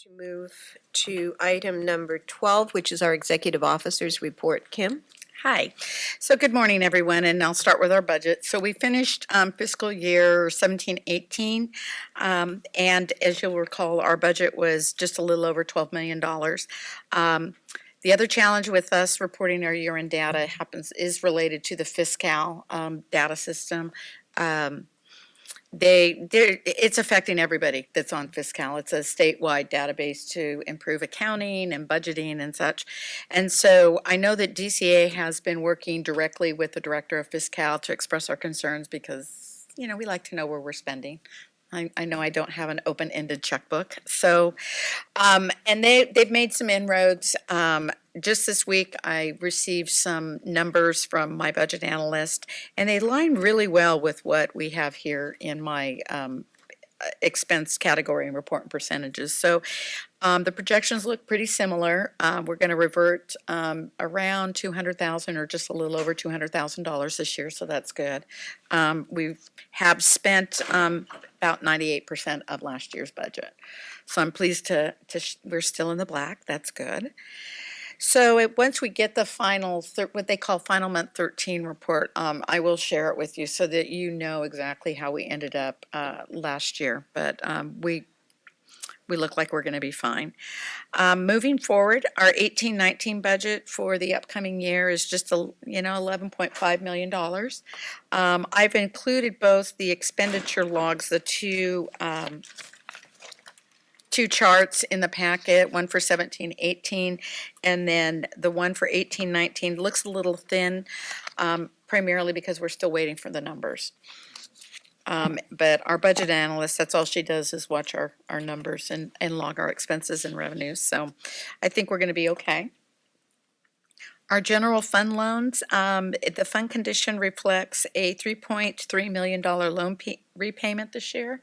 to move to item number 12, which is our executive officer's report. Kim? Hi. So good morning, everyone, and I'll start with our budget. So we finished fiscal year 17-18, and as you'll recall, our budget was just a little over $12 million. The other challenge with us reporting our year-end data is related to the fiscal data system. It's affecting everybody that's on fiscal. It's a statewide database to improve accounting and budgeting and such. And so I know that DCA has been working directly with the director of fiscal to express our concerns because, we like to know where we're spending. I know I don't have an open-ended checkbook. So, and they've made some inroads. Just this week, I received some numbers from my budget analyst, and they line really well with what we have here in my expense category and report and percentages. So the projections look pretty similar. We're going to revert around $200,000 or just a little over $200,000 this year, so that's good. We have spent about 98% of last year's budget. So I'm pleased we're still in the black. That's good. So once we get the final, what they call final month 13 report, I will share it with you so that you know exactly how we ended up last year. But we look like we're going to be fine. Moving forward, our 18-19 budget for the upcoming year is just $11.5 million. I've included both the expenditure logs, the two charts in the packet, one for 17-18, and then the one for 18-19 looks a little thin, primarily because we're still waiting for the numbers. But our budget analyst, that's all she does is watch our numbers and log our expenses and revenues. So I think we're going to be okay. Our general fund loans, the fund condition reflects a $3.3 million loan repayment this year.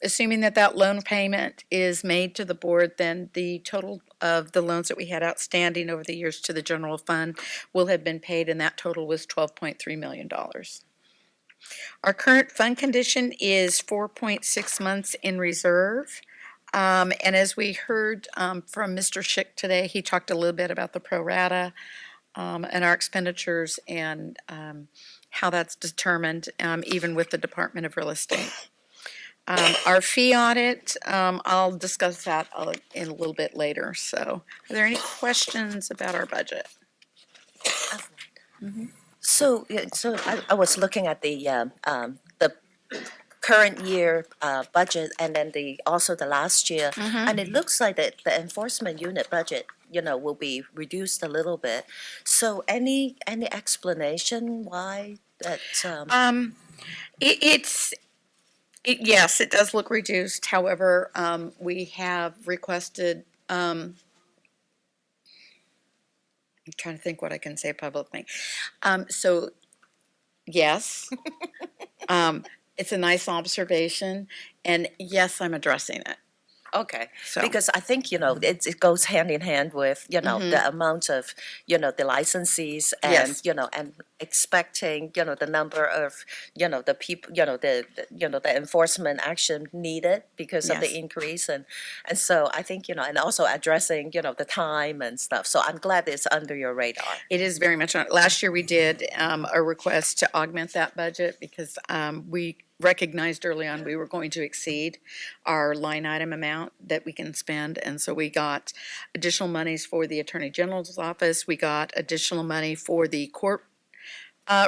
Assuming that loan payment is made to the board, then the total of the loans that we had outstanding over the years to the general fund will have been paid, and that total was $12.3 million. Our current fund condition is 4.6 months in reserve. And as we heard from Mr. Schick today, he talked a little bit about the pro rata and our expenditures and how that's determined, even with the Department of Real Estate. Our fee audit, I'll discuss that in a little bit later. So are there any questions about our budget? Mm-hmm. So I was looking at the current year budget and then also the last year, and it looks like that the enforcement unit budget, will be reduced a little bit. So any explanation why that? Yes, it does look reduced. However, we have requested, I'm trying to think what I can say publicly. So, yes, it's a nice observation, and yes, I'm addressing it. Okay, So. because I think it goes hand in hand with the amount of the licensees and Yes. And expecting the number of the people the enforcement action needed because of the Yes. increase and so I think and also addressing the time and stuff. So I'm glad it's under your radar. It is very much on. Last year we did a request to augment that budget because we recognized early on we were going to exceed our line item amount that we can spend, and so we got additional monies for the Attorney General's office. We got additional money for the court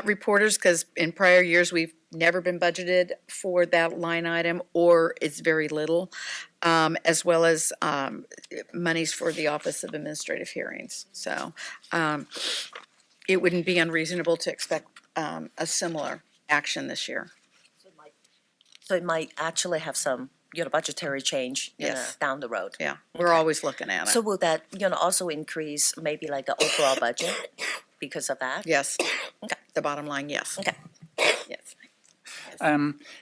reporters because in prior years we've never been budgeted for that line item, or it's very little, as well as monies for the Office of Administrative Hearings. So it wouldn't be unreasonable to expect a similar action this year. So it might actually have some budgetary change Yes. down the road. Yeah, we're always looking at it. So will that also increase maybe like the overall budget because of that? Yes. Okay. The bottom line, yes. Okay. Yes.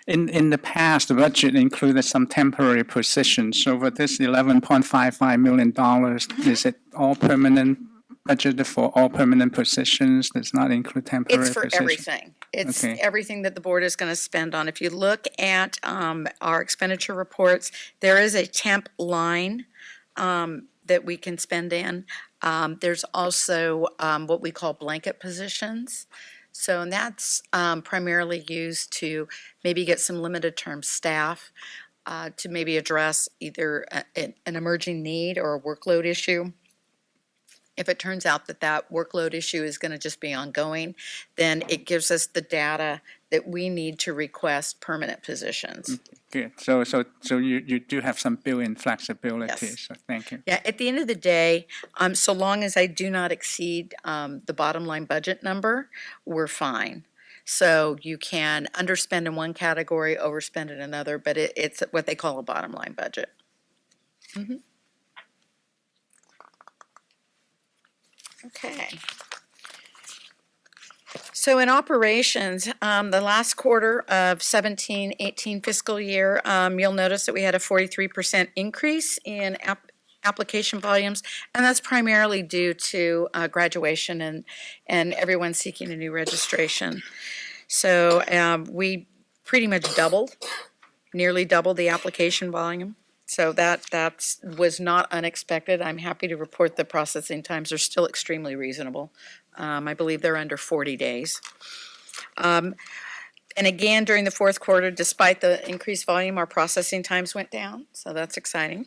In the past, the budget included some temporary positions. So for this $11.55 million, is it all permanent budgeted for all permanent positions, does not include temporary It's for positions? everything. It's Okay. everything that the board is going to spend on. If you look at our expenditure reports, there is a temp line that we can spend in. There's also what we call blanket positions. So, and that's primarily used to maybe get some limited term staff to maybe address either an emerging need or a workload issue. If it turns out that that workload issue is going to just be ongoing, then it gives us the data that we need to request permanent positions. Good. So you do have some built-in flexibility, Yes. so thank you. Yeah, at the end of the day, so long as I do not exceed the bottom line budget number, we're fine. So you can underspend in one category, overspend in another, but it's what they call a bottom line budget. Okay. So in operations, the last quarter of 17-18 fiscal year, you'll notice that we had a 43% increase in application volumes, and that's primarily due to graduation and everyone seeking a new registration. So we pretty much nearly doubled the application volume. So that was not unexpected. I'm happy to report the processing times are still extremely reasonable. I believe they're under 40 days. And again, during the fourth quarter, despite the increased volume, our processing times went down, so that's exciting.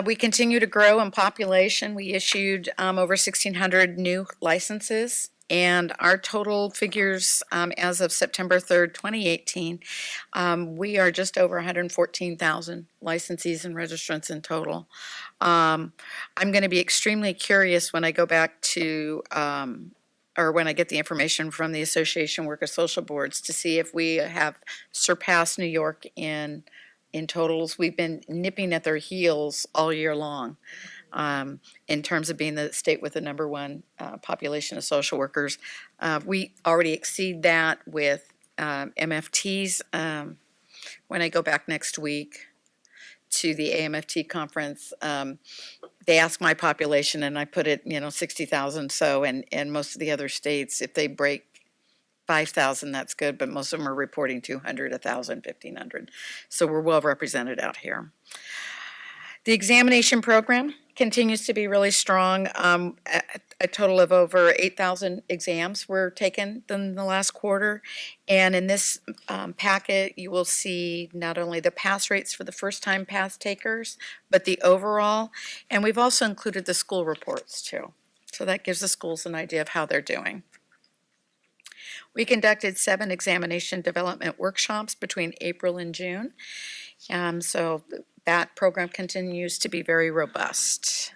We continue to grow in population. We issued over 1,600 new licenses. And our total figures as of September 3rd, 2018, we are just over 114,000 licensees and registrants in total. I'm going to be extremely curious when I go back to, or when I get the information from the Association Work of Social Boards to see if we have surpassed New York in totals. We've been nipping at their heels all year long. In terms of being the state with the number one population of social workers. We already exceed that with MFTs. When I go back next week to the AMFT conference, they ask my population and I put it, 60,000 so, and most of the other states, if they break 5,000, that's good, but most of them are reporting 200, 1,000, 1,500. So we're well represented out here. The examination program continues to be really strong. A total of over 8,000 exams were taken in the last quarter. And in this packet, you will see not only the pass rates for the first-time pass takers, but the overall. And we've also included the school reports, too. So that gives the schools an idea of how they're doing. We conducted 7 examination development workshops between April and June. So that program continues to be very robust.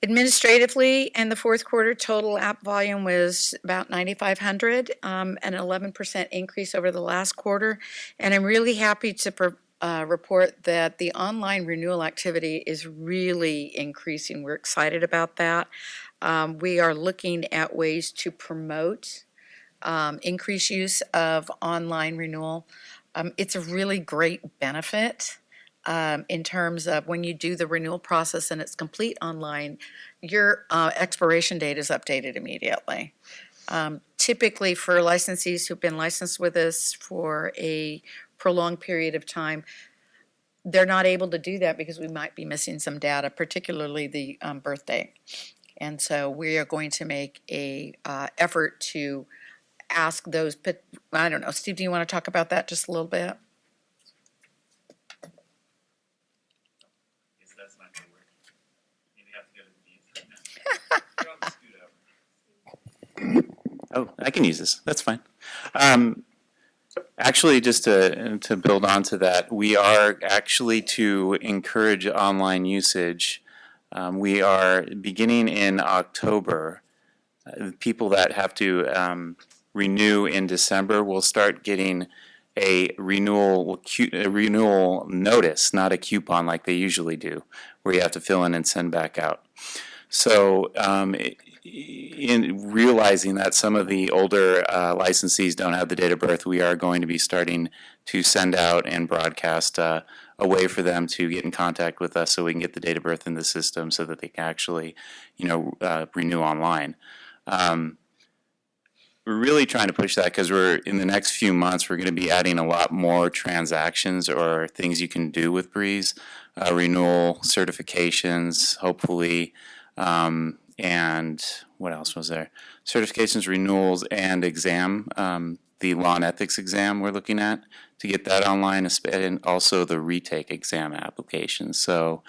Administratively, in the fourth quarter, total app volume was about 9,500, an 11% increase over the last quarter. And I'm really happy to report that the online renewal activity is really increasing. We're excited about that. We are looking at ways to promote increased use of online renewal. It's a really great benefit in terms of when you do the renewal process and it's complete online, your expiration date is updated immediately. Typically for licensees who've been licensed with us for a prolonged period of time, they're not able to do that because we might be missing some data, particularly the birth date. And so we are going to make a effort to ask those, I don't know, Steve, do you want to talk about that just a little bit? Yes, that's not going to work. Maybe have to go to the beach. Oh, I can use this. That's fine. Actually, just to build onto that, we are actually to encourage online usage. We are beginning in October. People that have to renew in December will start getting a renewal notice, not a coupon like they usually do, where you have to fill in and send back out. So in realizing that some of the older licensees don't have the date of birth, we are going to be starting to send out and broadcast a way for them to get in contact with us so we can get the date of birth in the system so that they can actually, renew online. We're really trying to push that because we're in the next few months we're going to be adding a lot more transactions or things you can do with Breeze, renewal certifications, hopefully, and what else was there? Certifications, renewals, and exam. The law and ethics exam we're looking at to get that online, and also the retake exam application. So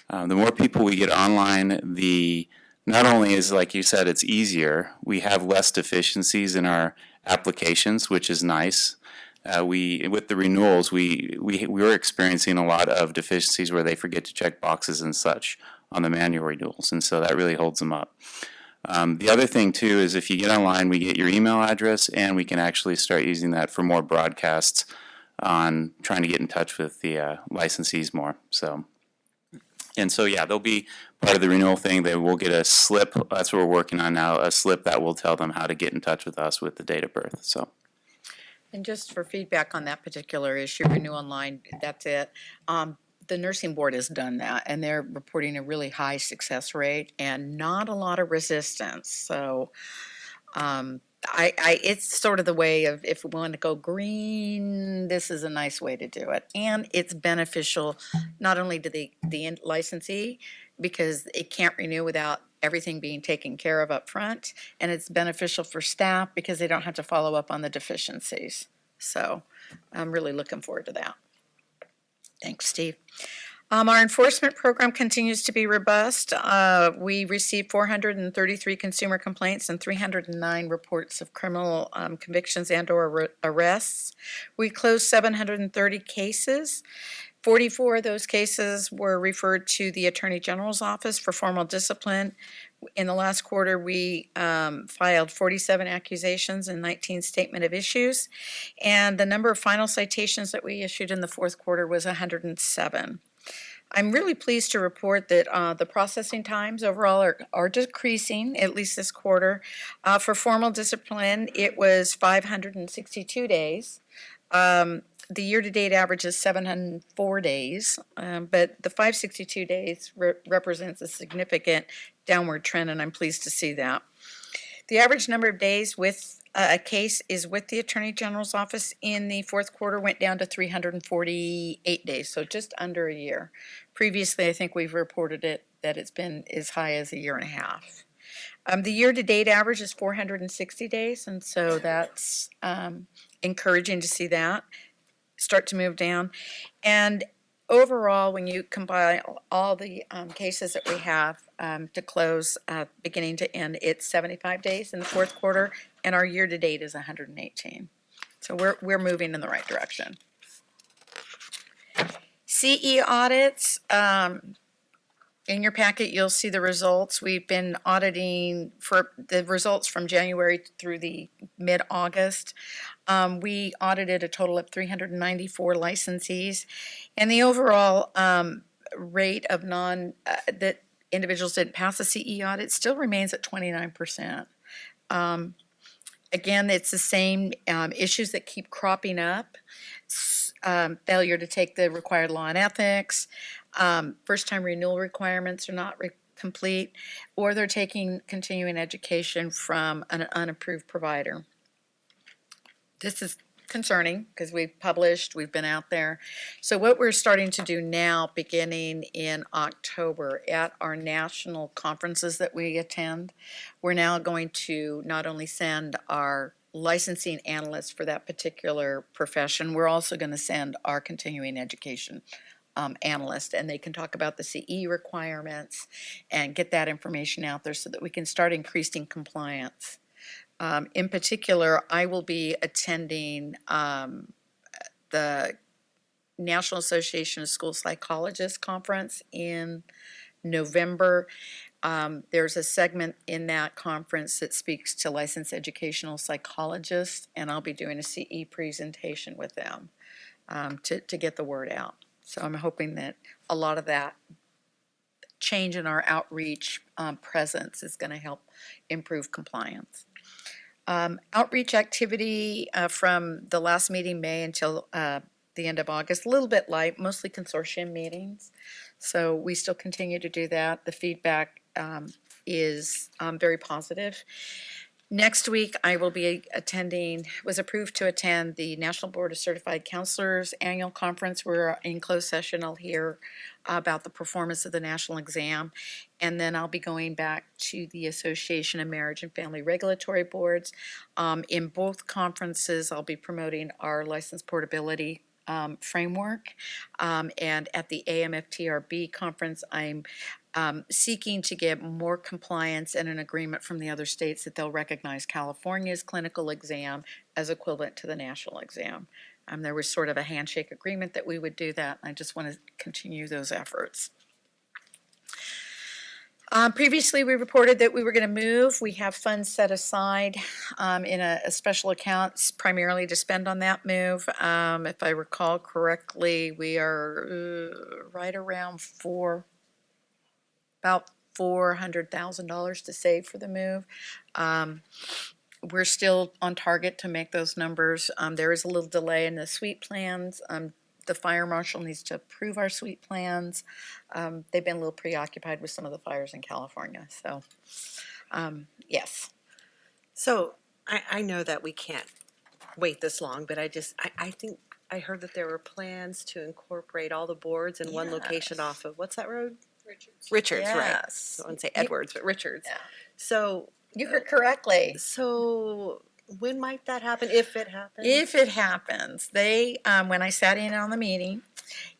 the more people we get online, the not only is, like you said, it's easier, we have less deficiencies in our applications, which is nice. With the renewals, we were experiencing a lot of deficiencies where they forget to check boxes and such on the manual renewals, and so that really holds them up. The other thing too is if you get online, we get your email address, and we can actually start using that for more broadcasts on trying to get in touch with the licensees more. So yeah, they'll be part of the renewal thing. They will get a slip. That's what we're working on now. A slip that will tell them how to get in touch with us with the date of birth. So. And just for feedback on that particular issue, Renew Online, that's it. The nursing board has done that, and they're reporting a really high success rate and not a lot of resistance. So it's sort of the way of, if we want to go green, this is a nice way to do it. And it's beneficial not only to the licensee, because it can't renew without everything being taken care of up front, and it's beneficial for staff because they don't have to follow up on the deficiencies. So I'm really looking forward to that. Thanks, Steve. Our enforcement program continues to be robust. We received 433 consumer complaints and 309 reports of criminal convictions and/or arrests. We closed 730 cases. 44 of those cases were referred to the Attorney General's office for formal discipline. In the last quarter, we filed 47 accusations and 19 statement of issues, and the number of final citations that we issued in the fourth quarter was 107. I'm really pleased to report that the processing times overall are decreasing, at least this quarter. For formal discipline, it was 562 days. The year-to-date average is 704 days, but the 562 days represents a significant downward trend, and I'm pleased to see that. The average number of days with a case is with the Attorney General's office in the fourth quarter went down to 348 days, so just under a year. Previously, I think we've reported it that it's been as high as a year and a half. The year-to-date average is 460 days, and so that's encouraging to see that start to move down. And overall, when you combine all the cases that we have to close beginning to end, it's 75 days in the fourth quarter, and our year-to-date is 118. So we're moving in the right direction. CE audits. In your packet, you'll see the results. We've been auditing for the results from January through the mid-August. We audited a total of 394 licensees, and the overall rate of that individuals didn't pass the CE audit still remains at 29%. Again, it's the same issues that keep cropping up. Failure to take the required law and ethics, first-time renewal requirements are not complete, or they're taking continuing education from an unapproved provider. This is concerning because we've published, we've been out there. So what we're starting to do now, beginning in October at our national conferences that we attend, we're now going to not only send our licensing analysts for that particular profession, we're also going to send our continuing education analyst, and they can talk about the CE requirements and get that information out there so that we can start increasing compliance. In particular, I will be attending the National Association of School Psychologists Conference in November. There's a segment in that conference that speaks to licensed educational psychologists, and I'll be doing a CE presentation with them to get the word out. So I'm hoping that a lot of that change in our outreach presence is going to help improve compliance. Outreach activity from the last meeting May until the end of August, a little bit light, mostly consortium meetings. So we still continue to do that. The feedback is very positive. Next week, I will be was approved to attend the National Board of Certified Counselors Annual Conference. We're in closed session. I'll hear about the performance of the national exam. And then I'll be going back to the Association of Marriage and Family Regulatory Boards. In both conferences, I'll be promoting our license portability framework. And at the AMFTRB conference, I'm seeking to get more compliance and an agreement from the other states that they'll recognize California's clinical exam as equivalent to the national exam. There was sort of a handshake agreement that we would do that. I just want to continue those efforts. Previously, we reported that we were going to move. We have funds set aside in a special account primarily to spend on that move. If I recall correctly, we are right around about $400,000 to save for the move. We're still on target to make those numbers. There is a little delay in the sweep plans. The fire marshal needs to approve our sweep plans. They've been a little preoccupied with some of the fires in California. So, yes. So I know that we can't wait this long, but I think I heard that there were plans to incorporate all the boards in one location Yes. off of, what's that road? Richards, right. Yes. I wouldn't say Edwards, but Richards. Yeah. So, You heard correctly. so when might that happen, if it happens? If it happens, when I sat in on the meeting,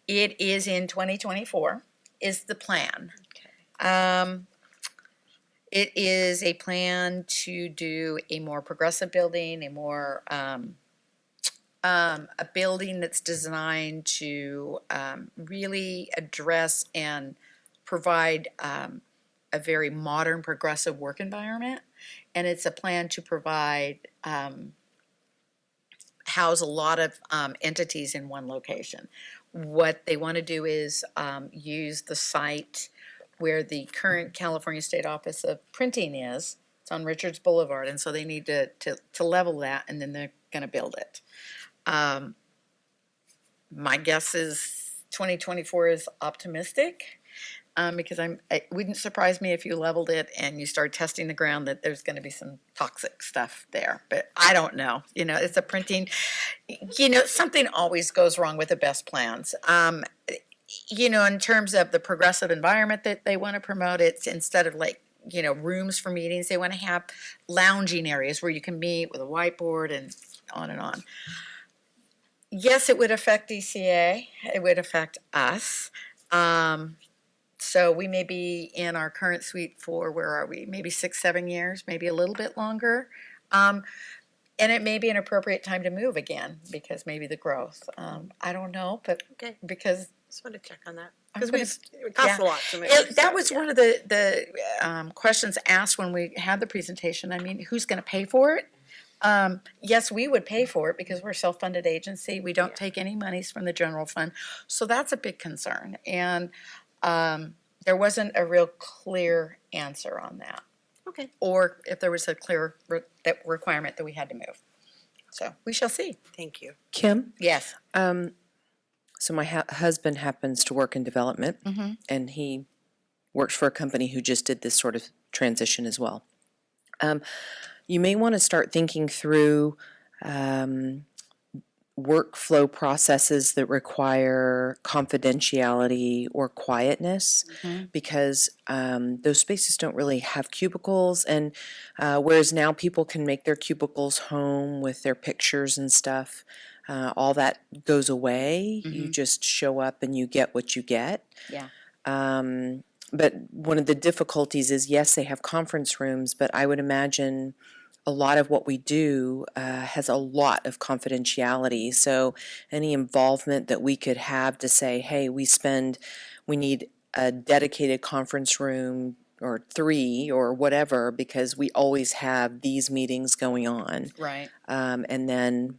it is in 2024 is the plan. Okay. It is a plan to do a more progressive building, a building that's designed to really address and provide a very modern, progressive work environment. And it's a plan to provide, house a lot of entities in one location. What they want to do is use the site where the current California State Office of Printing is. It's on Richards Boulevard, and so they need to level that, and then they're going to build it. My guess is 2024 is optimistic. Because it wouldn't surprise me if you leveled it and you start testing the ground that there's going to be some toxic stuff there. But I don't know. It's a printing. Something always goes wrong with the best plans. In terms of the progressive environment that they want to promote, it's instead of rooms for meetings, they want to have lounging areas where you can meet with a whiteboard and on and on. Yes, it would affect DCA. It would affect us. So we may be in our current suite for, where are we? Maybe 6-7 years, maybe a little bit longer. And it may be an appropriate time to move again because maybe the growth. I don't know, but Okay. because Just want to check on that. I'm Because gonna- it costs yeah. a lot to move. that so, was yeah. one of the questions asked when we had the presentation. I mean, who's going to pay for it? Yes, we would pay for it because we're a self-funded agency. We don't take any monies from the general fund. So that's a big concern. And there wasn't a real clear answer on that, Okay. or if there was a clear requirement that we had to move. So we shall see. Thank you. Kim, Yes. so my husband happens to work in development, and he works for a company who just did this sort of transition as well. You may want to start thinking through workflow processes that require confidentiality or quietness, because those spaces don't really have cubicles, and whereas now people can make their cubicles home with their pictures and stuff, all that goes away. You just show up and you get what you get. Yeah. But one of the difficulties is, yes, they have conference rooms, but I would imagine a lot of what we do has a lot of confidentiality. So any involvement that we could have to say, hey, we need a dedicated conference room or 3 or whatever, because we always have these meetings going on. Right. And then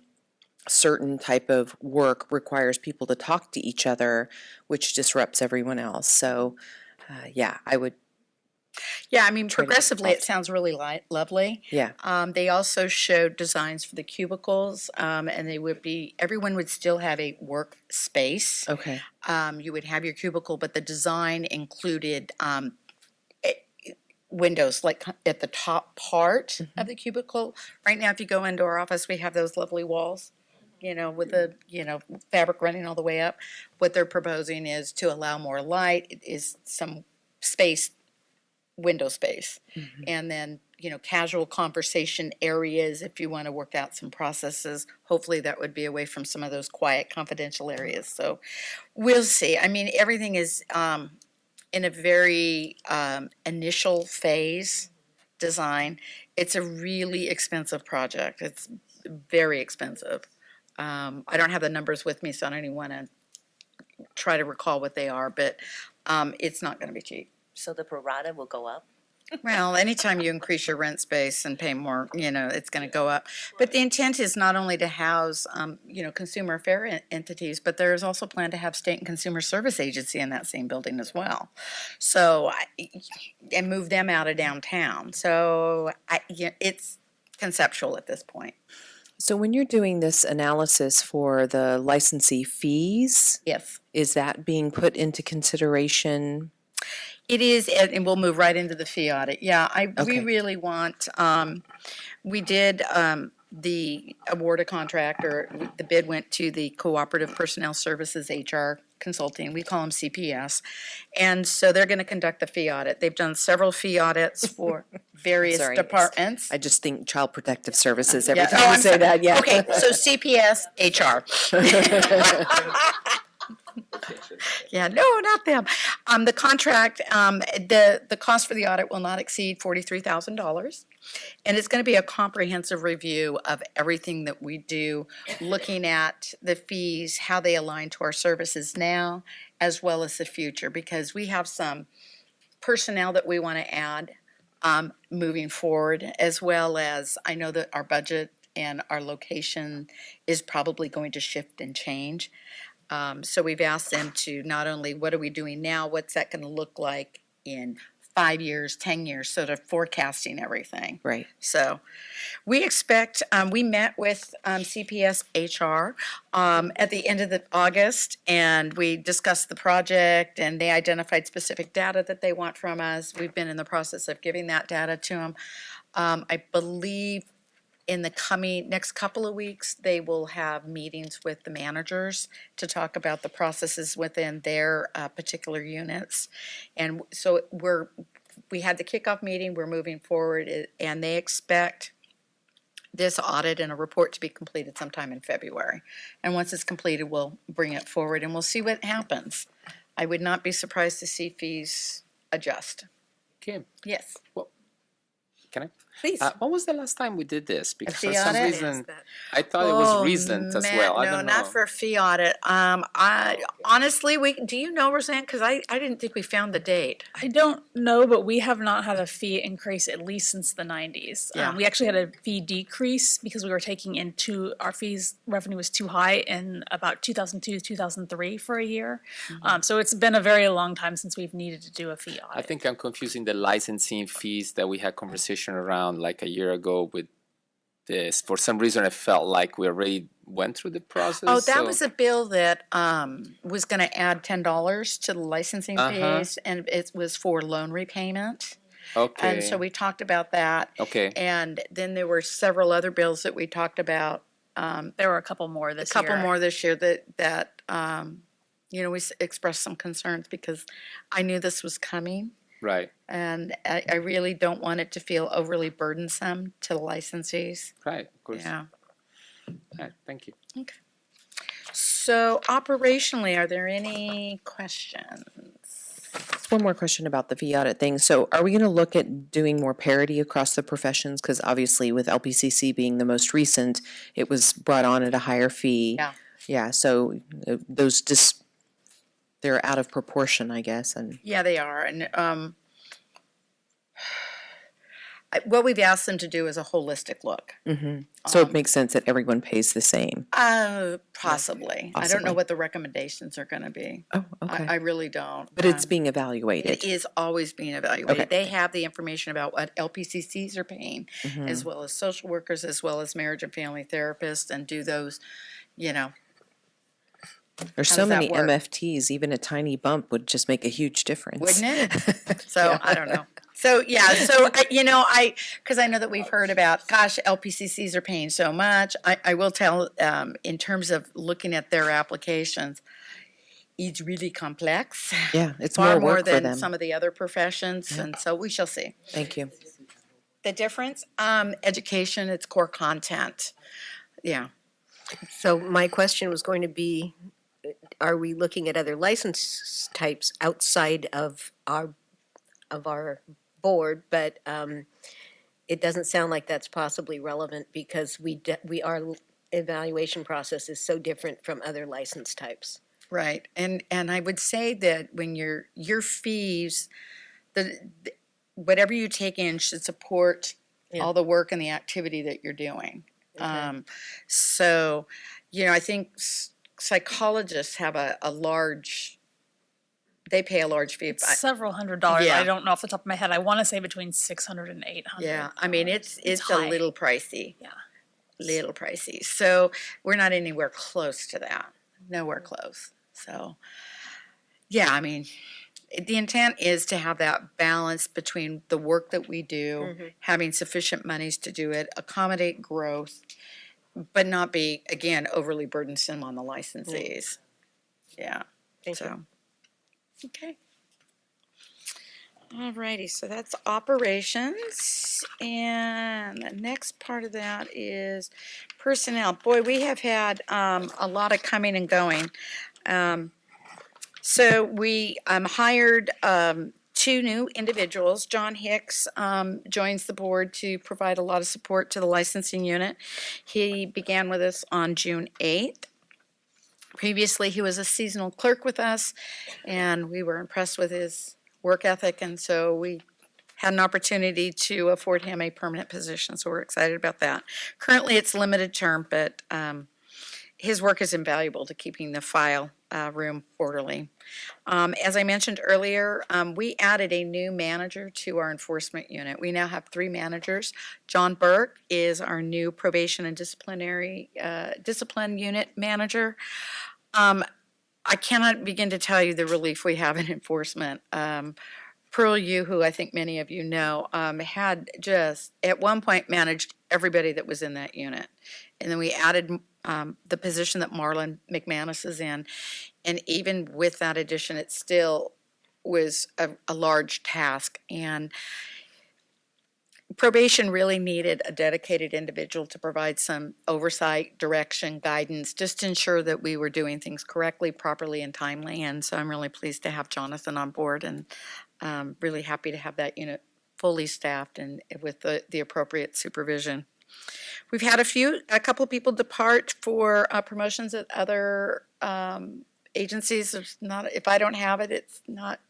certain type of work requires people to talk to each other, which disrupts everyone else. So, I would Yeah, I mean, Try to progressively, it solve. sounds really lovely. Yeah. They also showed designs for the cubicles, and they would be, everyone would still have a workspace. Okay. You would have your cubicle, but the design included windows like at the top part of the cubicle. Right now, if you go into our office, we have those lovely walls, with the, fabric running all the way up. What they're proposing is to allow more light, is some space, window space. And then, casual conversation areas if you want to work out some processes. Hopefully that would be away from some of those quiet confidential areas. So we'll see. I mean, everything is in a very initial phase design. It's a really expensive project. It's very expensive. I don't have the numbers with me, so I don't even want to try to recall what they are, but it's not going to be cheap. So the pro rata will go up? Well, anytime you increase your rent space and pay more, it's going to go up. But the intent is not only to house, consumer affair entities, but there is also planned to have state and consumer service agency in that same building as well. So, and move them out of downtown. So it's conceptual at this point. So when you're doing this analysis for the licensee fees, Yes. is that being put into consideration? It is, and we'll move right into the fee audit. Yeah, we Okay. really want, we did the award a contract, or the bid went to the Cooperative Personnel Services HR Consulting. We call them CPS. And so they're going to conduct the fee audit. They've done several fee audits for various Sorry. departments. I just think Child Protective Services every Yeah. time Oh, you I'm say sorry. that, yeah. Okay, so CPS HR. Yeah, no, not them. The contract, the cost for the audit will not exceed $43,000. And it's going to be a comprehensive review of everything that we do, looking at the fees, how they align to our services now, as well as the future, because we have some personnel that we want to add moving forward, as well as I know that our budget and our location is probably going to shift and change. So we've asked them to not only what are we doing now, what's that going to look like in 5 years, 10 years, sort of forecasting everything. Right. So we expect, we met with CPS HR at the end of August, and we discussed the project, and they identified specific data that they want from us. We've been in the process of giving that data to them. I believe in the next couple of weeks, they will have meetings with the managers to talk about the processes within their particular units. And so we had the kickoff meeting, we're moving forward, and they expect this audit and a report to be completed sometime in February. And once it's completed, we'll bring it forward and we'll see what happens. I would not be surprised to see fees adjust. Kim, Yes, can I? please. When was the last time we did this? Because for fee some audit? reason, I thought it was recent as man, well. I no, don't know. not for a fee audit. Honestly, do you know, Roseanne? Because I didn't think we found the date. I don't know, but we have not had a fee increase at least since the 90s. Yeah. We actually had a fee decrease because we were taking our fees revenue was too high in about 2002 2003 for a year. So it's been a very long time since we've needed to do a fee audit. I think I'm confusing the licensing fees that we had conversation around like a year ago with this. For some reason, I felt like we already went through the process. Oh, that so- was a bill that was going to add $10 to the licensing fees, and it was for loan repayment. Okay. And so we talked about that. Okay. And then there were several other bills that we talked about. There were a couple more this A couple year. more this year that we expressed some concerns because I knew this was coming. Right. And I really don't want it to feel overly burdensome to the licensees. Right. Of course. Yeah. All right. Thank you. Okay. So operationally, are there any questions? One more question about the fee audit thing. So are we going to look at doing more parity across the professions? Because obviously with LPCC being the most recent, it was brought on at a higher fee. Yeah. Yeah, so those they're out of proportion, I guess, and Yeah, they are. And what we've asked them to do is a holistic look. So it makes sense that everyone pays the same. Possibly. I don't know Possibly. what the recommendations are gonna be. Oh, okay. I really don't. But it's Um, being evaluated. It is always being evaluated. Okay. They have the information about what LPCCs are paying, Mm-hmm. as well as social workers, as well as marriage and family therapists, and do those, you know, There's How so does that many work? MFTs, even a tiny bump would just make a huge difference. wouldn't it? So, I don't know. So, yeah, so, because I know that we've heard about, gosh, LPCCs are paying so much. I will tell, in terms of looking at their applications, it's really complex. Yeah, it's Far more more work for than them. some of the other professions, and so we shall see. Thank you. The difference, education, it's core content. Yeah. So my question was going to be, are we looking at other license types outside of our board? But it doesn't sound like that's possibly relevant because our evaluation process is so different from other license types. Right, and I would say that when your fees, whatever you take in should support Yeah. all the work and the activity that you're doing. So, I think psychologists have a large, they pay a large fee. It's several $100s. Yeah. I don't know off the top of my head. I want to say between $600 and $800. Yeah, I mean, it's a high. little pricey. Yeah. Little pricey. So we're not anywhere close to that. Nowhere close. So, yeah, I mean, the intent is to have that balance between the work that we do, having sufficient monies to do it, accommodate growth, but not be, again, overly burdensome on the licensees. Yeah. Thank you. So, okay. All righty, so that's operations, and the next part of that is personnel. Boy, we have had a lot of coming and going. So we hired 2 new individuals. John Hicks joins the board to provide a lot of support to the licensing unit. He began with us on June 8th. Previously, he was a seasonal clerk with us, and we were impressed with his work ethic, and so we had an opportunity to afford him a permanent position, so we're excited about that. Currently, it's limited term, but his work is invaluable to keeping the file room orderly. As I mentioned earlier, we added a new manager to our enforcement unit. We now have 3 managers. John Burke is our new probation and discipline unit manager. I cannot begin to tell you the relief we have in enforcement. Pearl Yu, who I think many of you know, had just at one point managed everybody that was in that unit. And then we added the position that Marlon McManus is in. And even with that addition, it still was a large task. And probation really needed a dedicated individual to provide some oversight, direction, guidance, just to ensure that we were doing things correctly, properly, and timely. And so I'm really pleased to have Jonathan on board, and really happy to have that unit fully staffed and with the appropriate supervision. We've had a couple of people depart for promotions at other agencies. If I don't have it,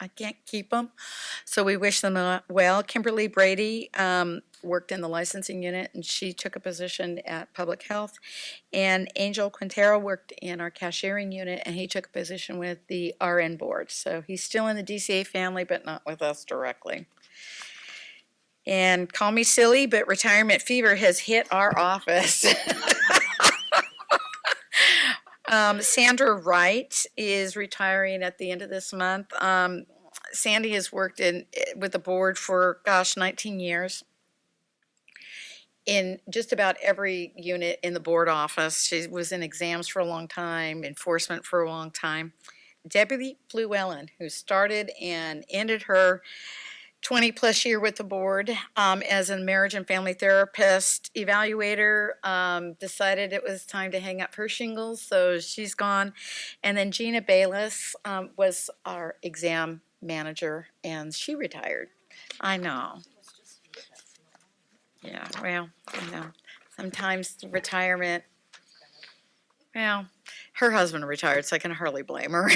I can't keep them. So we wish them well. Kimberly Brady worked in the licensing unit, and she took a position at Public Health. And Angel Quintero worked in our cashiering unit, and he took a position with the RN board. So he's still in the DCA family, but not with us directly. And call me silly, but retirement fever has hit our office. Sandra Wright is retiring at the end of this month. Sandy has worked with the board for, 19 years. In just about every unit in the board office. She was in exams for a long time, enforcement for a long time. Debbie Fluellen, who started and ended her 20-plus year with the board as a marriage and family therapist evaluator, decided it was time to hang up her shingles, so she's gone. And then Gina Bayless was our exam manager, and she retired. I know. Yeah, well, sometimes retirement, her husband retired, so I can hardly blame her.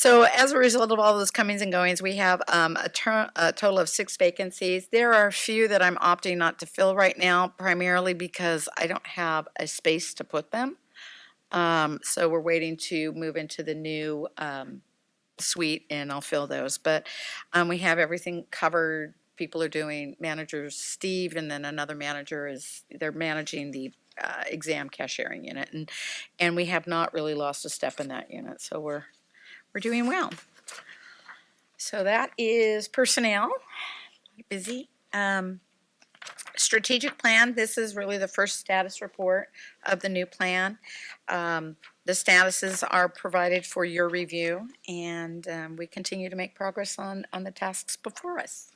So as a result of all those comings and goings, we have a total of 6 vacancies. There are a few that I'm opting not to fill right now, primarily because I don't have a space to put them. So we're waiting to move into the new suite, and I'll fill those. But we have everything covered. People are doing, managers, Steve, and then another manager they're managing the exam cashiering unit, and we have not really lost a step in that unit. So we're doing well. So that is personnel, busy. Strategic plan, this is really the first status report of the new plan. The statuses are provided for your review, and we continue to make progress on the tasks before us.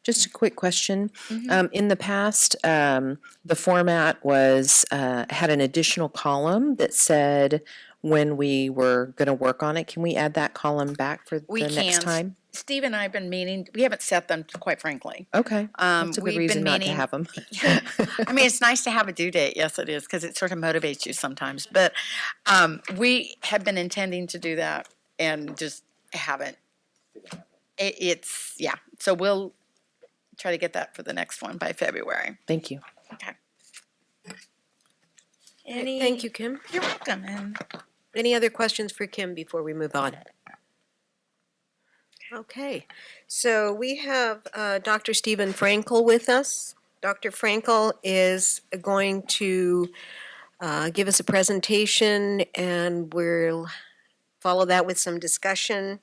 Just a quick question. In the past, the format was, had an additional column that said when we were going to work on it. Can we add that column back for We the next can. time? Steve and I have been meaning, we haven't set them, quite frankly. Okay, that's a we've good been reason not to meaning- have them. I mean, it's nice to have a due date. Yes, it is, because it sort of motivates you sometimes. But we have been intending to do that and just haven't. Yeah. So we'll try to get that for the next one by February. Thank you. Okay. Thank you, Kim. You're welcome. And Any other questions for Kim before we move on? Okay, so we have Dr. Steven Frankel with us. Dr. Frankel is going to give us a presentation, and we'll follow that with some discussion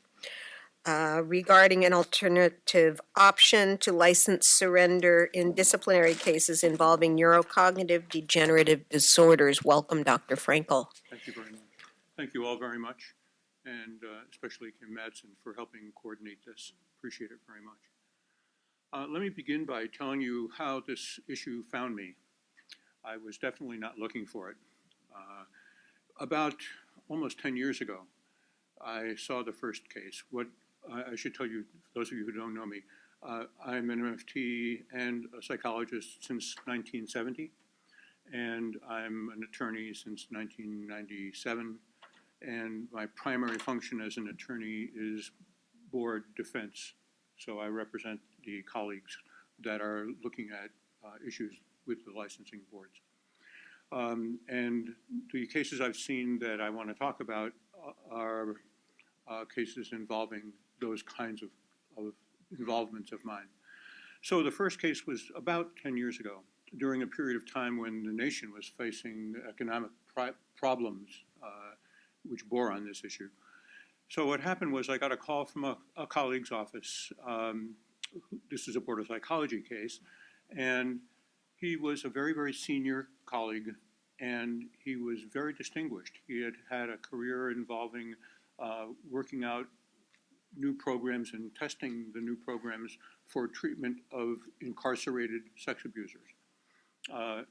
regarding an alternative option to license surrender in disciplinary cases involving neurocognitive degenerative disorders. Welcome, Dr. Frankel. Thank you very much. Thank you all very much, and especially Kim Madsen for helping coordinate this. Appreciate it very much. Let me begin by telling you how this issue found me. I was definitely not looking for it. About almost 10 years ago, I saw the first case. What I should tell you, those of you who don't know me, I'm an MFT and a psychologist since 1970, and I'm an attorney since 1997. And my primary function as an attorney is board defense. So I represent the colleagues that are looking at issues with the licensing boards. And the cases I've seen that I want to talk about are cases involving those kinds of involvements of mine. So the first case was about 10 years ago, during a period of time when the nation was facing economic problems which bore on this issue. So what happened was I got a call from a colleague's office. This is a board of psychology case, and he was a very, very senior colleague, and he was very distinguished. He had had a career involving working out new programs and testing the new programs for treatment of incarcerated sex abusers.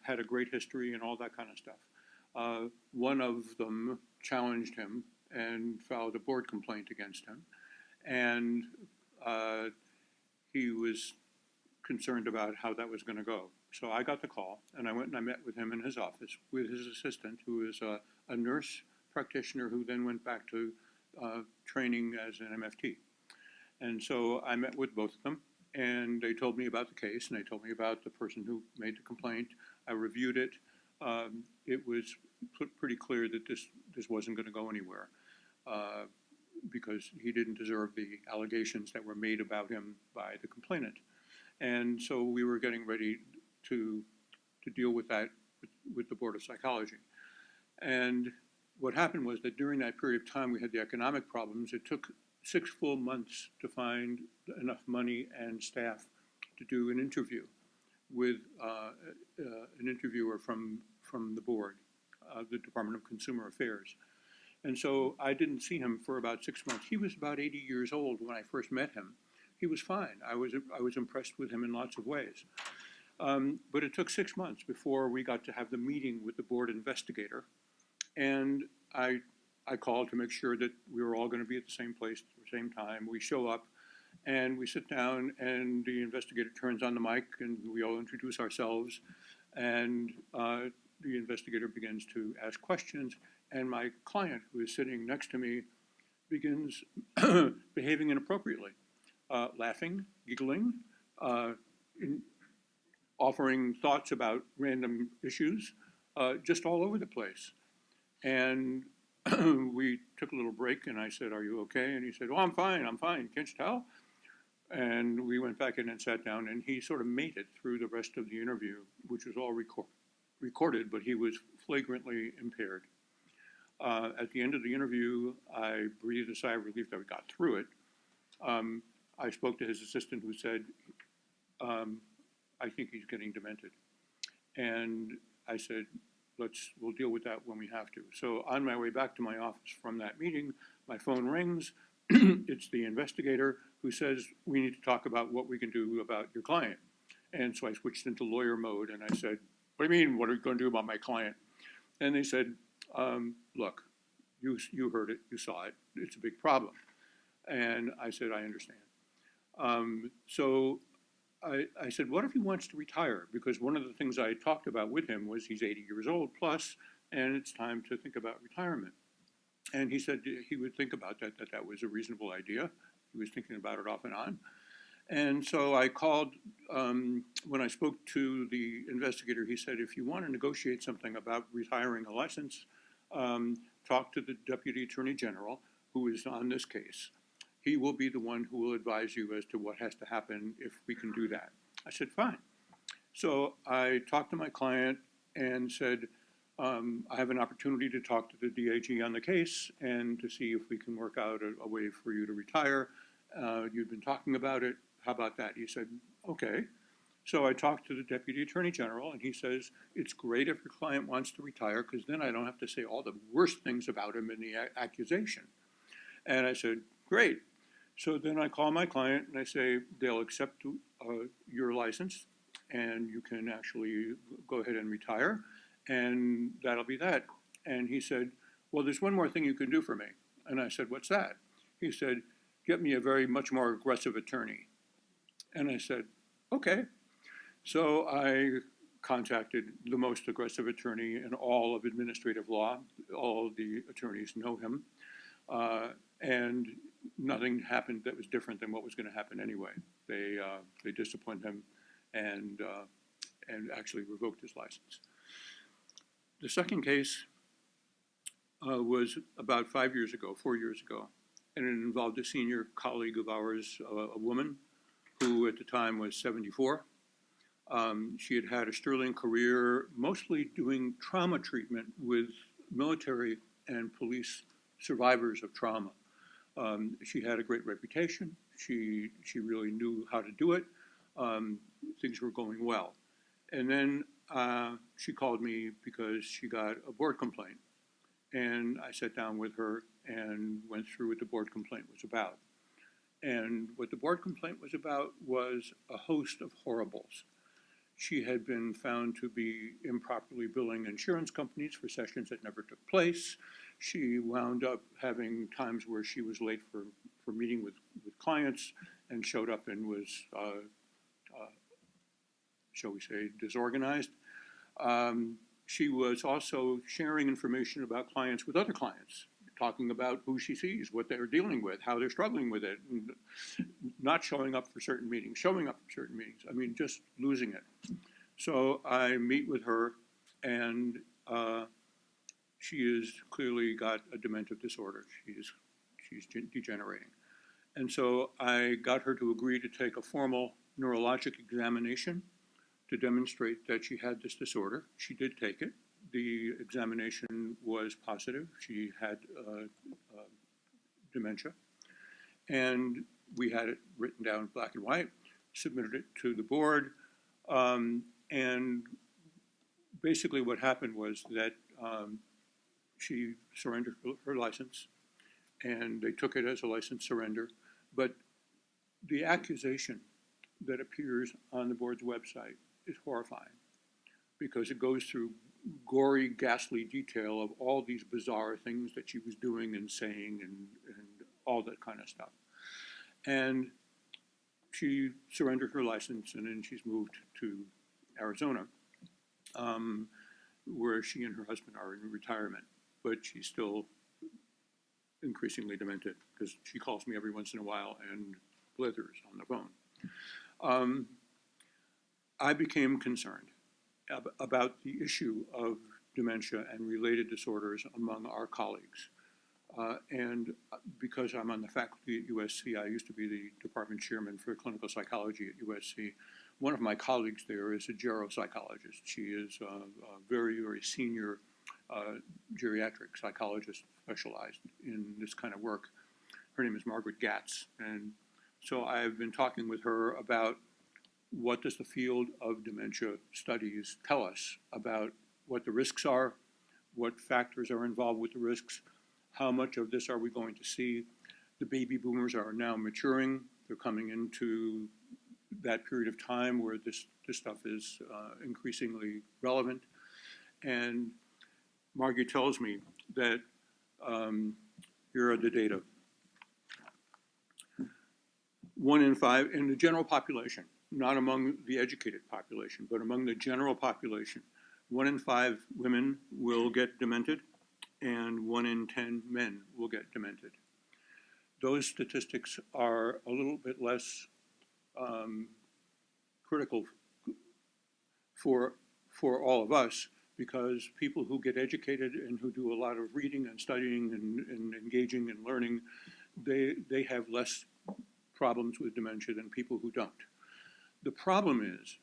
Had a great history and all that kind of stuff. One of them challenged him and filed a board complaint against him. And he was concerned about how that was going to go. So I got the call, and I went and I met with him in his office with his assistant, who is a nurse practitioner who then went back to training as an MFT. And so I met with both of them, and they told me about the case, and they told me about the person who made the complaint. I reviewed it. It was pretty clear that this wasn't going to go anywhere because he didn't deserve the allegations that were made about him by the complainant. And so we were getting ready to deal with that with the Board of Psychology. And what happened was that during that period of time, we had the economic problems. It took 6 full months to find enough money and staff to do an interview with an interviewer from the board, the Department of Consumer Affairs. And so I didn't see him for about 6 months. He was about 80 years old when I first met him. He was fine. I was impressed with him in lots of ways. But it took 6 months before we got to have the meeting with the board investigator. And I called to make sure that we were all going to be at the same place at the same time. We show up and we sit down, and the investigator turns on the mic, and we all introduce ourselves. And the investigator begins to ask questions, and my client, who is sitting next to me, begins behaving inappropriately, laughing, giggling, offering thoughts about random issues, just all over the place. And we took a little break, and I said, "Are you okay?" And he said, "Oh, I'm fine, can't you tell?" And we went back in and sat down, and he sort of made it through the rest of the interview, which was all recorded, but he was flagrantly impaired. At the end of the interview, I breathed a sigh of relief that we got through it. I spoke to his assistant, who said, "I think he's getting demented." And I said, we'll deal with that when we have to. So on my way back to my office from that meeting, my phone rings. It's the investigator who says, "We need to talk about what we can do about your client." And so I switched into lawyer mode, and I said, "What do you mean, what are we going to do about my client?" And they said, "Look, you heard it, you saw it, it's a big problem." And I said, "I understand." So I said, "What if he wants to retire?" Because one of the things I talked about with him was he's 80 years old plus, and it's time to think about retirement. And he said he would think about that was a reasonable idea. He was thinking about it off and on. And so I called, when I spoke to the investigator, he said, "If you want to negotiate something about retiring a license, talk to the Deputy Attorney General, who is on this case. He will be the one who will advise you as to what has to happen if we can do that." I said, "Fine." So I talked to my client and said, "I have an opportunity to talk to the DAG on the case and to see if we can work out a way for you to retire. You've been talking about it. How about that?" He said, "Okay." So I talked to the Deputy Attorney General, and he says, "It's great if your client wants to retire, because then I don't have to say all the worst things about him in the accusation." And I said, "Great." So then I call my client and I say, "They'll accept your license, and you can actually go ahead and retire, and that'll be that." And he said, "Well, there's one more thing you can do for me." And I said, "What's that?" He said, "Get me a much more aggressive attorney." And I said, "Okay." So I contacted the most aggressive attorney in all of administrative law. All of the attorneys know him. And nothing happened that was different than what was going to happen anyway. They disciplined him and actually revoked his license. The second case was about 4 years ago, and it involved a senior colleague of ours, a woman who at the time was 74. She had had a sterling career, mostly doing trauma treatment with military and police survivors of trauma. She had a great reputation. She really knew how to do it. Things were going well. And then she called me because she got a board complaint. And I sat down with her and went through what the board complaint was about. And what the board complaint was about was a host of horribles. She had been found to be improperly billing insurance companies for sessions that never took place. She wound up having times where she was late for meeting with clients and showed up and was, shall we say, disorganized. She was also sharing information about clients with other clients, talking about who she sees, what they're dealing with, how they're struggling with it, and not showing up for certain meetings, showing up for certain meetings. I mean, just losing it. So I meet with her, and she has clearly got a dementive disorder. She's degenerating. And so I got her to agree to take a formal neurologic examination to demonstrate that she had this disorder. She did take it. The examination was positive. She had dementia. And we had it written down black and white, submitted it to the board. And basically what happened was that she surrendered her license, and they took it as a license surrender. But the accusation that appears on the board's website is horrifying, because it goes through gory, ghastly detail of all these bizarre things that she was doing and saying and all that kind of stuff. And she surrendered her license, and then she's moved to Arizona, where she and her husband are in retirement. but she's still increasingly demented because she calls me every once in a while and blithers on the phone. I became concerned about the issue of dementia and related disorders among our colleagues. And because I'm on the faculty at USC, I used to be the department chairman for clinical psychology at USC. One of my colleagues there is a geropsychologist. She is a very, very senior geriatric psychologist specialized in this kind of work. Her name is Margaret Gatz. And so I've been talking with her about what does the field of dementia studies tell us about what the risks are, what factors are involved with the risks, how much of this are we going to see. The baby boomers are now maturing. They're coming into that period of time where this stuff is increasingly relevant. And Margie tells me that, here are the data. 1 in 5 in the general population, not among the educated population, but among the general population, 1 in 5 women will get demented, and 1 in 10 men will get demented. Those statistics are a little bit less critical for all of us, because people who get educated and who do a lot of reading and studying and engaging and learning, they have less problems with dementia than people who don't. The problem is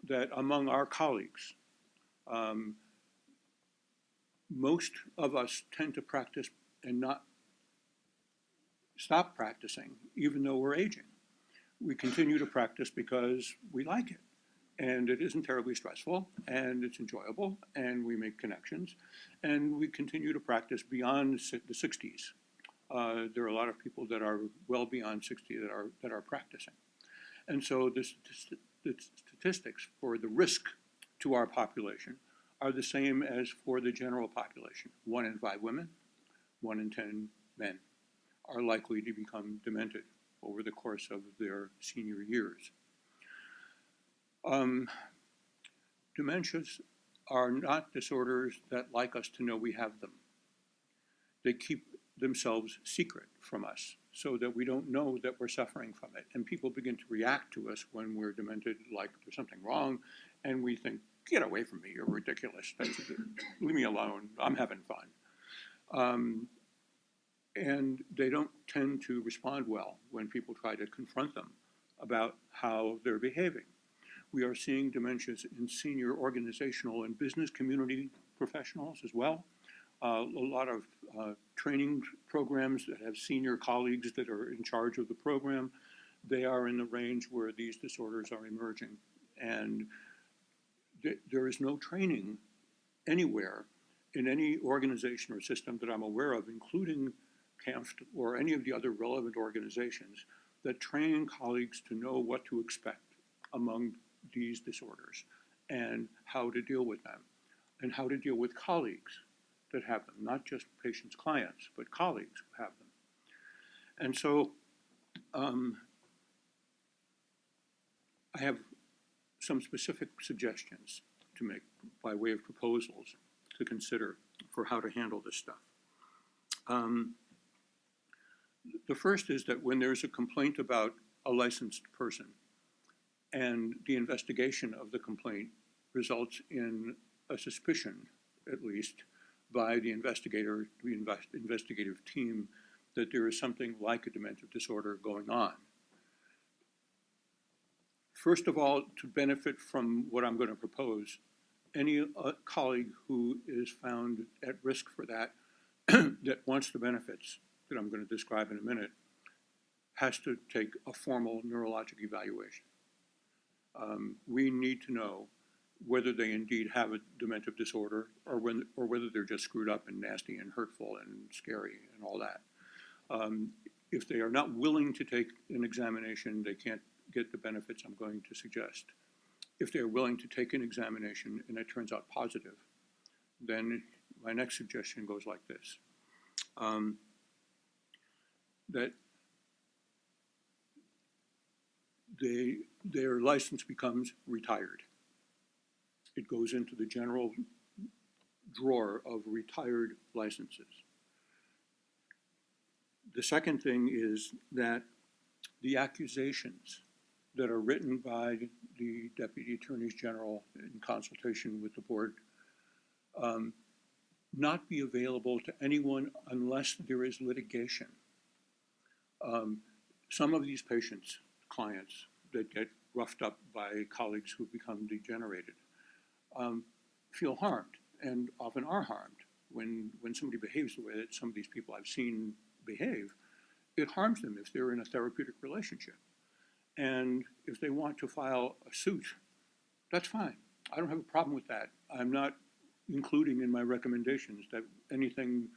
that among our colleagues, most of us tend to practice and not stop practicing, even though we're aging. We continue to practice because we like it, and it isn't terribly stressful, and it's enjoyable, and we make connections, and we continue to practice beyond the 60s. There are a lot of people that are well beyond 60 that are practicing. And so the statistics for the risk to our population are the same as for the general population. 1 in 5 women, 1 in 10 men are likely to become demented over the course of their senior years. Dementias are not disorders that like us to know we have them. They keep themselves secret from us so that we don't know that we're suffering from it. And people begin to react to us when we're demented like there's something wrong, and we think, get away from me, you're ridiculous. Leave me alone, I'm having fun. And they don't tend to respond well when people try to confront them about how they're behaving. We are seeing dementias in senior organizational and business community professionals as well. A lot of training programs that have senior colleagues that are in charge of the program, they are in the range where these disorders are emerging. And there is no training anywhere in any organization or system that I'm aware of, including CAMFT or any of the other relevant organizations, that train colleagues to know what to expect among these disorders and how to deal with them and how to deal with colleagues that have them, not just patients, clients, but colleagues who have them. And so I have some specific suggestions to make by way of proposals to consider for how to handle this stuff. The first is that when there's a complaint about a licensed person and the investigation of the complaint results in a suspicion, at least, by the investigator, the investigative team, that there is something like a dementive disorder going on. First of all, to benefit from what I'm going to propose, any colleague who is found at risk for that, that wants the benefits that I'm going to describe in a minute, has to take a formal neurologic evaluation. We need to know whether they indeed have a dementive disorder or whether they're just screwed up and nasty and hurtful and scary and all that. If they are not willing to take an examination, they can't get the benefits I'm going to suggest. If they're willing to take an examination and it turns out positive, then my next suggestion goes like this. That their license becomes retired. It goes into the general drawer of retired licenses. The second thing is that the accusations that are written by the Deputy Attorneys General in consultation with the board not be available to anyone unless there is litigation. Some of these patients, clients that get roughed up by colleagues who become degenerated, feel harmed and often are harmed when somebody behaves the way that some of these people I've seen behave. It harms them if they're in a therapeutic relationship. And if they want to file a suit, that's fine. I don't have a problem with that. I'm not including in my recommendations that anything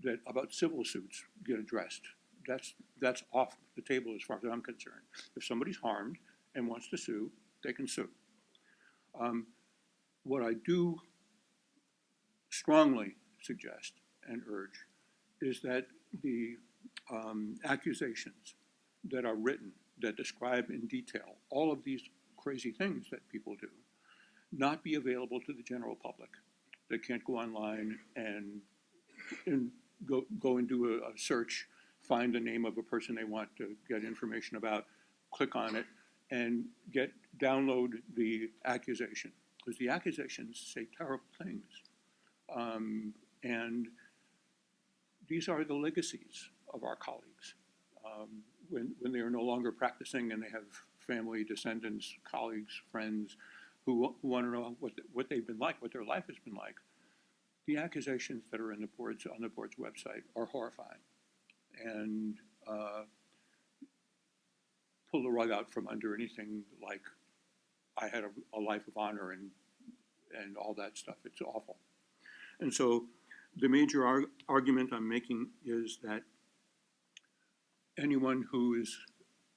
that about civil suits get addressed. That's off the table as far as I'm concerned. If somebody's harmed and wants to sue, they can sue. What I do strongly suggest and urge is that the accusations that are written that describe in detail all of these crazy things that people do not be available to the general public. They can't go online and go and do a search, find the name of a person they want to get information about, click on it, and download the accusation, because the accusations say terrible things. And these are the legacies of our colleagues. When they are no longer practicing and they have family, descendants, colleagues, friends who want to know what they've been like, what their life has been like, the accusations that are on the board's website are horrifying and pull the rug out from under anything like I had a life of honor and all that stuff. It's awful. And so the major argument I'm making is that anyone who is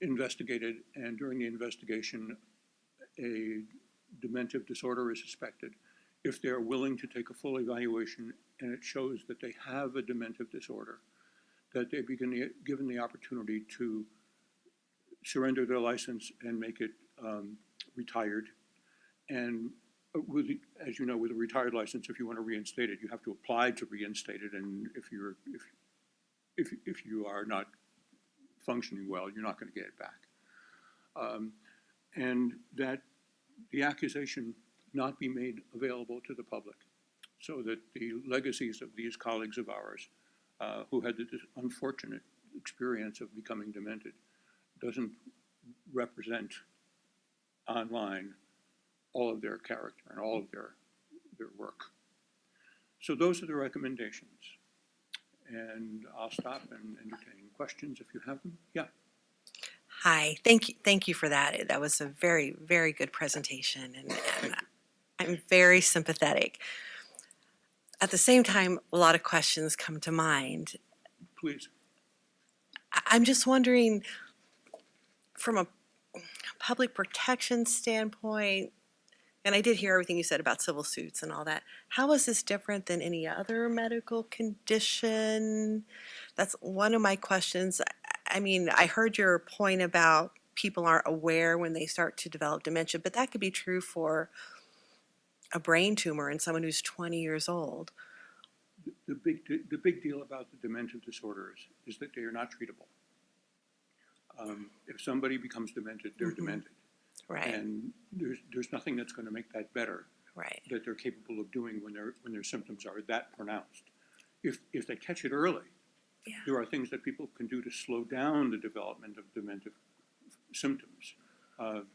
investigated and during the investigation a dementive disorder is suspected, if they're willing to take a full evaluation and it shows that they have a dementive disorder, that they be given the opportunity to surrender their license and make it retired. And as you know, with a retired license, if you want to reinstate it, you have to apply to reinstate it. And if you are not functioning well, you're not going to get it back. And that the accusation not be made available to the public, so that the legacies of these colleagues of ours who had this unfortunate experience of becoming demented doesn't represent online all of their character and all of their work. So those are the recommendations. And I'll stop and entertain questions if you have them. Yeah. Hi, thank you for that. That was a very, very good presentation, and I'm very sympathetic. At the same time, a lot of questions come to mind. Please. I'm just wondering, from a public protection standpoint, and I did hear everything you said about civil suits and all that, how is this different than any other medical condition? That's one of my questions. I mean, I heard your point about people aren't aware when they start to develop dementia, but that could be true for a brain tumor in someone who's 20 years old. The big deal about the dementive disorders is that they are not treatable. If somebody becomes demented, they're demented. Right. And there's nothing that's going to make that better. Right. That they're capable of doing when their symptoms are that pronounced. If they catch it early, Yeah. there are things that people can do to slow down the development of dementive symptoms.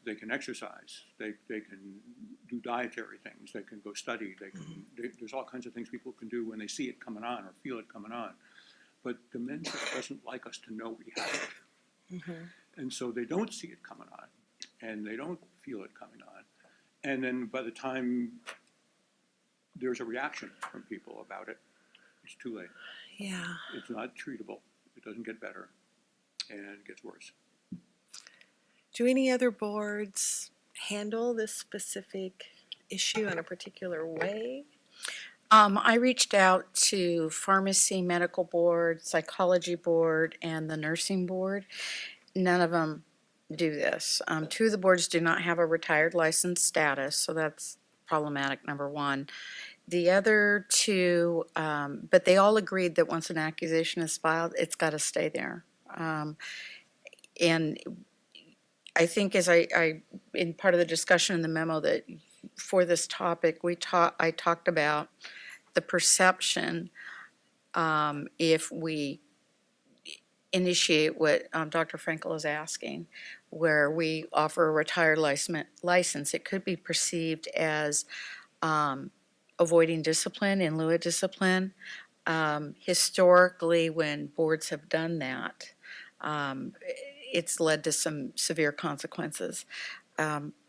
They can exercise. They can do dietary things. They can go study. There's all kinds of things people can do when they see it coming on or feel it coming on. But dementia doesn't like us to know we have it. Mm-hmm. And so they don't see it coming on, and they don't feel it coming on. And then by the time there's a reaction from people about it, it's too late. Yeah. It's not treatable. It doesn't get better, and it gets worse. Do any other boards handle this specific issue in a particular way? I reached out to pharmacy, medical board, psychology board, and the nursing board. None of them do this. Two of the boards do not have a retired license status, so that's problematic, number one. The other two, but they all agreed that once an accusation is filed, it's got to stay there. And I think as in part of the discussion in the memo that for this topic, I talked about the perception if we initiate what Dr. Frankel is asking, where we offer a retired license, it could be perceived as avoiding discipline in lieu of discipline. Historically, when boards have done that, it's led to some severe consequences.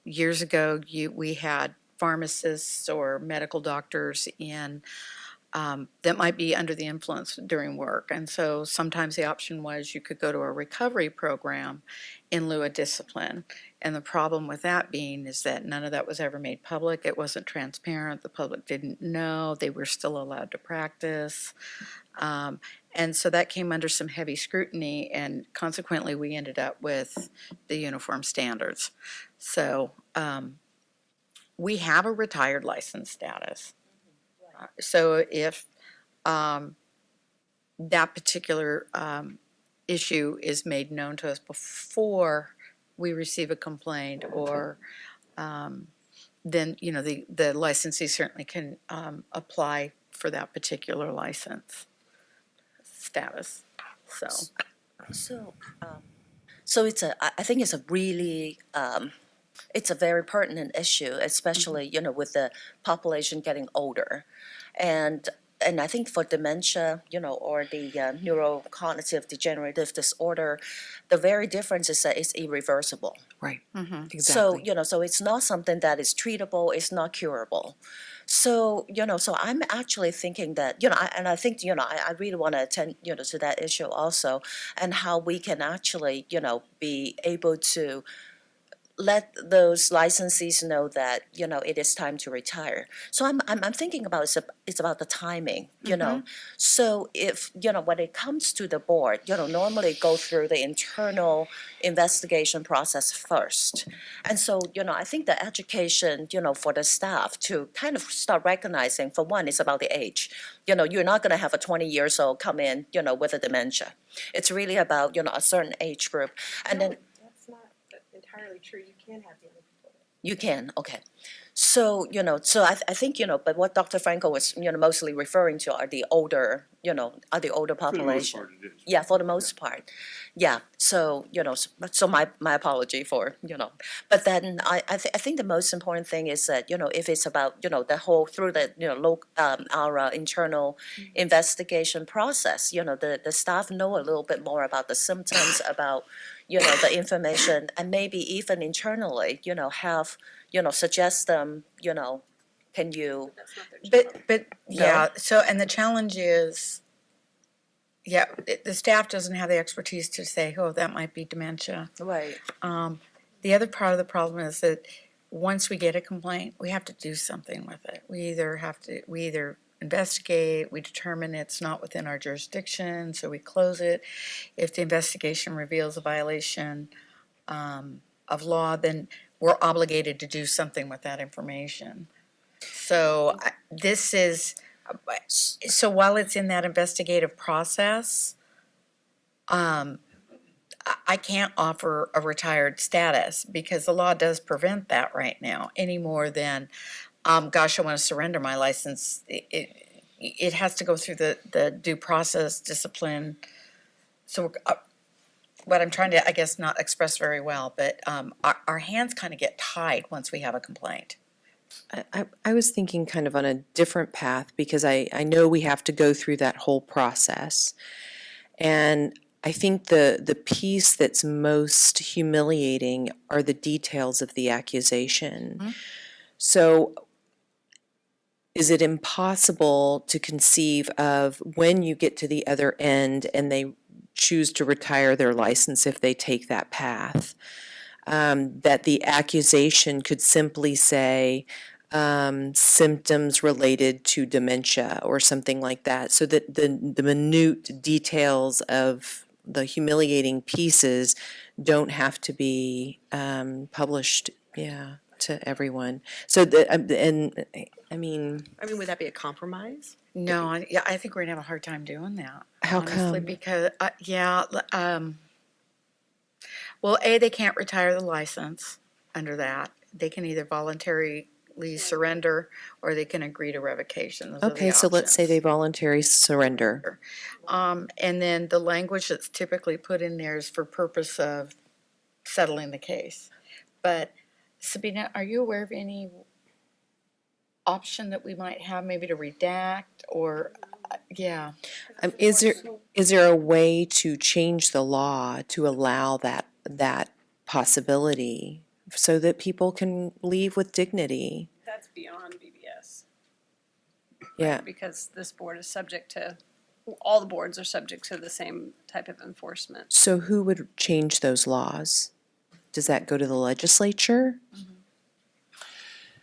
Years ago, we had pharmacists or medical doctors that might be under the influence during work. And so sometimes the option was you could go to a recovery program in lieu of discipline. And the problem with that being is that none of that was ever made public. It wasn't transparent. The public didn't know. They were still allowed to practice. And so that came under some heavy scrutiny, and consequently we ended up with the uniform standards. So we have a retired license status. So if that particular issue is made known to us before we receive a complaint, or then the licensee certainly can apply for that particular license status. So I think it's a really it's a very pertinent issue, especially with the population getting older, and I think for dementia, or the neurocognitive degenerative disorder, the very difference is that it's irreversible. Right. So Exactly. so it's not something that is treatable. It's not curable. So so I'm actually thinking that I think I really want to attend to that issue also, and how we can actually be able to let those licensees know that it is time to retire. So I'm thinking about it's about the timing, So if when it comes to the board, normally go through the internal investigation process first, and so I think the education for the staff to kind of start recognizing, for one, it's about the age. You're not going to have a 20 years old come in with a dementia. It's really about a certain age group, and then. Entirely true. You can have young people. You can, okay. So, I think, but what Dr. Frankel was, mostly referring to are the older, are the older For the most population. part, it is. Yeah, for the most part. Yeah, so, so my apology for, but then I think the most important thing is that, if it's about, the whole, through the, our internal investigation process, the staff know a little bit more about the symptoms, about, the information, and maybe even internally, have, suggest them, can you, But yeah, so, and the challenge is, the staff doesn't have the expertise to say, oh, that might be dementia. right, The other part of the problem is that once we get a complaint, we have to do something with it. We either investigate, we determine it's not within our jurisdiction, so we close it. If the investigation reveals a violation of law, then we're obligated to do something with that information. So so while it's in that investigative process, I can't offer a retired status because the law does prevent that right now, any more than, gosh, I want to surrender my license. It has to go through the due process, discipline. So what I'm trying to, I guess, not express very well, but our hands kind of get tied once we have a complaint. I was thinking kind of on a different path, because I know we have to go through that whole process. And I think the piece that's most humiliating are the details of the accusation. Mm-hmm. So is it impossible to conceive of when you get to the other end and they choose to retire their license if they take that path, that the accusation could simply say symptoms related to dementia or something like that, so that the minute details of the humiliating pieces don't have to be published, to everyone. So and I mean, would that be a compromise? No, I think we're gonna have a hard time doing that. How honestly, come? because, well, they can't retire the license under that. They can either voluntarily surrender or they can agree to revocation. Those are the okay, so let's say they options. voluntarily surrender. And then the language that's typically put in there is for purpose of settling the case. But Sabina, are you aware of any option that we might have maybe to redact or, yeah? Is there a way to change the law to allow that possibility so that people can leave with dignity? That's beyond BBS, Yeah. because this board is subject to, all the boards are subject to the same type of enforcement. So who would change those laws? Does that go to the legislature?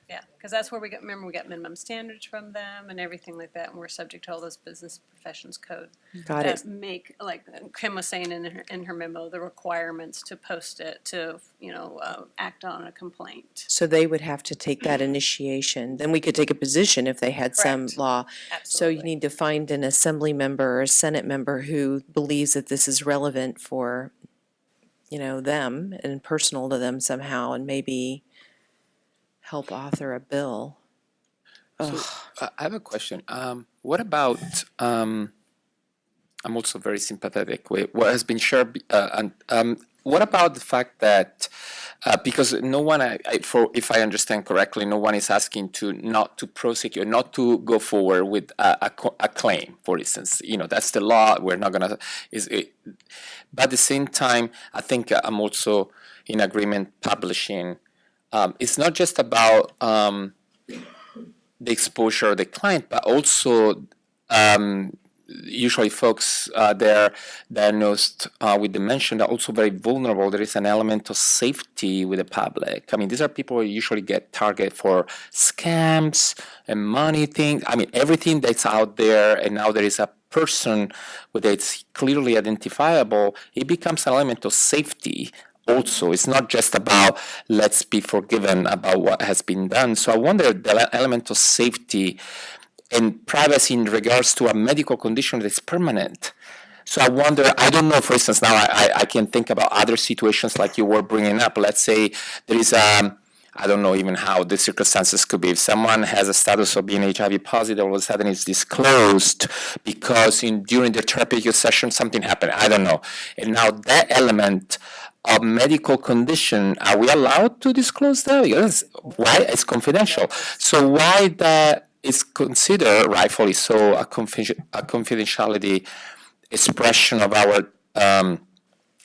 Yeah, because that's where we got, remember, we got minimum standards from them and everything like that, and we're subject to all those business professions code. Got it. That make, like Kim was saying in her memo, the requirements to post it, to, act on a complaint. So they would have to take that initiation. Then we could take a position if they had some Correct. law. So you Absolutely. need to find an assembly member or a Senate member who believes that this is relevant for, them and personal to them somehow, and maybe help author a bill. Ugh. I have a question. What about, I'm also very sympathetic with what has been shared. What about the fact that, because no one, if I understand correctly, no one is asking not to prosecute, not to go forward with a claim, for instance. That's the law. We're not going to, but at the same time, I think I'm also in agreement publishing. It's not just about the exposure of the client, but also usually folks they're diagnosed with dementia are also very vulnerable. There is an element of safety with the public. I mean, these are people who usually get targeted for scams and money things. I mean, everything that's out there, and now there is a person whether it's clearly identifiable, it becomes an element of safety. Also, it's not just about let's be forgiven about what has been done. So I wonder the element of safety and privacy in regards to a medical condition that's permanent. So I wonder, I don't know, for instance, now I can think about other situations like you were bringing up. Let's say there is I don't know even how the circumstances could be. If someone has a status of being HIV positive, all of a sudden it's disclosed because during the therapeutic session something happened. I don't know. And now that element of medical condition, are we allowed to disclose that? Because why? It's confidential. So why that is considered, rightfully so, a confidentiality expression of our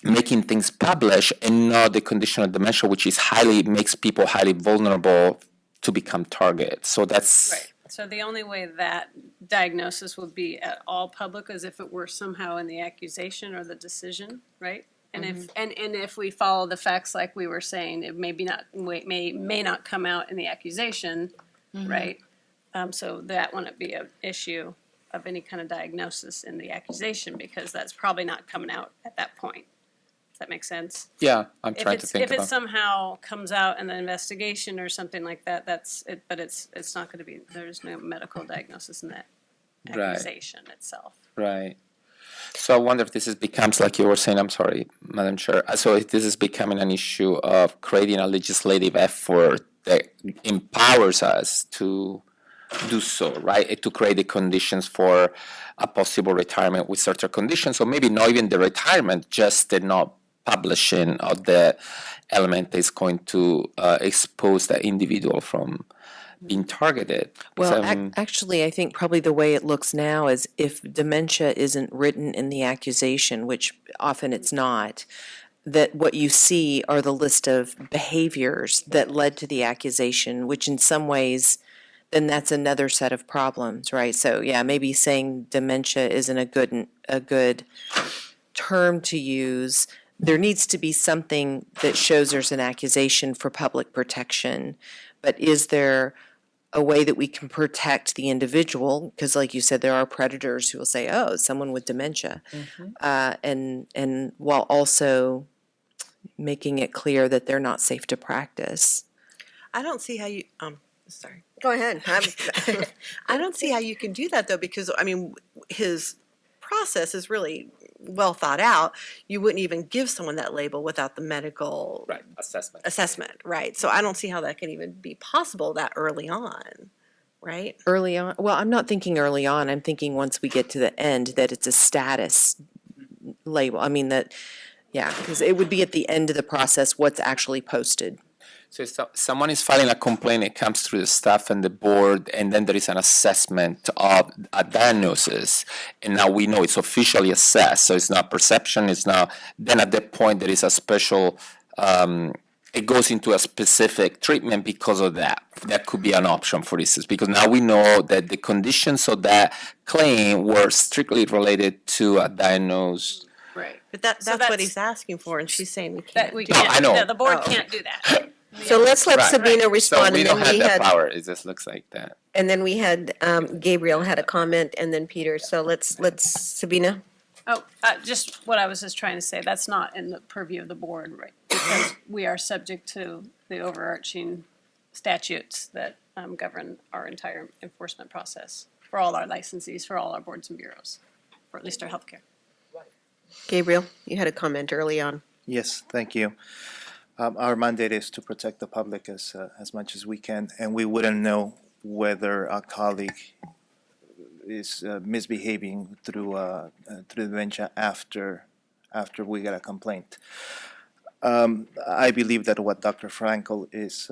making things publish, and not the condition of dementia, which is makes people highly vulnerable to become targets. So that's Right. So the only way that diagnosis would be at all public is if it were somehow in the accusation or the decision, right? And if we follow the facts like we were saying, it may not come out in the accusation, right? So that wouldn't be an issue of any kind of diagnosis in the accusation, because that's probably not coming out at that point. Does that make sense? yeah. I'm trying to think If it about. somehow comes out in the investigation or something like that, that's it. But it's not going to be. There's no medical diagnosis in that Right. accusation itself. Right. So I wonder if this becomes, like you were saying, I'm sorry, Madam Chair. So if this is becoming an issue of creating a legislative effort that empowers us to do so, right? To create the conditions for a possible retirement with certain conditions, or maybe not even the retirement, just the not publishing of the element that is going to expose the individual from being targeted. Well, Because, actually, I think probably the way it looks now is if dementia isn't written in the accusation, which often it's not, that what you see are the list of behaviors that led to the accusation, which in some ways, then that's another set of problems, right? So yeah, maybe saying dementia isn't a good term to use. There needs to be something that shows there's an accusation for public protection. But is there a way that we can protect the individual? Because like you said, there are predators who will say, oh, someone with dementia. And while also making it clear that they're not safe to practice. I don't see how you, sorry. Go ahead. I don't see how you can do that though, because I mean, his process is really well thought out. You wouldn't even give someone that label without the medical Right, assessment. assessment, right? So I don't see how that can even be possible that early on, right? Early on, well, I'm not thinking early on. I'm thinking once we get to the end that it's a status label. I mean that, yeah, because it would be at the end of the process what's actually posted. So if someone is filing a complaint, it comes through the staff and the board, and then there is an assessment of a diagnosis, and now we know it's officially assessed, so it's not perception, it's not, then at that point there is a special, it goes into a specific treatment because of that. That could be an option, for instance, because now we know that the conditions of that claim were strictly related to a diagnosed. Right. But that's what that's- he's asking for, and she's saying we That can't we do No, can't, I know. no, the board Oh. can't do that. So let's let Right. Sabina So respond, we and don't then have we that had, power, it just looks like that. and then we had Gabriel had a comment, and then Peter. So let's Sabina. Oh, just what I was just trying to say, that's not in the purview of the board, right? Because we are subject to the overarching statutes that govern our entire enforcement process for all our licensees, for all our boards and bureaus, for at least our healthcare. Gabriel, you had a comment early on. Yes, thank you. Our mandate is to protect the public as much as we can, and we wouldn't know whether a colleague is misbehaving through dementia after we get a complaint. I believe that what Dr. Frankel is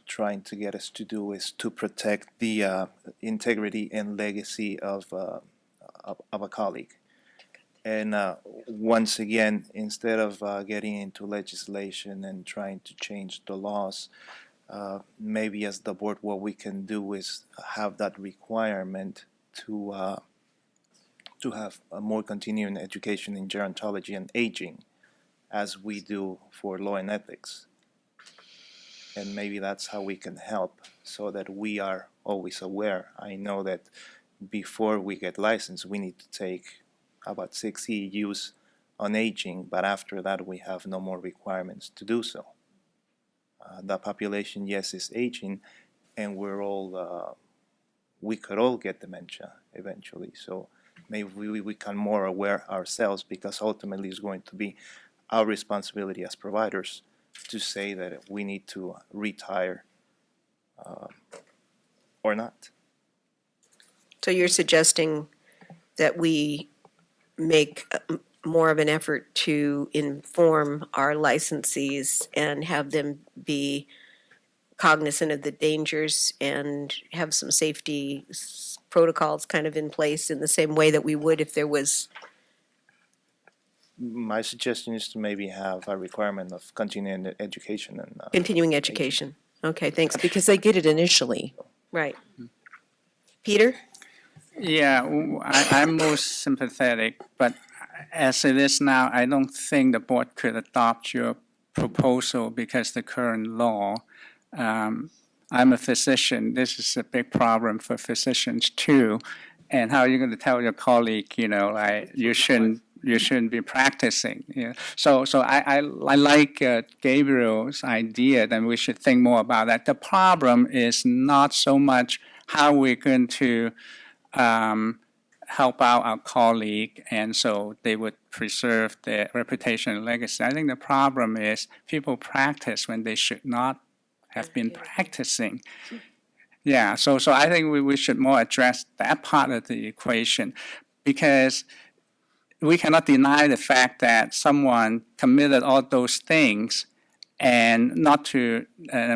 trying to get us to do is to protect the integrity and legacy of a colleague. And once again, instead of getting into legislation and trying to change the laws, maybe as the board, what we can do is have that requirement to have a more continuing education in gerontology and aging, as we do for law and ethics. And maybe that's how we can help, so that we are always aware. I know that before we get licensed, we need to take about 6 EUs on aging, but after that we have no more requirements to do so. The population, yes, is aging, and we could all get dementia eventually. So maybe we become more aware ourselves, because ultimately it's going to be our responsibility as providers to say that we need to retire or not. So you're suggesting that we make more of an effort to inform our licensees and have them be cognizant of the dangers and have some safety protocols kind of in place in the same way that we would if there was. My suggestion is to maybe have a requirement of continuing education and Continuing education. Okay, thanks. Because they get it initially. Right. Peter? Yeah, I'm most sympathetic, but as it is now, I don't think the board could adopt your proposal because the current law. I'm a physician. This is a big problem for physicians too. And how are you going to tell your colleague, like you shouldn't be practicing? So I like Gabriel's idea that we should think more about that. The problem is not so much how we're going to help out our colleague, and so they would preserve their reputation and legacy. I think the problem is people practice when they should not have been practicing. Yeah, so I think we should more address that part of the equation, because we cannot deny the fact that someone committed all those things and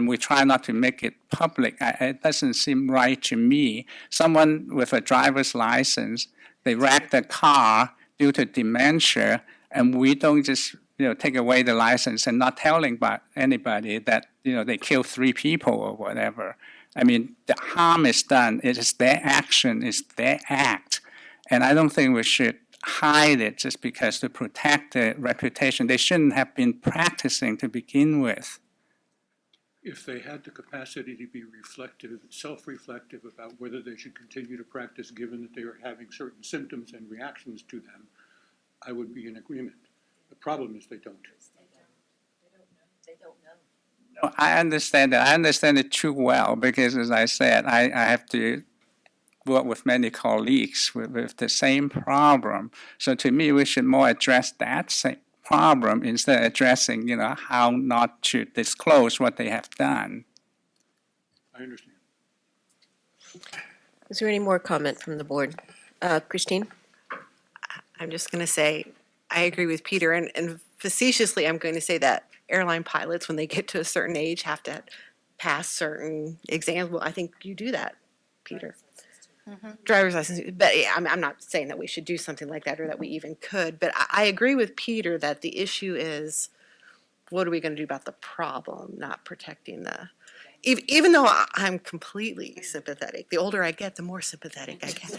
we try not to make it public. It doesn't seem right to me. Someone with a driver's license, they wrecked a car due to dementia, and we don't just take away the license and not telling anybody that they killed 3 people or whatever. I mean, the harm is done. It is their action, it's their act, and I don't think we should hide it just because to protect their reputation. They shouldn't have been practicing to begin with. If they had the capacity to be reflective, self-reflective about whether they should continue to practice given that they are having certain symptoms and reactions to them, I would be in agreement. The problem is they don't. I understand that. I understand it too well because, as I said, I have to work with many colleagues with the same problem. So to me, we should more address that same problem instead of addressing, how not to disclose what they have done. I understand. Is there any more comment from the board? Christine? I'm just going to say, I agree with Peter, and facetiously, I'm going to say that airline pilots, when they get to a certain age, have to pass certain exams. Well, I think you do that, Peter. Driver's license, but yeah, I'm not saying that we should do something like that or that we even could, but I agree with Peter that the issue is, what are we going to do about the problem, not protecting the, even though I'm completely sympathetic, the older I get, the more sympathetic I get.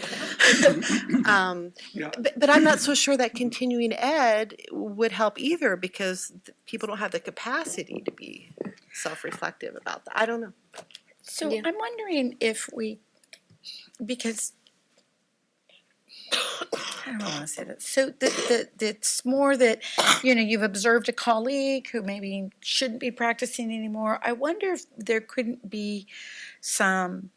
But I'm not so sure that continuing ed would help either, because people don't have the capacity to be self-reflective about that. I don't know. So Yeah. I'm wondering if we, because I don't want to say that. So it's more that, you've observed a colleague who maybe shouldn't be practicing anymore. I wonder if there couldn't be some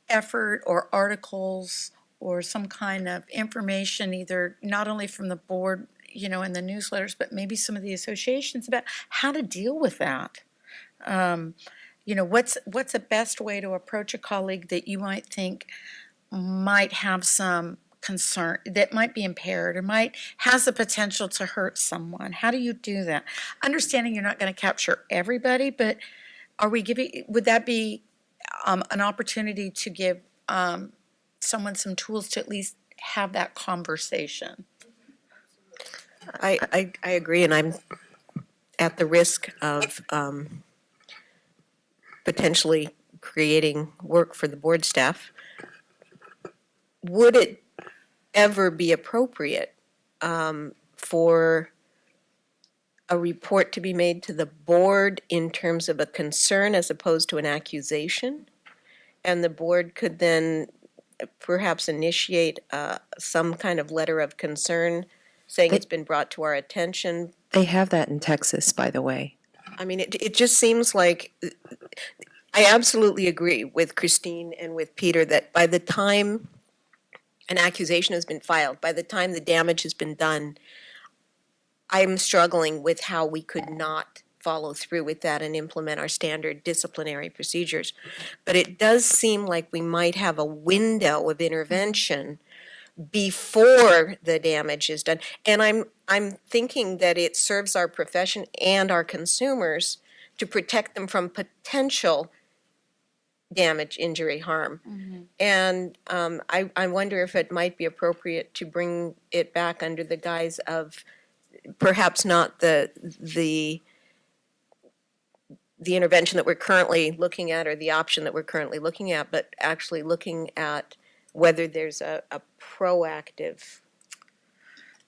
effort or articles or some kind of information, either not only from the board, in the newsletters, but maybe some of the associations about how to deal with that. What's the best way to approach a colleague that you might think might have some concern, that might be impaired or has the potential to hurt someone? How do you do that? Understanding you're not going to capture everybody, but would that be an opportunity to give someone some tools to at least have that conversation? I agree, and I'm at the risk of potentially creating work for the board staff. Would it ever be appropriate for a report to be made to the board in terms of a concern as opposed to an accusation? And the board could then perhaps initiate some kind of letter of concern saying it's been brought to our attention. They have that in Texas, by the way. I mean, it just seems like, I absolutely agree with Christine and with Peter that by the time an accusation has been filed, by the time the damage has been done, I'm struggling with how we could not follow through with that and implement our standard disciplinary procedures. But it does seem like we might have a window of intervention before the damage is done. And I'm thinking that it serves our profession and our consumers to protect them from potential damage, injury, harm. And I wonder if it might be appropriate to bring it back under the guise of perhaps not the intervention that we're currently looking at or the option that we're currently looking at, but actually looking at whether there's a proactive.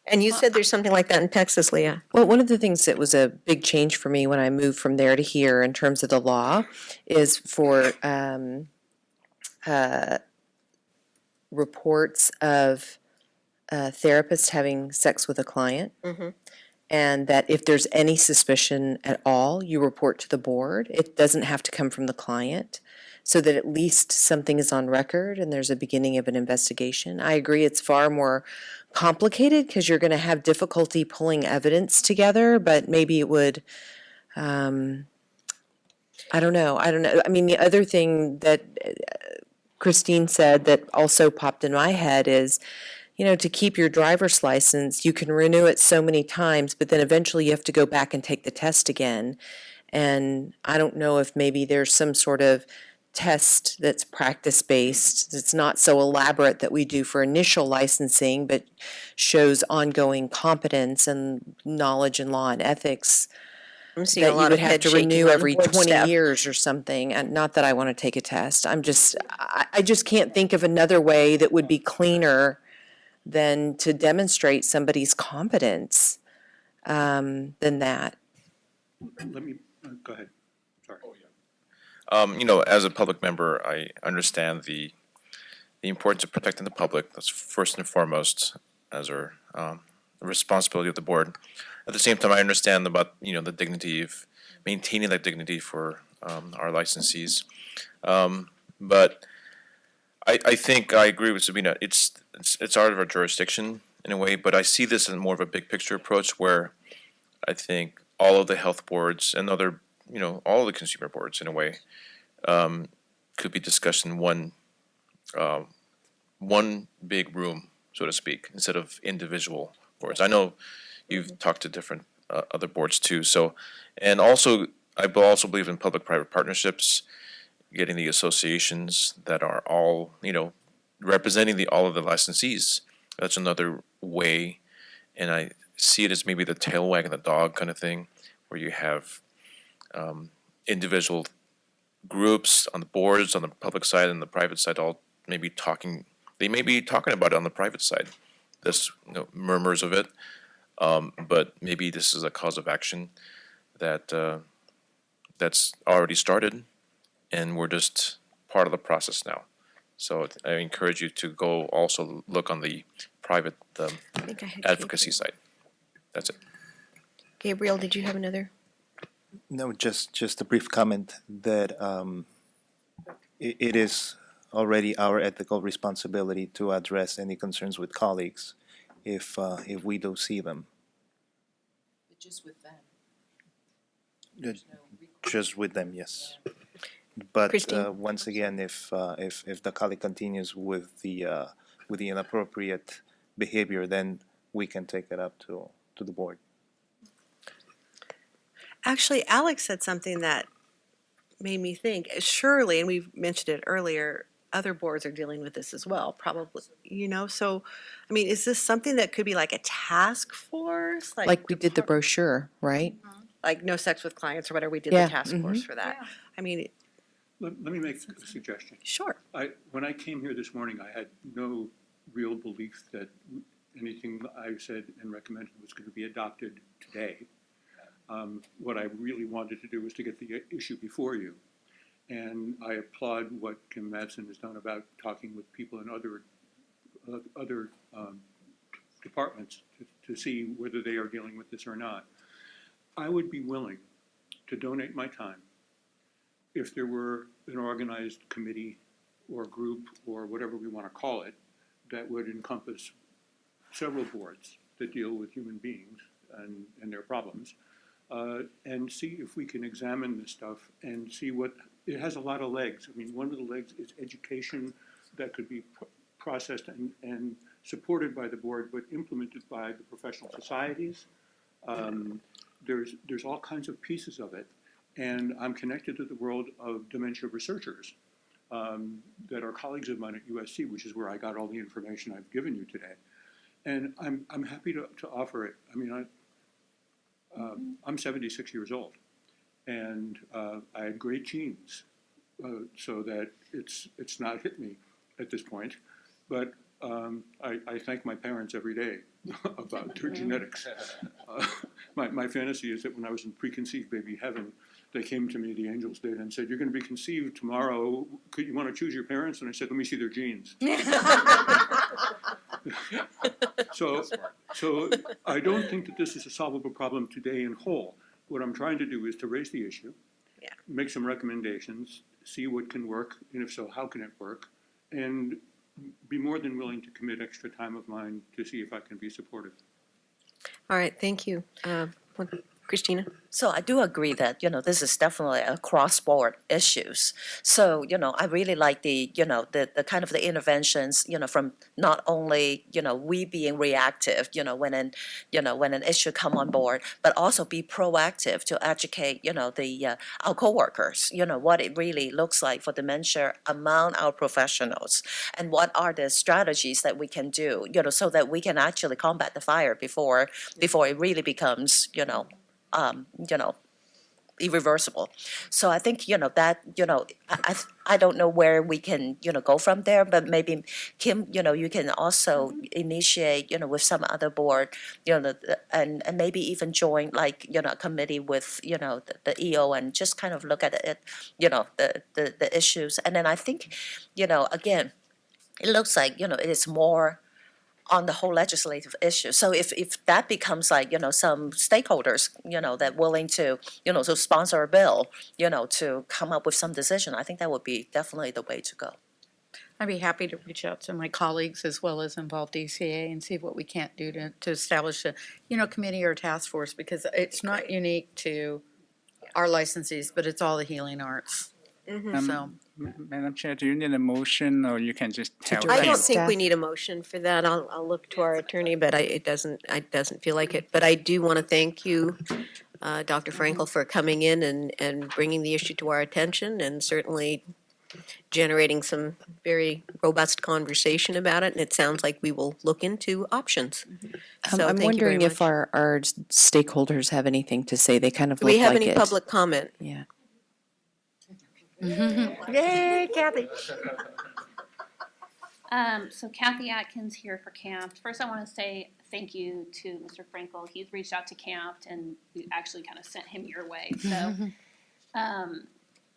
And you said there's something like that in Texas, Leah. Well, one of the things that was a big change for me when I moved from there to here in terms of the law is for reports of therapists having sex with a client. And that if there's any suspicion at all, you report to the board. It doesn't have to come from the client, so that at least something is on record and there's a beginning of an investigation. I agree it's far more complicated because you're going to have difficulty pulling evidence together, but maybe it would, I don't know. I mean, the other thing that Christine said that also popped in my head is, to keep your driver's license, you can renew it so many times, but then eventually you have to go back and take the test again. And I don't know if maybe there's some sort of test that's practice-based, that's not so elaborate that we do for initial licensing, but shows ongoing competence and knowledge in law and ethics. I'm seeing That a you lot would of have head to shaking renew on the every board 20 staff. years or something, and not that I want to take a test. I just can't think of another way that would be cleaner than to demonstrate somebody's competence than that. Let me, go ahead. Sorry. As a public member, I understand the importance of protecting the public. That's first and foremost as our the responsibility of the board. At the same time, I understand about the dignity of maintaining that dignity for our licensees. But I think I agree with Sabina. It's out of our jurisdiction in a way, but I see this in more of a big picture approach where I think all of the health boards and other, all of the consumer boards in a way could be discussed in one big room, so to speak, instead of individual boards. I know you've talked to different other boards too. So, and also, I also believe in public-private partnerships, getting the associations that are all, representing all of the licensees. That's another way, and I see it as maybe the tail wagging the dog kind of thing, where you have individual groups on the boards, on the public side and the private side, all maybe talking. They may be talking about it on the private side. There's murmurs of it, but maybe this is a cause of action that that's already started, and we're just part of the process now. So I encourage you to go also look on the private think I had advocacy side. That's it. Gabriel, did you have another? No, just a brief comment that it is already our ethical responsibility to address any concerns with colleagues if we do see them. But just with them. Just with them, yes. But Christine? once again, if the colleague continues with the inappropriate behavior, then we can take it up to the board. Actually, Alex said something that made me think, surely, and we've mentioned it earlier, other boards are dealing with this as well, probably, so, I mean, is this something that could be like a task force? Like we did the brochure, right? Like No Sex with Clients or whatever, we did Yeah, the task force for that. I mean, Let me make a suggestion. sure. When I came here this morning, I had no real belief that anything I said and recommended was going to be adopted today. What I really wanted to do was to get the issue before you. And I applaud what Kim Madsen has done about talking with people in other departments to see whether they are dealing with this or not. I would be willing to donate my time if there were an organized committee or group or whatever we want to call it that would encompass several boards that deal with human beings and their problems, and see if we can examine this stuff and see what, it has a lot of legs. I mean, one of the legs is education that could be processed and supported by the board, but implemented by the professional societies. There's all kinds of pieces of it. And I'm connected to the world of dementia researchers that are colleagues of mine at USC, which is where I got all the information I've given you today. And I'm happy to offer it. I mean, I'm 76 years old, and I had great genes, so that it's not hit me at this point. But I thank my parents every day about their genetics. My fantasy is that when I was in preconceived baby heaven, they came to me, the angels did, and said, "You're going to be conceived tomorrow. Could you want to choose your parents?" And I said, "Let me see their genes." So I don't think that this is a solvable problem today in whole. What I'm trying to do is to raise the issue, make some recommendations, see what can work, and if so, how can it work, and be more than willing to commit extra time of mine to see if I can be supportive. All right, thank you. Christina? So I do agree that, this is definitely a cross-board issues. So, I really like the kind of the interventions, from not only, we being reactive, when an issue come on board, but also be proactive to educate, our coworkers, what it really looks like for dementia among our professionals, and what are the strategies that we can do, so that we can actually combat the fire before it really becomes, irreversible. So I think, that, I don't know where we can, go from there, but maybe Kim, you can also initiate, with some other board, and maybe even join like, a committee with, the EO and just kind of look at it, the issues. And then I think, again, it looks like, it is more on the whole legislative issue. So if that becomes like, some stakeholders, that willing to, to sponsor a bill, to come up with some decision, I think that would be definitely the way to go. I'd be happy to reach out to my colleagues as well as involve DCA and see what we can't do to establish a, committee or task force, because it's not unique to our licensees, but it's all the healing arts. So, Madam Chair, do you need a motion, or you can just tell? direct I them? don't think we staff. need a motion for that. I'll look to our attorney, but it doesn't feel like it. But I do want to thank you, Dr. Frankel, for coming in and bringing the issue to our attention, and certainly generating some very robust conversation about it. And it sounds like we will look into options. So I'm thank you very wondering if much. our stakeholders have anything to say. They kind of Do look we have like any it. public comment? Yeah. yay, Kathy. So Kathy Atkins here for CAMPT. First, I want to say thank you to Mr. Frankel. He's reached out to CAMPT, and we actually kind of sent him your way. So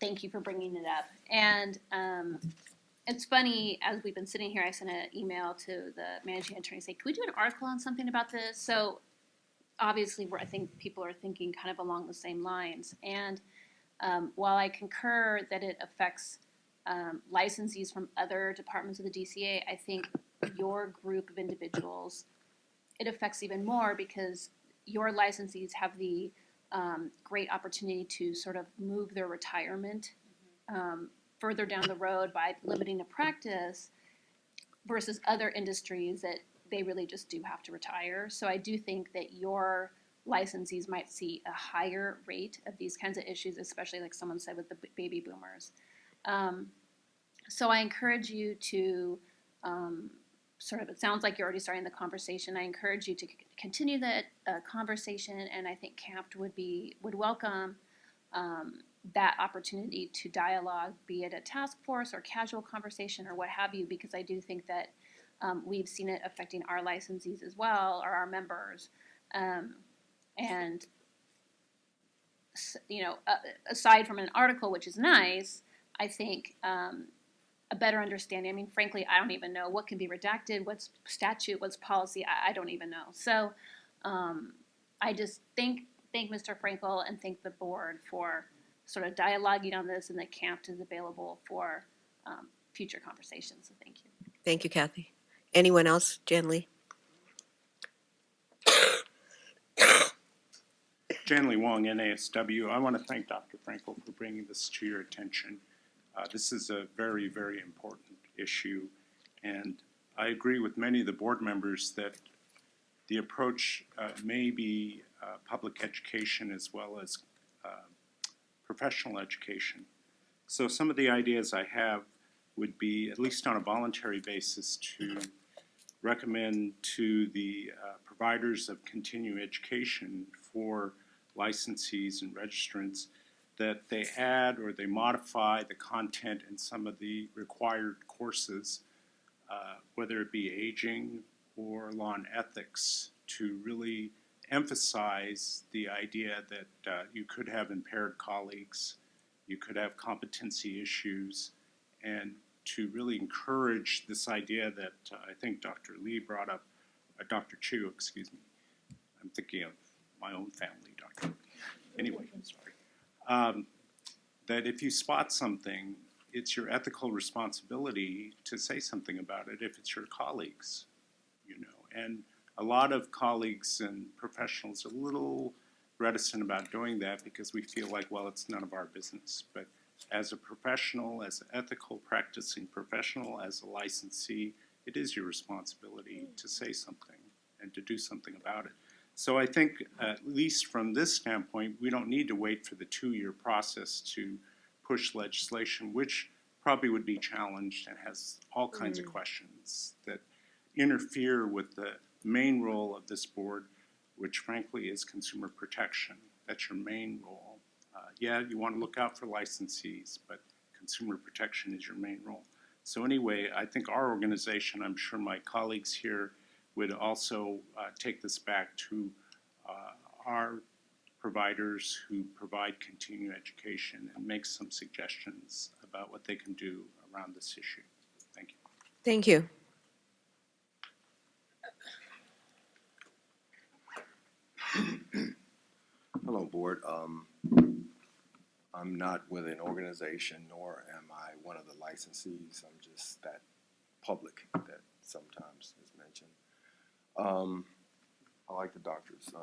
thank you for bringing it up. And it's funny, as we've been sitting here, I sent an email to the managing attorney saying, can we do an article on something about this? So obviously, I think people are thinking kind of along the same lines. And while I concur that it affects licensees from other departments of the DCA, I think your group of individuals, it affects even more, because your licensees have the great opportunity to sort of move their retirement further down the road by limiting the practice, versus other industries that they really just do have to retire. So I do think that your licensees might see a higher rate of these kinds of issues, especially like someone said with the baby boomers. So I encourage you to it sounds like you're already starting the conversation. I encourage you to continue that conversation, and I think CAMPT would welcome that opportunity to dialogue, be it a task force or casual conversation or what have you, because I do think that we've seen it affecting our licensees as well, or our members. And aside from an article, which is nice, I think a better understanding. I mean, frankly, I don't even know what can be redacted, what's statute, what's policy. I don't even know. So I just thank Mr. Frankel and thank the board for sort of dialoguing on this, and that CAMPT is available for future conversations. So thank you. Thank you, Kathy. Anyone else? Jan Lee? Jan Lee Wong, NASW. I want to thank Dr. Frankel for bringing this to your attention. This is a very, very important issue, and I agree with many of the board members that the approach may be public education as well as professional education. So some of the ideas I have would be, at least on a voluntary basis, to recommend to the providers of continuing education for licensees and registrants that they add or they modify the content in some of the required courses, whether it be aging or law and ethics, to really emphasize the idea that you could have impaired colleagues, you could have competency issues, and to really encourage this idea that I think Dr. Lee brought up, Dr. Chu, excuse me. I'm thinking of my own family, Dr. Anyway, I'm sorry. That if you spot something, it's your ethical responsibility to say something about it if it's your colleagues, And a lot of colleagues and professionals are a little reticent about doing that because we feel like, well, it's none of our business. But as a professional, as an ethical practicing professional, as a licensee, it is your responsibility to say something and to do something about it. So I think, at least from this standpoint, we don't need to wait for the 2-year process to push legislation, which probably would be challenged and has all kinds of questions that interfere with the main role of this board, which frankly is consumer protection. That's your main role. Yeah, you want to look out for licensees, but consumer protection is your main role. So anyway, I think our organization, I'm sure my colleagues here would also take this back to our providers who provide continuing education and make some suggestions about what they can do around this issue. Thank you. Thank you. Hello, Board. I'm not with an organization, nor am I one of the licensees. I'm just that public that sometimes is mentioned. I like the doctor's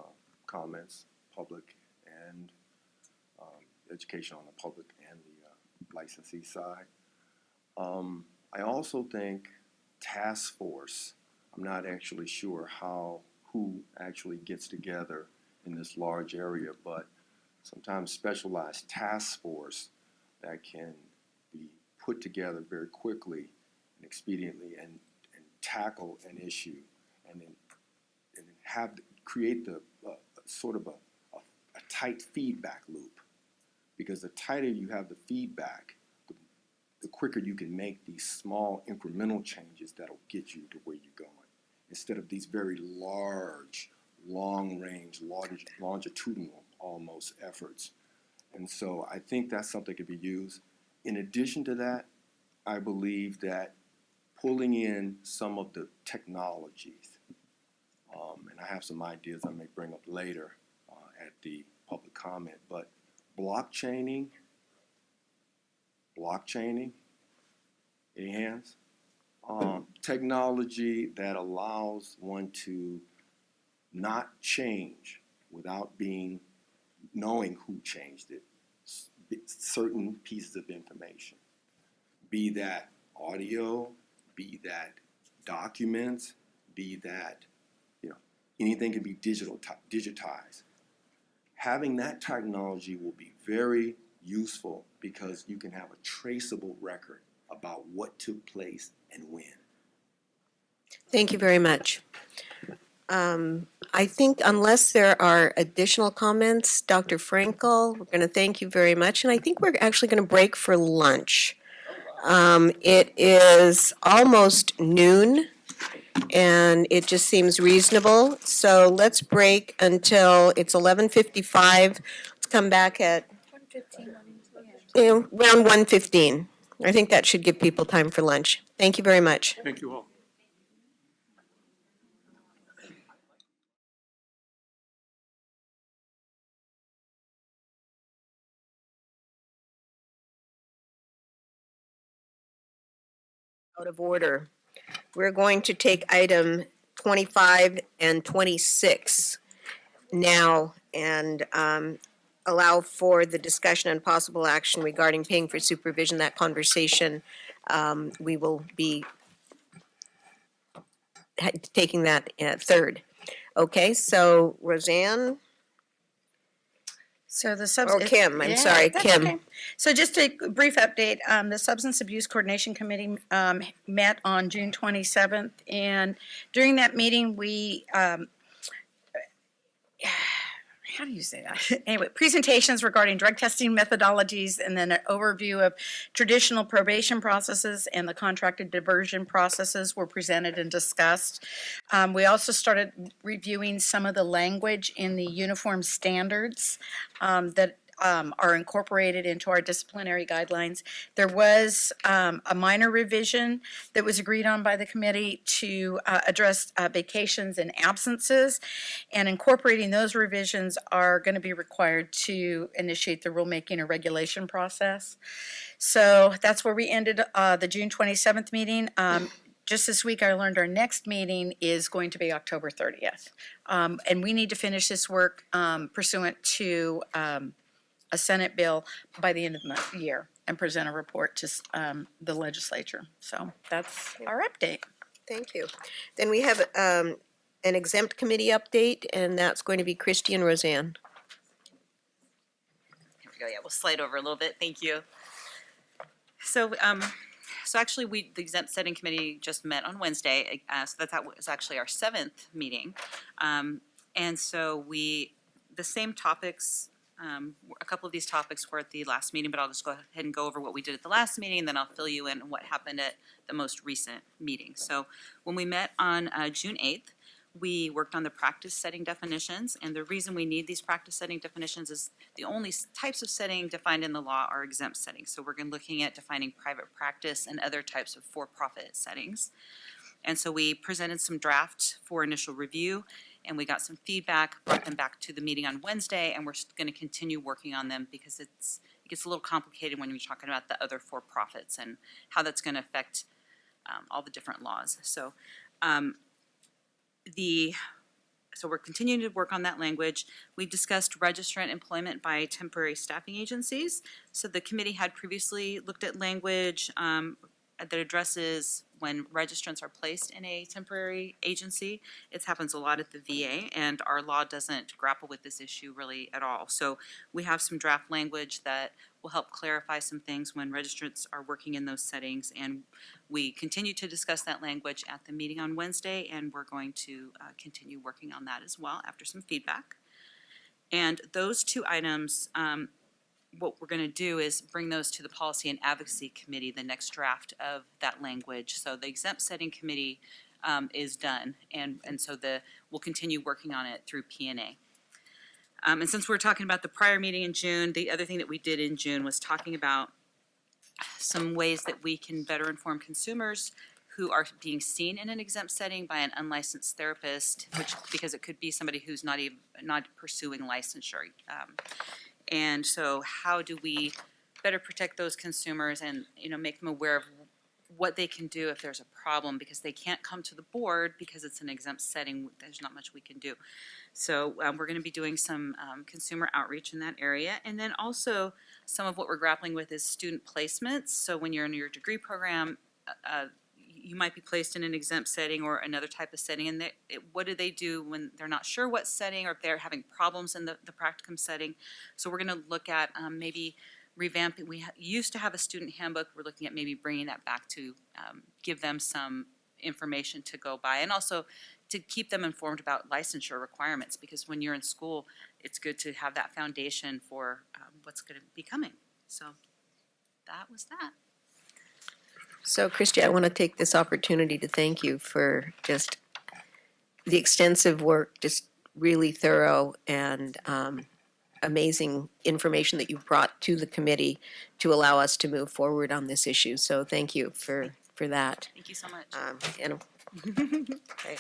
comments, public and education on the public and the licensee side. I also think task force, I'm not actually sure who actually gets together in this large area, but sometimes specialized task force that can be put together very quickly and expediently and tackle an issue and then create the sort of a tight feedback loop. Because the tighter you have the feedback, the quicker you can make these small incremental changes that'll get you to where you're going. Instead of these very large, long-range, longitudinal almost efforts. And so I think that's something that could be used. In addition to that, I believe that pulling in some of the technologies, and I have some ideas I may bring up later at the public comment, but blockchaining, any hands? Technology that allows one to not change without knowing who changed it, certain pieces of information, be that audio, be that documents, be that, anything can be digitized. Having that technology will be very useful because you can have a traceable record about what took place and when. Thank you very much. I think unless there are additional comments, Dr. Frankel, we're going to thank you very much. And I think we're actually going to break for lunch. It is almost noon, and it just seems reasonable. So let's break until it's 11:55. Let's come back at around 1:15. I think that should give people time for lunch. Thank you very much. Thank you all. Out of order. We're going to take item 25 and 26 now and allow for the discussion and possible action regarding paying for supervision. That conversation, we will be taking that third. Okay, so Roseanne? So the Or Kim, I'm sorry, that's Kim. okay. So just a brief update, the Substance Abuse Coordination Committee met on June 27th, and during that meeting, we, how do you say that? Anyway, presentations regarding drug testing methodologies, and then an overview of traditional probation processes and the contracted diversion processes were presented and discussed. We also started reviewing some of the language in the uniform standards that are incorporated into our disciplinary guidelines. There was a minor revision that was agreed on by the committee to address vacations and absences, and incorporating those revisions are going to be required to initiate the rulemaking or regulation process. So that's where we ended the June 27th meeting. Just this week, I learned our next meeting is going to be October 30th. And we need to finish this work pursuant to a Senate bill by the end of the year and present a report to the legislature. So that's our update. Thank you. Then we have an exempt committee update, and that's going to be Christy and Roseanne. Here we go. Yeah, we'll slide over a little bit. Thank you. So, so actually, the exempt setting committee just met on Wednesday. So that was actually our 7th meeting, and so the same topics. A couple of these topics were at the last meeting, but I'll just go ahead and go over what we did at the last meeting, and then I'll fill you in on what happened at the most recent meeting. So when we met on June 8th, we worked on the practice setting definitions, and the reason we need these practice setting definitions is the only types of setting defined in the law are exempt settings. So we're looking at defining private practice and other types of for-profit settings. And so we presented some drafts for initial review, and we got some feedback, brought them back to the meeting on Wednesday, and we're going to continue working on them because it gets a little complicated when you're talking about the other for-profits and how that's going to affect all the different laws. So so we're continuing to work on that language. We discussed registrant employment by temporary staffing agencies. So the committee had previously looked at language that addresses when registrants are placed in a temporary agency. It happens a lot at the VA, and our law doesn't grapple with this issue really at all. So we have some draft language that will help clarify some things when registrants are working in those settings, and we continue to discuss that language at the meeting on Wednesday, and we're going to continue working on that as well after some feedback. And those two items, what we're going to do is bring those to the Policy and Advocacy Committee, the next draft of that language. So the exempt setting committee is done, and so we'll continue working on it through P&A. And since we're talking about the prior meeting in June, the other thing that we did in June was talking about some ways that we can better inform consumers who are being seen in an exempt setting by an unlicensed therapist, because it could be somebody who's not pursuing licensure. And so how do we better protect those consumers and, make them aware of what they can do if there's a problem, because they can't come to the board because it's an exempt setting. There's not much we can do. So we're going to be doing some consumer outreach in that area. And then also some of what we're grappling with is student placements. So when you're in your degree program, you might be placed in an exempt setting or another type of setting, and what do they do when they're not sure what setting, or if they're having problems in the practicum setting? So we're going to look at maybe revamping. We used to have a student handbook. We're looking at maybe bringing that back to give them some information to go by, and also to keep them informed about licensure requirements, because when you're in school, it's good to have that foundation for what's going to be coming. So that was that. So, Christy, I want to take this opportunity to thank you for just the extensive work, just really thorough and amazing information that you've brought to the committee to allow us to move forward on this issue. So thank you for that. Thank you so much. Okay.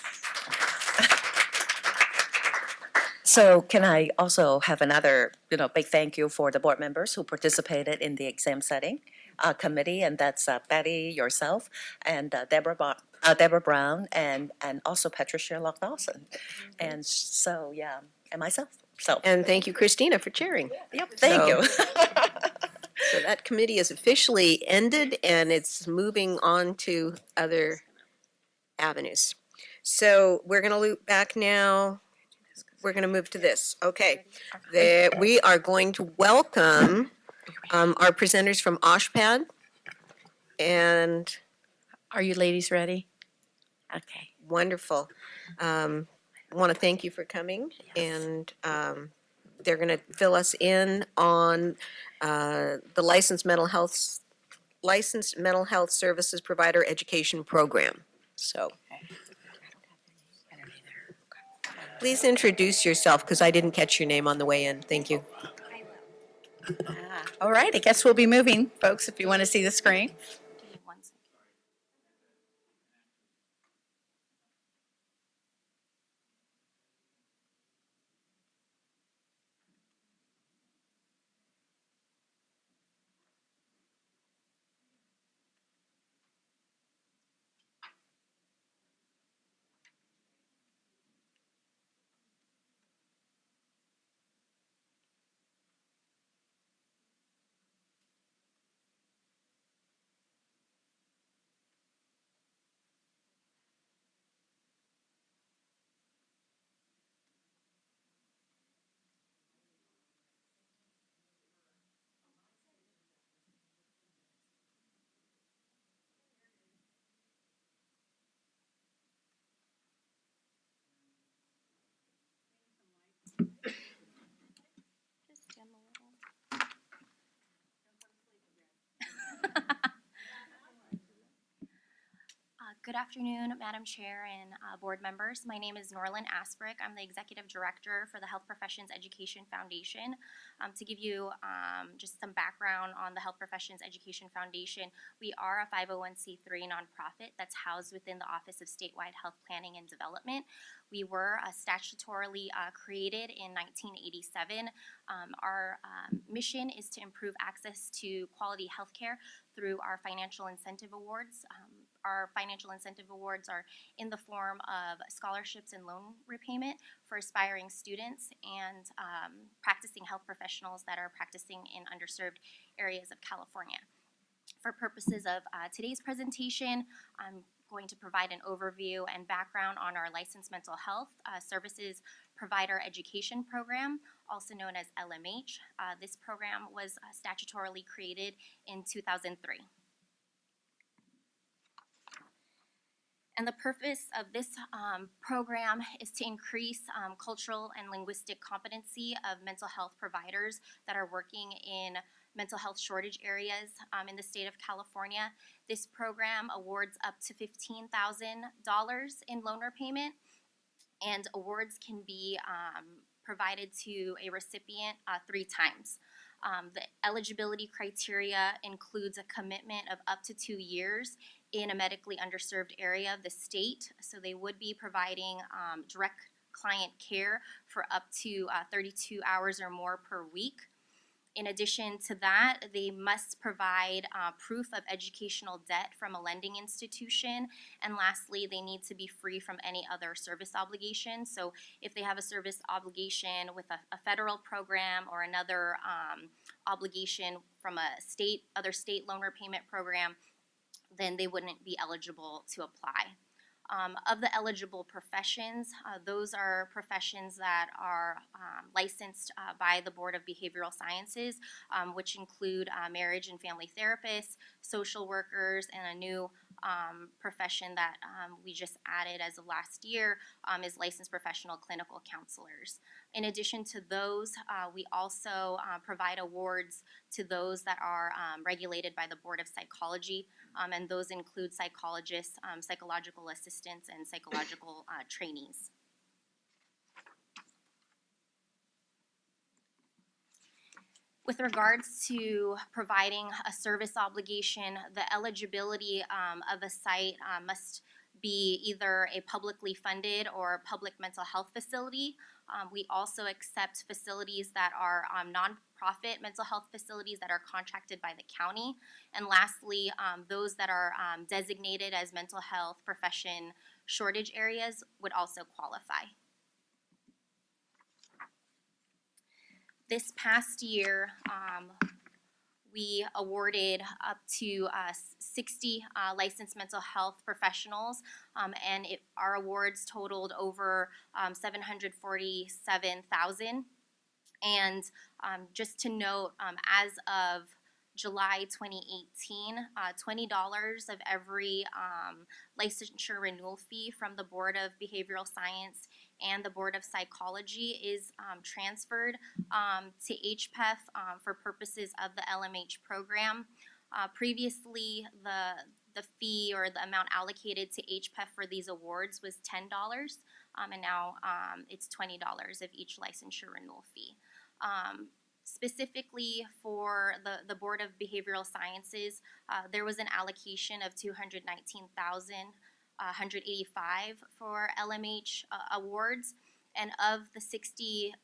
So can I also have another, big thank you for the board members who participated in the exam setting committee, and that's Betty, yourself, and Deborah Brown, and also Patricia Lock-Dawson. And so, yeah, and myself. So. And thank you, Christina, for chairing. Yep, thank you. So that committee is officially ended, and it's moving on to other avenues. So we're going to loop back now. We're going to move to this. Okay. We are going to welcome our presenters from OSHPAD. And are you ladies ready? Okay. Wonderful. I want to thank you for coming. Yes. And they're going to fill us in on the licensed mental health services provider education program. So please introduce yourself, because I didn't catch your name on the way in. Thank you. All right, I guess we'll be moving, folks, if you want to see the screen. Good afternoon, Madam Chair and board members. My name is Norlin Asbrick. I'm the Executive Director for the Health Professions Education Foundation. To give you just some background on the Health Professions Education Foundation, we are a 501c3 nonprofit that's housed within the Office of Statewide Health Planning and Development. We were statutorily created in 1987. Our mission is to improve access to quality health care through our financial incentive awards. Our financial incentive awards are in the form of scholarships and loan repayment for aspiring students and practicing health professionals that are practicing in underserved areas of California. For purposes of today's presentation, I'm going to provide an overview and background on our licensed mental health services provider education program, also known as LMH. This program was statutorily created in 2003. And the purpose of this program is to increase cultural and linguistic competency of mental health providers that are working in mental health shortage areas in the state of California. This program awards up to $15,000 in loan repayment, and awards can be provided to a recipient 3 times. The eligibility criteria includes a commitment of up to 2 years in a medically underserved area of the state. So they would be providing direct client care for up to 32 hours or more per week. In addition to that, they must provide proof of educational debt from a lending institution. And lastly, they need to be free from any other service obligation. So if they have a service obligation with a federal program or another obligation from a other state loan repayment program, then they wouldn't be eligible to apply. Of the eligible professions, those are professions that are licensed by the Board of Behavioral Sciences, which include marriage and family therapists, social workers, and a new profession that we just added as of last year is licensed professional clinical counselors. In addition to those, we also provide awards to those that are regulated by the Board of Psychology, and those include psychologists, psychological assistants, and psychological trainees. With regards to providing a service obligation, the eligibility of a site must be either a publicly funded or public mental health facility. We also accept facilities that are nonprofit mental health facilities that are contracted by the county. And lastly, those that are designated as mental health profession shortage areas would also qualify. This past year, we awarded up to 60 licensed mental health professionals, and our awards totaled over $747,000. And just to note, as of July 2018, $20 of every licensure renewal fee from the Board of Behavioral Science and the Board of Psychology is transferred to HPEF for purposes of the LMH program. Previously, the fee or the amount allocated to HPEF for these awards was $10, and now it's $20 of each licensure renewal fee. Specifically for the Board of Behavioral Sciences, there was an allocation of $219,185 for LMH awards, and of the 60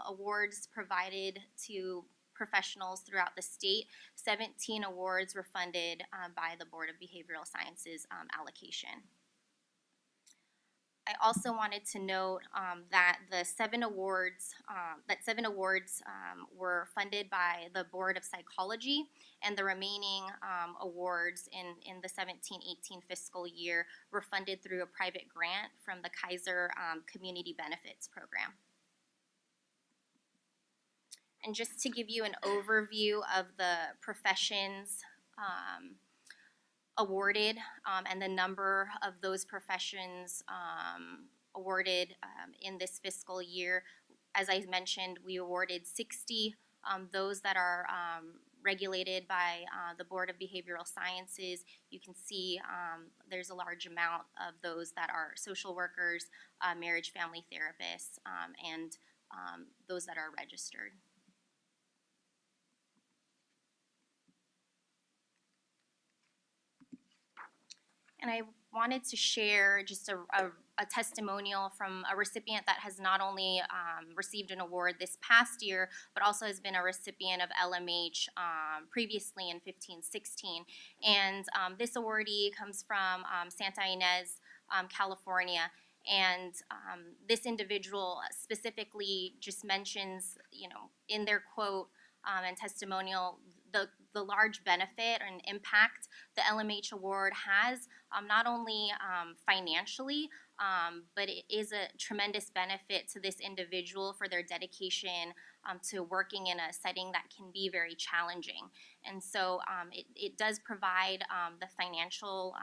awards provided to professionals throughout the state, 17 awards were funded by the Board of Behavioral Sciences allocation. I also wanted to note that the 7 awards were funded by the Board of Psychology, and the remaining awards in the 17-18 fiscal year were funded through a private grant from the Kaiser Community Benefits Program. And just to give you an overview of the professions awarded and the number of those professions awarded in this fiscal year. As I mentioned, we awarded 60, those that are regulated by the Board of Behavioral Sciences. You can see there's a large amount of those that are social workers, marriage family therapists, and those that are registered. And I wanted to share just a testimonial from a recipient that has not only received an award this past year, but also has been a recipient of LMH previously in 15-16. And this awardee comes from Santa Ynez, California. And this individual specifically just mentions, in their quote and testimonial, the large benefit and impact the LMH award has, not only financially, but it is a tremendous benefit to this individual for their dedication to working in a setting that can be very challenging. And so it does provide the financial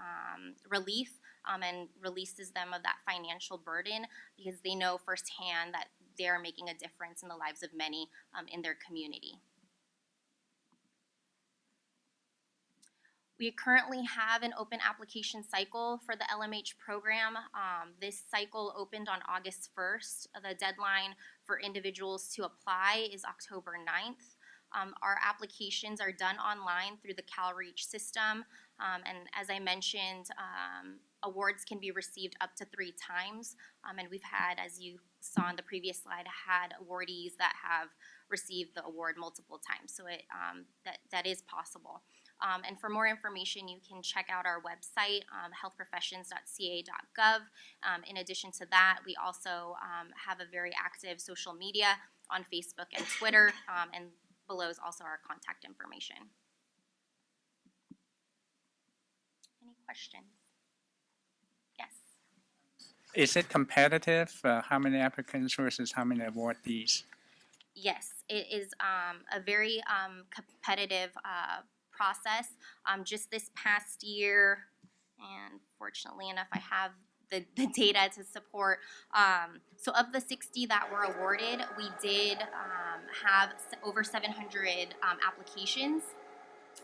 relief and releases them of that financial burden, because they know firsthand that they are making a difference in the lives of many in their community. We currently have an open application cycle for the LMH program. This cycle opened on August 1st. The deadline for individuals to apply is October 9th. Our applications are done online through the CalReach system. And as I mentioned, awards can be received up to 3 times. And we've had, as you saw in the previous slide, had awardees that have received the award multiple times. So that is possible. And for more information, you can check out our website, healthprofessions.ca.gov. In addition to that, we also have a very active social media on Facebook and Twitter, and below is also our contact information. Any questions? Yes. Is it competitive? How many applicants versus how many awardees? Yes, it is a very competitive process. Just this past year, and fortunately enough, I have the data to support. So of the 60 that were awarded, we did have over 700 applications.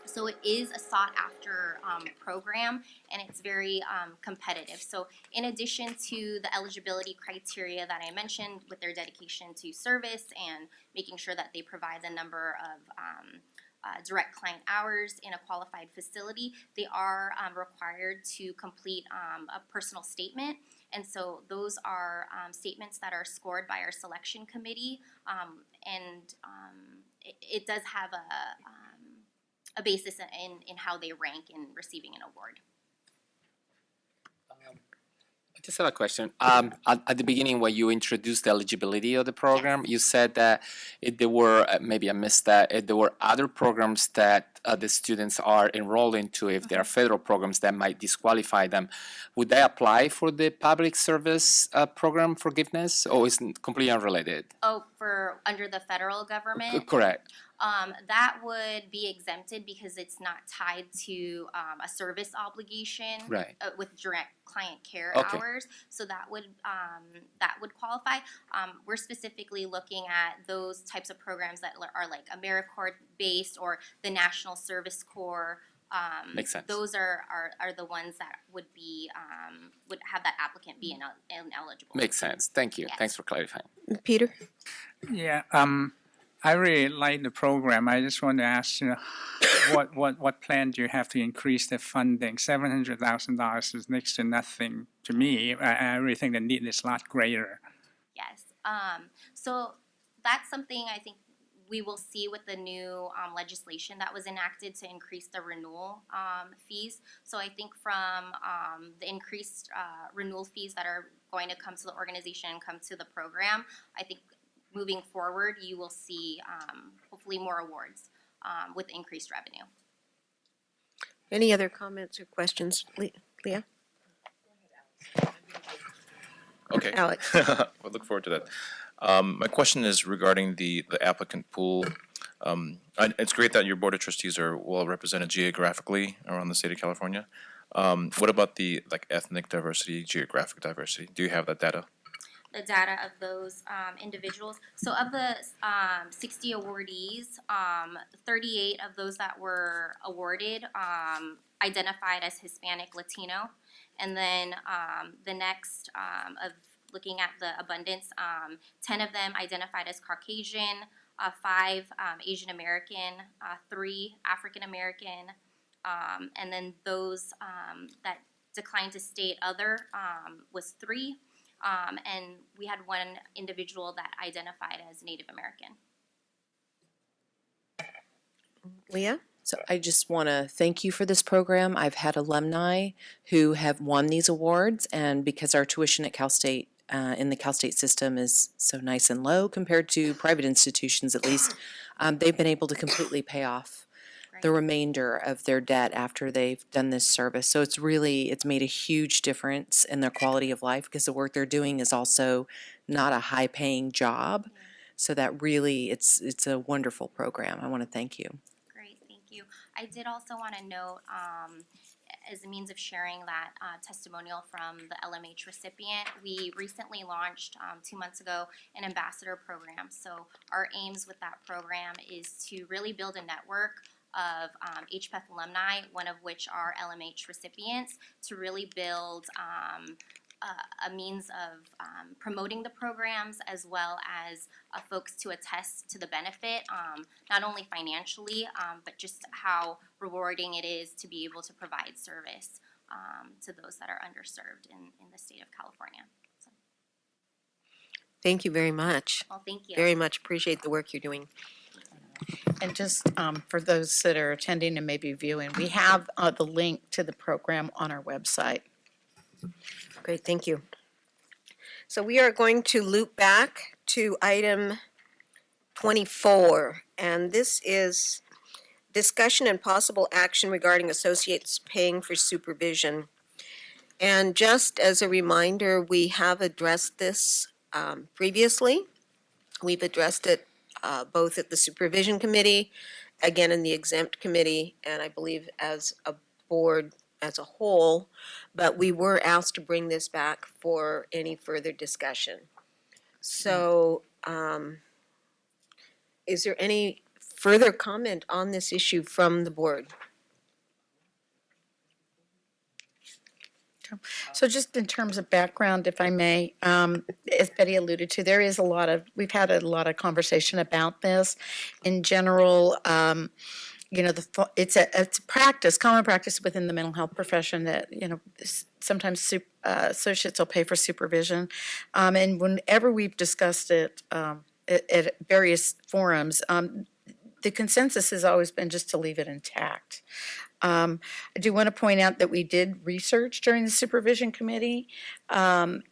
So it is a sought-after program, and it's very competitive. So in addition to the eligibility criteria that I mentioned with their dedication to service and making sure that they provide the number of direct client hours in a qualified facility, they are required to complete a personal statement. And so those are statements that are scored by our selection committee, and it does have a basis in how they rank in receiving an award. I just have a question. At the beginning, when you introduced the eligibility of the program, Yes. you said that there were, maybe I missed that, there were other programs that the students are enrolled into, if there are federal programs that might disqualify them. Would they apply for the public service program forgiveness, or is it completely unrelated? Oh, for under the federal government? Correct. That would be exempted because it's not tied to a service obligation Right. With direct client care Okay. hours. So that would qualify. We're specifically looking at those types of programs that are like AmeriCorps based or the National Service Corps. Makes sense. Those are the ones that would be would have that applicant be ineligible. Makes sense. Thank you. Yes. Thanks for clarifying. Peter? Yeah, I really like the program. I just want to ask, what plan do you have to increase the funding? $700,000 is next to nothing to me. I really think the need is a lot greater. Yes. So that's something I think we will see with the new legislation that was enacted to increase the renewal fees. So I think from the increased renewal fees that are going to come to the organization and come to the program, I think moving forward, you will see hopefully more awards with increased revenue. Any other comments or questions? Leah? Okay. Alex? We'll look forward to that. My question is regarding the applicant pool. It's great that your Board of Trustees are well represented geographically around the state of California. What about the ethnic diversity, geographic diversity? Do you have that data? the data of those individuals. So of the 60 awardees, 38 of those that were awarded identified as Hispanic Latino. And then the next of looking at the abundance, 10 of them identified as Caucasian, 5 Asian American, 3 African American, and then those that declined to state other was 3. And we had 1 individual that identified as Native American. Leah? So I just want to thank you for this program. I've had alumni who have won these awards, and because our tuition at Cal State in the Cal State system is so nice and low compared to private institutions, at least, they've been able to completely pay off the remainder of their debt after they've done this service. So it's made a huge difference in their quality of life, because the work they're doing is also not a high-paying job. So that really, it's a wonderful program. I want to thank you. Great, thank you. I did also want to note, as a means of sharing that testimonial from the LMH recipient, we recently launched 2 months ago an ambassador program. So our aims with that program is to really build a network of HPEF alumni, one of which are LMH recipients, to really build a means of promoting the programs, as well as folks to attest to the benefit, not only financially, but just how rewarding it is to be able to provide service to those that are underserved in the state of California. So, Thank you very much. well, thank you. Very much appreciate the work you're doing. And just for those that are attending and maybe viewing, we have the link to the program on our website. Great, thank you. So we are going to loop back to item 24, and this is discussion and possible action regarding associates paying for supervision. And just as a reminder, we have addressed this previously. We've addressed it both at the Supervision Committee, again in the Exempt Committee, and I believe as a board as a whole, but we were asked to bring this back for any further discussion. So, is there any further comment on this issue from the board? So just in terms of background, if I may, as Betty alluded to, we've had a lot of conversation about this. In general, it's a practice, common practice within the mental health profession that, sometimes associates will pay for supervision. And whenever we've discussed it at various forums, the consensus has always been just to leave it intact. I do want to point out that we did research during the Supervision Committee, and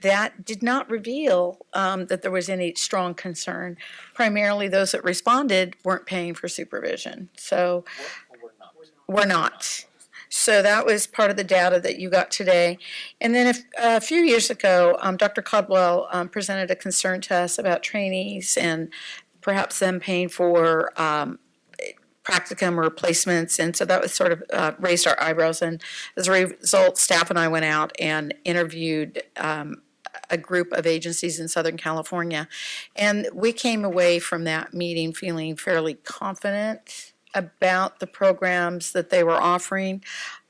that did not reveal that there was any strong concern. Primarily, those that responded weren't paying for supervision. So we're not. So that was part of the data that you got today. And then a few years ago, Dr. Caldwell presented a concern to us about trainees and perhaps them paying for practicum or placements, and so that was sort of raised our eyebrows, and as a result, staff and I went out and interviewed a group of agencies in Southern California, and we came away from that meeting feeling fairly confident about the programs that they were offering.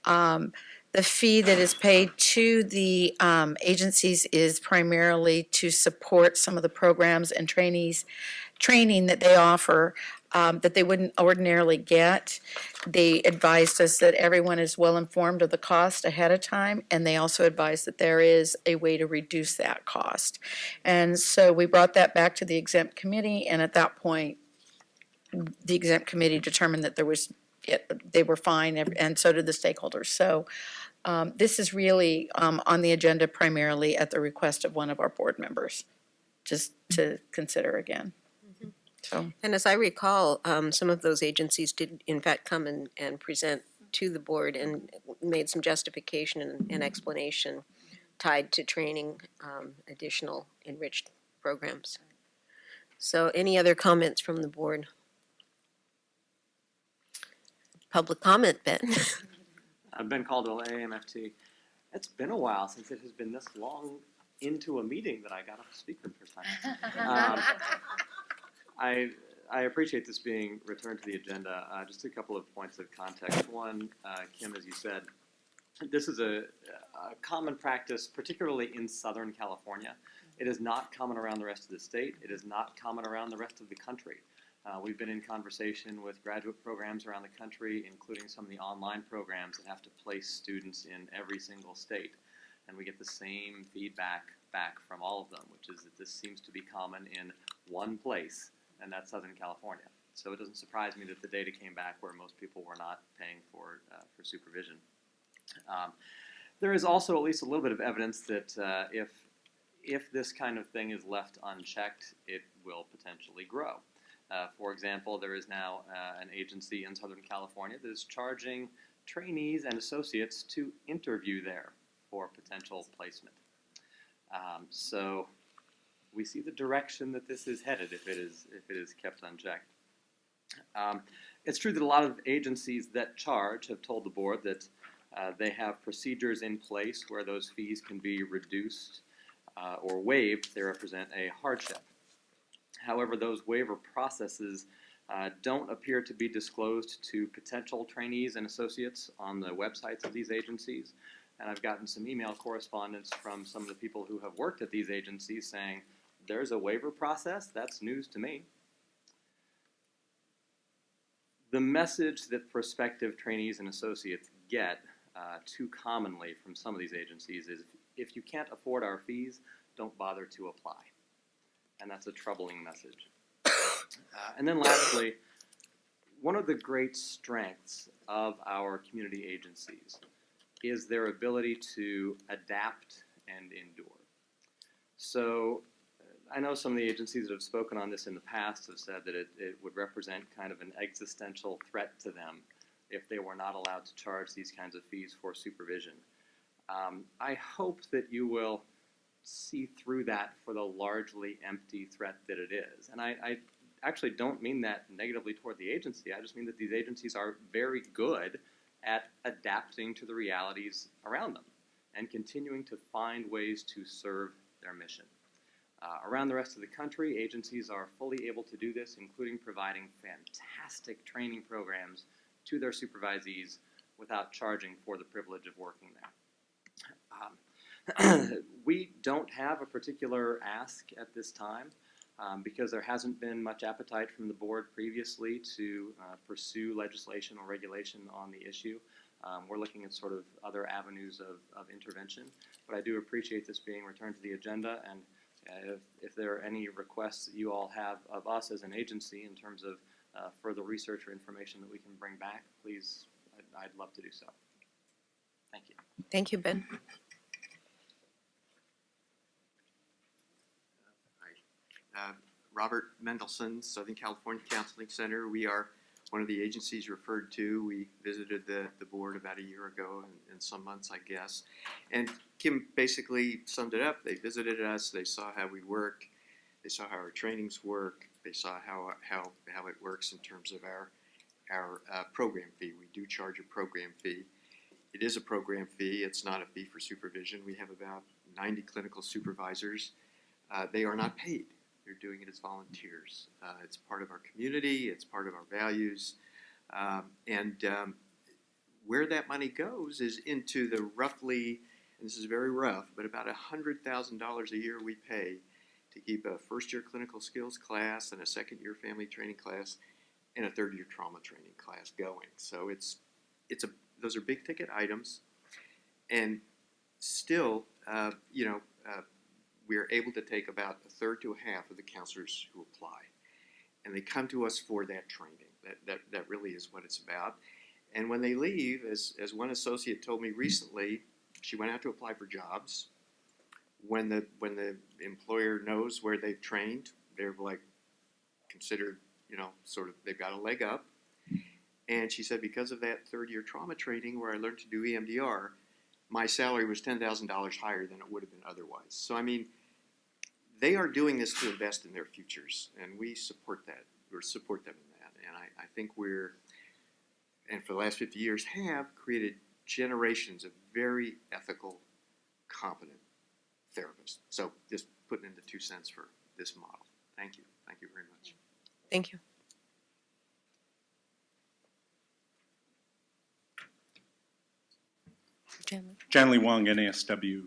The fee that is paid to the agencies is primarily to support some of the programs and training that they offer that they wouldn't ordinarily get. They advised us that everyone is well informed of the cost ahead of time, and they also advised that there is a way to reduce that cost. And so we brought that back to the Exempt Committee, and at that point, the Exempt Committee determined that they were fine, and so did the stakeholders. So this is really on the agenda primarily at the request of one of our board members, just to consider again. So. And as I recall, some of those agencies did in fact come and present to the board and made some justification and explanation tied to training additional enriched programs. So any other comments from the board? Public comment, Ben. Ben Caldwell, AMFT. It's been a while since it has been this long into a meeting that I got up to speak for the first time. I appreciate this being returned to the agenda. Just a couple of points of context. One, Kim, as you said, this is a common practice, particularly in Southern California. It is not common around the rest of the state. It is not common around the rest of the country. We've been in conversation with graduate programs around the country, including some of the online programs that have to place students in every single state. And we get the same feedback back from all of them, which is that this seems to be common in one place, and that's Southern California. So it doesn't surprise me that the data came back where most people were not paying for supervision. There is also at least a little bit of evidence that if this kind of thing is left unchecked, it will potentially grow. For example, there is now an agency in Southern California that is charging trainees and associates to interview there for potential placement. So we see the direction that this is headed if it is kept unchecked. It's true that a lot of agencies that charge have told the board that they have procedures in place where those fees can be reduced or waived if they represent a hardship. However, those waiver processes don't appear to be disclosed to potential trainees and associates on the websites of these agencies. And I've gotten some email correspondence from some of the people who have worked at these agencies saying, there's a waiver process? That's news to me. The message that prospective trainees and associates get too commonly from some of these agencies is, if you can't afford our fees, don't bother to apply. And that's a troubling message. And then lastly, one of the great strengths of our community agencies is their ability to adapt and endure. So I know some of the agencies that have spoken on this in the past have said that it would represent kind of an existential threat to them if they were not allowed to charge these kinds of fees for supervision. I hope that you will see through that for the largely empty threat that it is. And I actually don't mean that negatively toward the agency. I just mean that these agencies are very good at adapting to the realities around them and continuing to find ways to serve their mission. Around the rest of the country, agencies are fully able to do this, including providing fantastic training programs to their supervisees without charging for the privilege of working there. We don't have a particular ask at this time because there hasn't been much appetite from the board previously to pursue legislation or regulation on the issue. We're looking at sort of other avenues of intervention, but I do appreciate this being returned to the agenda, and if there are any requests that you all have of us as an agency in terms of further research or information that we can bring back, please, I'd love to do so. Thank you. Thank you, Ben. Robert Mendelson, Southern California Counseling Center. We are one of the agencies referred to. We visited the board about a year ago, and some months, I guess. And Kim basically summed it up. They visited us. They saw how we work. They saw how our trainings work. They saw how it works in terms of our program fee. We do charge a program fee. It is a program fee. It's not a fee for supervision. We have about 90 clinical supervisors. They are not paid. They're doing it as volunteers. It's part of our community. It's part of our values. Where that money goes is into the roughly, and this is very rough, but about $100,000 a year we pay to keep a first-year clinical skills class and a second-year family training class and a third-year trauma training class going. So those are big-ticket items, and still, we are able to take about a third to a half of the counselors who apply, and they come to us for that training. That really is what it's about. And when they leave, as one associate told me recently, she went out to apply for jobs. When the employer knows where they've trained, they're like considered, sort of, they've got a leg up. And she said, because of that third-year trauma training where I learned to do EMDR, my salary was $10,000 higher than it would have been otherwise. So, I mean, they are doing this to invest in their futures, and we support that, or support them in that. And I think and for the last 50 years, have created generations of very ethical, competent therapist. So just putting in the 2 cents for this model. Thank you. Thank you very much. Thank you. John Wong, NASW.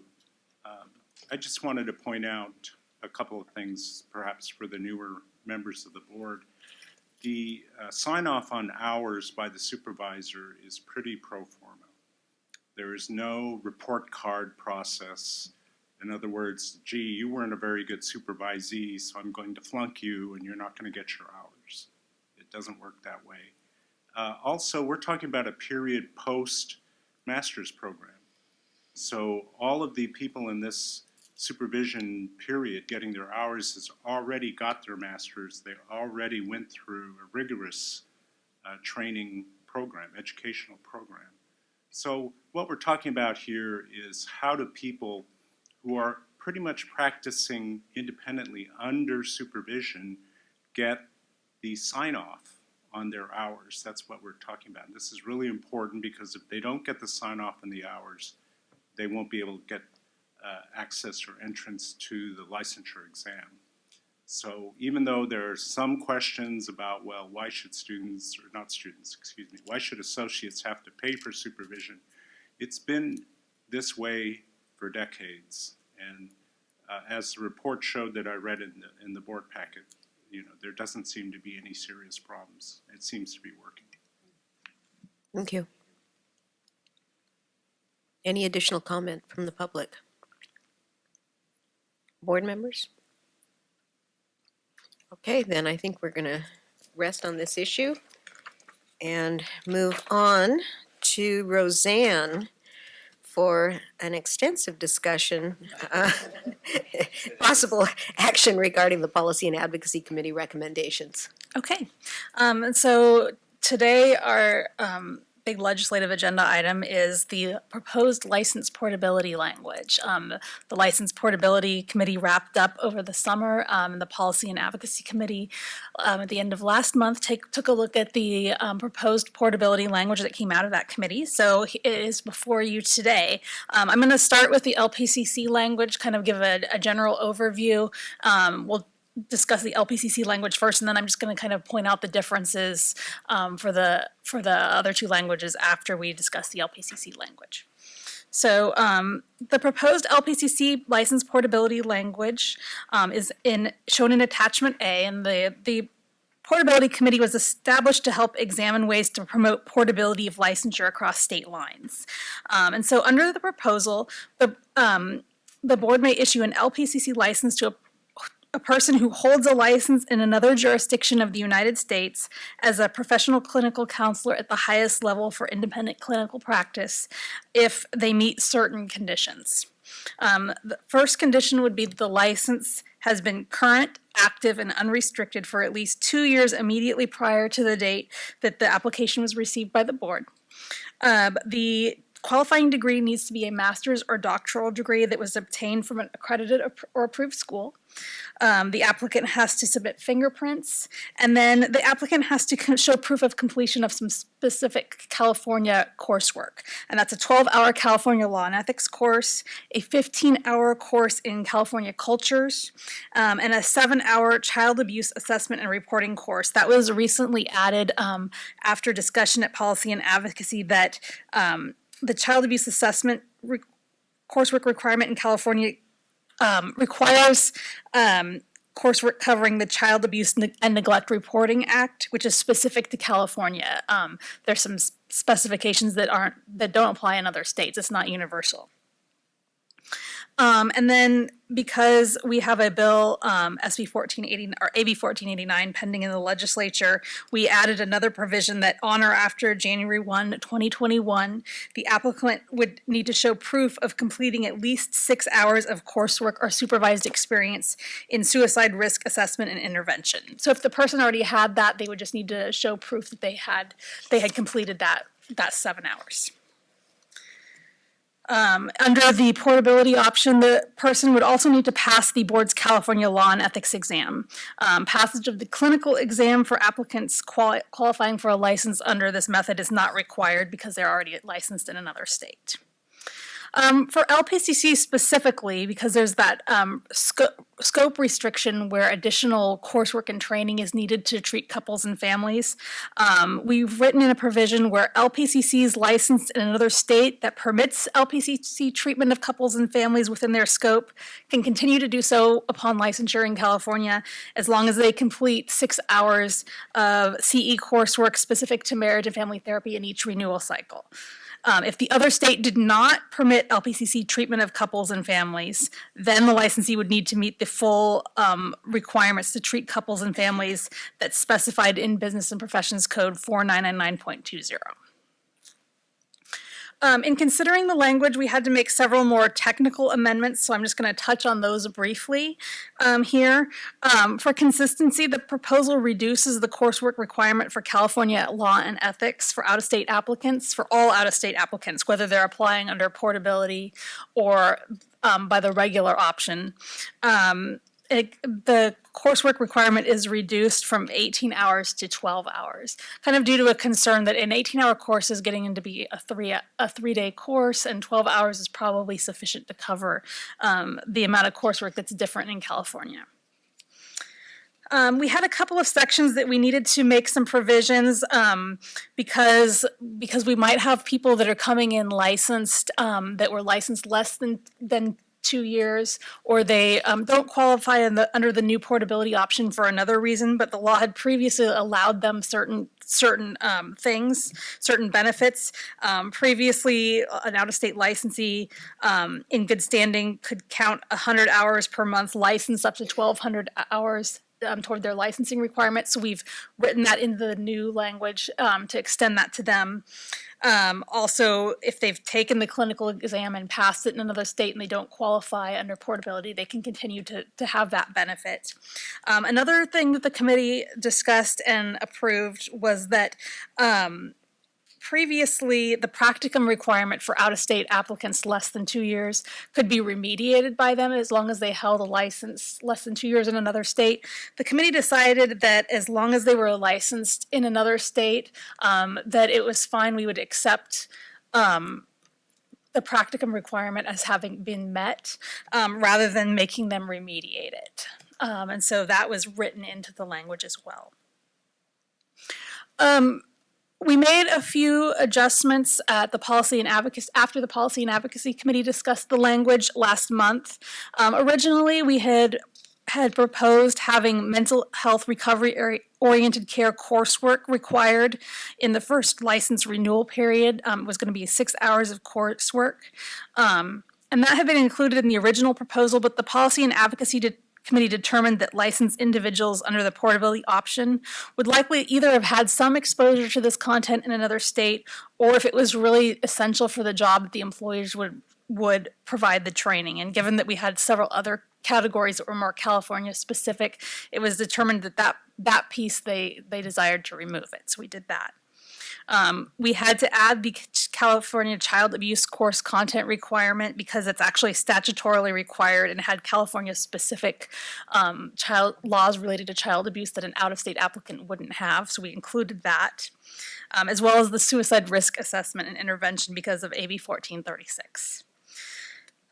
I just wanted to point out a couple of things, perhaps for the newer members of the board. The sign-off on hours by the supervisor is pretty pro forma. There is no report card process. In other words, gee, you weren't a very good supervisee, so I'm going to flunk you and you're not going to get your hours. It doesn't work that way. Also, we're talking about a period post-master's program. So all of the people in this supervision period getting their hours has already got their masters. They already went through a rigorous training program, educational program. So what we're talking about here is how do people who are pretty much practicing independently under supervision get the sign-off on their hours. That's what we're talking about. This is really important because if they don't get the sign-off on the hours, they won't be able to get access or entrance to the licensure exam. So even though there are some questions about, well, why should students, or not students, excuse me, why should associates have to pay for supervision? It's been this way for decades. And as the report showed that I read in the board packet, you know, there doesn't seem to be any serious problems. It seems to be working. Thank you. Any additional comment from the public? Board members? Okay, then I think we're going to rest on this issue and move on to Roseanne for an extensive discussion, possible action regarding the Policy and Advocacy Committee recommendations. Okay, so today our big legislative agenda item is the proposed license portability language. The License Portability Committee wrapped up over the summer. The Policy and Advocacy Committee at the end of last month took a look at the proposed portability language that came out of that committee. So it is before you today. I'm going to start with the LPCC language, kind of give a general overview. We'll discuss the LPCC language first, and then I'm just going to kind of point out the differences for the other two languages after we discuss the LPCC language. So the proposed LPCC license portability language is shown in Attachment A, and the Portability Committee was established to help examine ways to promote portability of licensure across state lines. And so under the proposal, the board may issue an LPCC license to a person who holds a license in another jurisdiction of the United States as a professional clinical counselor at the highest level for independent clinical practice if they meet certain conditions. The first condition would be that the license has been current, active, and unrestricted for at least 2 years immediately prior to the date that the application was received by the board. The qualifying degree needs to be a master's or doctoral degree that was obtained from an accredited or approved school. The applicant has to submit fingerprints, and then the applicant has to show proof of completion of some specific California coursework. And that's a 12-hour California Law and Ethics course, a 15-hour course in California cultures, and a 7-hour child abuse assessment and reporting course. That was recently added after discussion at Policy and Advocacy that the child abuse assessment coursework requirement in California requires coursework covering the Child Abuse and Neglect Reporting Act, which is specific to California. There's some specifications that don't apply in other states. It's not universal. And then because we have a bill, SB 1480 or AB 1489 pending in the legislature, we added another provision that on or after January 1, 2021, the applicant would need to show proof of completing at least 6 hours of coursework or supervised experience in suicide risk assessment and intervention. So if the person already had that, they would just need to show proof that they had completed that 7 hours. Under the portability option, the person would also need to pass the board's California Law and Ethics exam. Passage of the clinical exam for applicants qualifying for a license under this method is not required because they're already licensed in another state. For LPCC specifically, because there's that scope restriction where additional coursework and training is needed to treat couples and families, we've written in a provision where LPCC is licensed in another state that permits LPCC treatment of couples and families within their scope can continue to do so upon licensure in California as long as they complete 6 hours of CE coursework specific to marriage and family therapy in each renewal cycle. If the other state did not permit LPCC treatment of couples and families, then the licensee would need to meet the full requirements to treat couples and families that's specified in Business and Professions Code 4999.20. In considering the language, we had to make several more technical amendments, so I'm just going to touch on those briefly here. For consistency, the proposal reduces the coursework requirement for California law and ethics for out-of-state applicants, for all out-of-state applicants, whether they're applying under portability or by the regular option. The coursework requirement is reduced from 18 hours to 12 hours, kind of due to a concern that an 18-hour course is getting into be a three-day course, and 12 hours is probably sufficient to cover the amount of coursework that's different in California. We had a couple of sections that we needed to make some provisions because we might have people that are coming in licensed that were licensed less than 2 years, or they don't qualify under the new portability option for another reason, but the law had previously allowed them certain things, certain benefits. Previously, an out-of-state licensee in good standing could count 100 hours per month, license up to 1,200 hours toward their licensing requirements. So we've written that into the new language to extend that to them. Also, if they've taken the clinical exam and passed it in another state and they don't qualify under portability, they can continue to have that benefit. Another thing that the committee discussed and approved was that previously, the practicum requirement for out-of-state applicants less than 2 years could be remediated by them as long as they held a license less than 2 years in another state. The committee decided that as long as they were licensed in another state, that it was fine. We would accept the practicum requirement as having been met rather than making them remediate it. And so that was written into the language as well. We made a few adjustments at the Policy and Advocacy after the Policy and Advocacy Committee discussed the language last month. Originally, we had proposed having mental health recovery oriented care coursework required in the first license renewal period. It was going to be 6 hours of coursework. And that had been included in the original proposal, but the Policy and Advocacy Committee determined that licensed individuals under the portability option would likely either have had some exposure to this content in another state, or if it was really essential for the job, that the employers would provide the training. And given that we had several other categories that were more California specific, it was determined that piece they desired to remove it. So we did that. We had to add the California child abuse course content requirement because it's actually statutorily required and had California specific child laws related to child abuse that an out-of-state applicant wouldn't have. So we included that, as well as the suicide risk assessment and intervention because of AB 1436.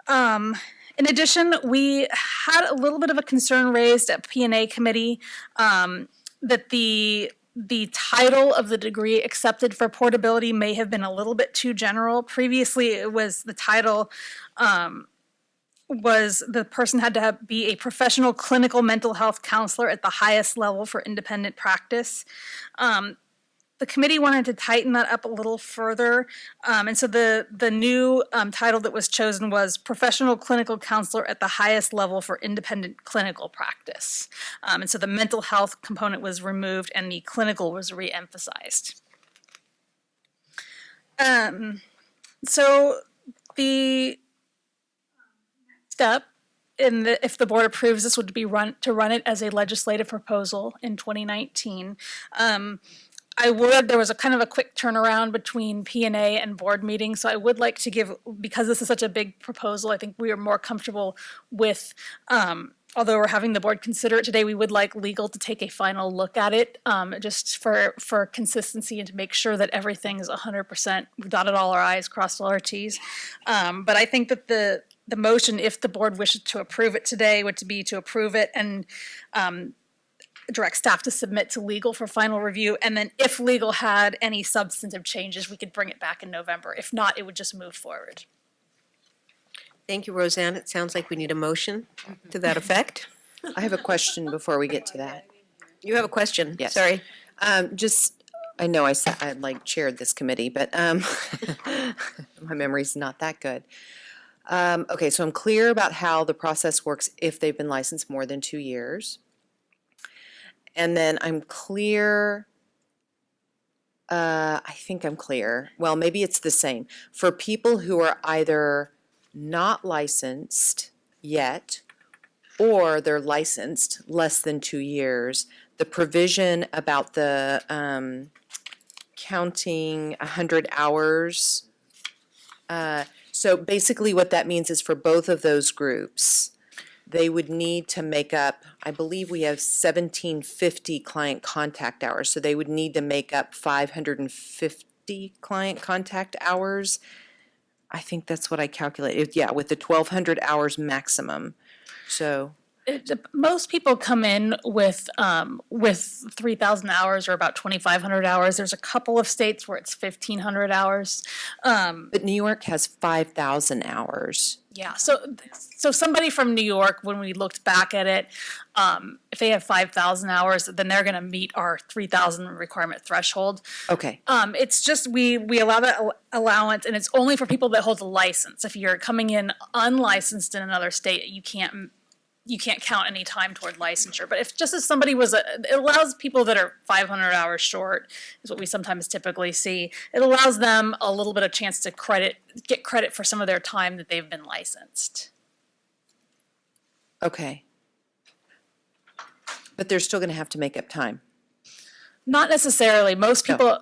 In addition, we had a little bit of a concern raised at P&A committee that the title of the degree accepted for portability may have been a little bit too general. Previously, it was the title was the person had to be a professional clinical mental health counselor at the highest level for independent practice. The committee wanted to tighten that up a little further, and so the new title that was chosen was Professional Clinical Counselor at the highest level for independent clinical practice. And so the mental health component was removed and the clinical was re-emphasized. So the step if the board approves this would be to run it as a legislative proposal in 2019. There was a kind of a quick turnaround between P&A and board meetings, so I would like to give, because this is such a big proposal, I think we are more comfortable with although we're having the board consider it today, we would like legal to take a final look at it, just for consistency and to make sure that everything is 100%, we've dotted all our i's, crossed all our t's. But I think that the motion, if the board wishes to approve it today, would be to approve it and direct staff to submit to legal for final review. And then if legal had any substantive changes, we could bring it back in November. If not, it would just move forward. Thank you, Roseanne. It sounds like we need a motion to that effect. I have a question before we get to that. You have a question? Yes. Sorry. I know I like chaired this committee, but my memory's not that good. Okay, so I'm clear about how the process works if they've been licensed more than 2 years. And then I'm clear, I think I'm clear, well, maybe it's the same. For people who are either not licensed yet, or they're licensed less than 2 years, the provision about the counting 100 hours. So basically what that means is for both of those groups, they would need to make up, I believe we have 1,750 client contact hours, so they would need to make up 550 client contact hours. I think that's what I calculated, yeah, with the 1,200 hours maximum, so. Most people come in with 3,000 hours or about 2,500 hours. There's a couple of states where it's 1,500 hours. But New York has 5,000 hours. Yeah, so somebody from New York, when we looked back at it, if they have 5,000 hours, then they're gonna meet our 3,000 requirement threshold. Okay. It's just, we allow that allowance, and it's only for people that hold a license. If you're coming in unlicensed in another state, you can't count any time toward licensure. But if just as somebody it allows people that are 500 hours short, is what we sometimes typically see. It allows them a little bit of chance to get credit for some of their time that they've been licensed. Okay. But they're still gonna have to make up time. Not necessarily. Most people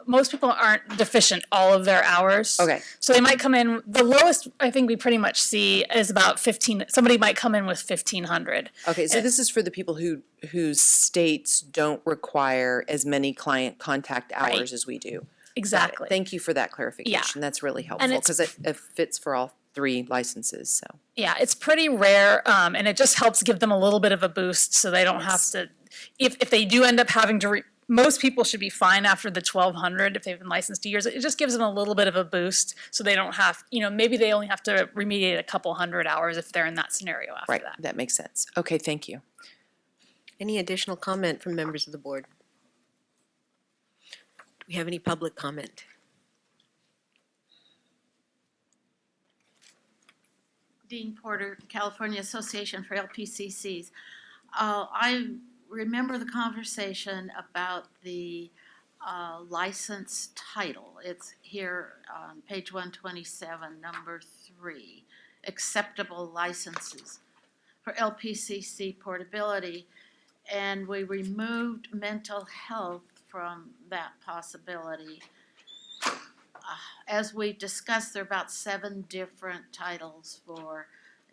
aren't deficient all of their hours. Okay. So they might come in, the lowest I think we pretty much see is about 15, somebody might come in with 1,500. Okay, so this is for the people whose states don't require as many client contact hours as we do. Exactly. Thank you for that clarification. That's really helpful because it fits for all 3 licenses, so. Yeah, it's pretty rare, and it just helps give them a little bit of a boost so they don't have to, if they do end up having to, most people should be fine after the 1,200 if they've been licensed 2 years. It just gives them a little bit of a boost so they don't have, maybe they only have to remediate a couple hundred hours if they're in that scenario after that. Right, that makes sense. Okay, thank you. Any additional comment from members of the board? Do we have any public comment? Dean Porter, California Association for LPCCs. I remember the conversation about the license title. It's here on page 127, number 3, acceptable licenses for LPCC portability. And we removed mental health from that possibility. As we discussed, there are about 7 different titles for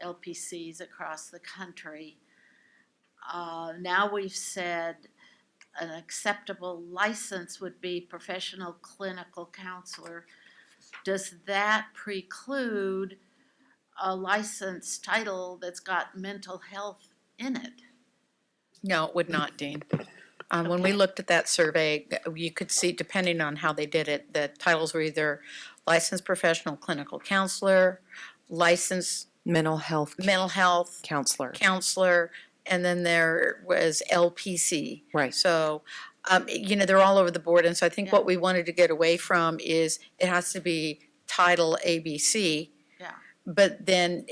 LPCs across the country. Now we've said an acceptable license would be professional clinical counselor. Does that preclude a license title that's got mental health in it? No, it would not, Dean. When we looked at that survey, you could see, depending on how they did it, the titles were either licensed professional clinical counselor, licensed mental health counselor, and then there was LPC. Right. So, they're all over the board, and so I think what we wanted to get away from is it has to be title ABC. Yeah. But then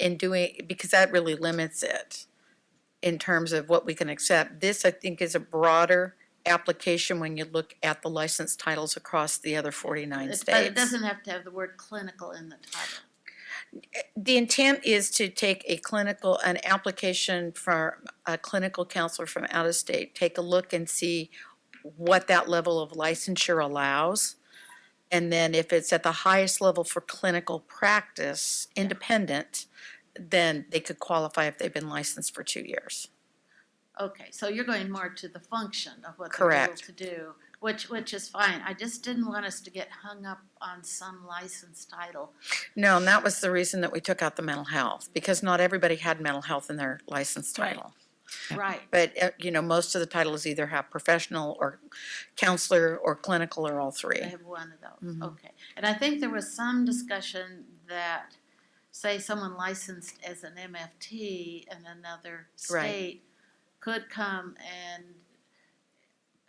because that really limits it in terms of what we can accept. This, I think, is a broader application when you look at the license titles across the other 49 states. But it doesn't have to have the word clinical in the title. The intent is to take an application for a clinical counselor from out of state, take a look and see what that level of licensure allows. And then if it's at the highest level for clinical practice, independent, then they could qualify if they've been licensed for 2 years. Okay, so you're going more to the function of what they're able Correct. to do, which is fine. I just didn't want us to get hung up on some license title. No, and that was the reason that we took out the mental health, because not everybody had mental health in their license Right. title. Right. But, most of the titles either have professional or counselor or clinical or all three. They have one of those, Mhm. okay. And I think there was some discussion that, say someone licensed as an MFT in another Right. state could come and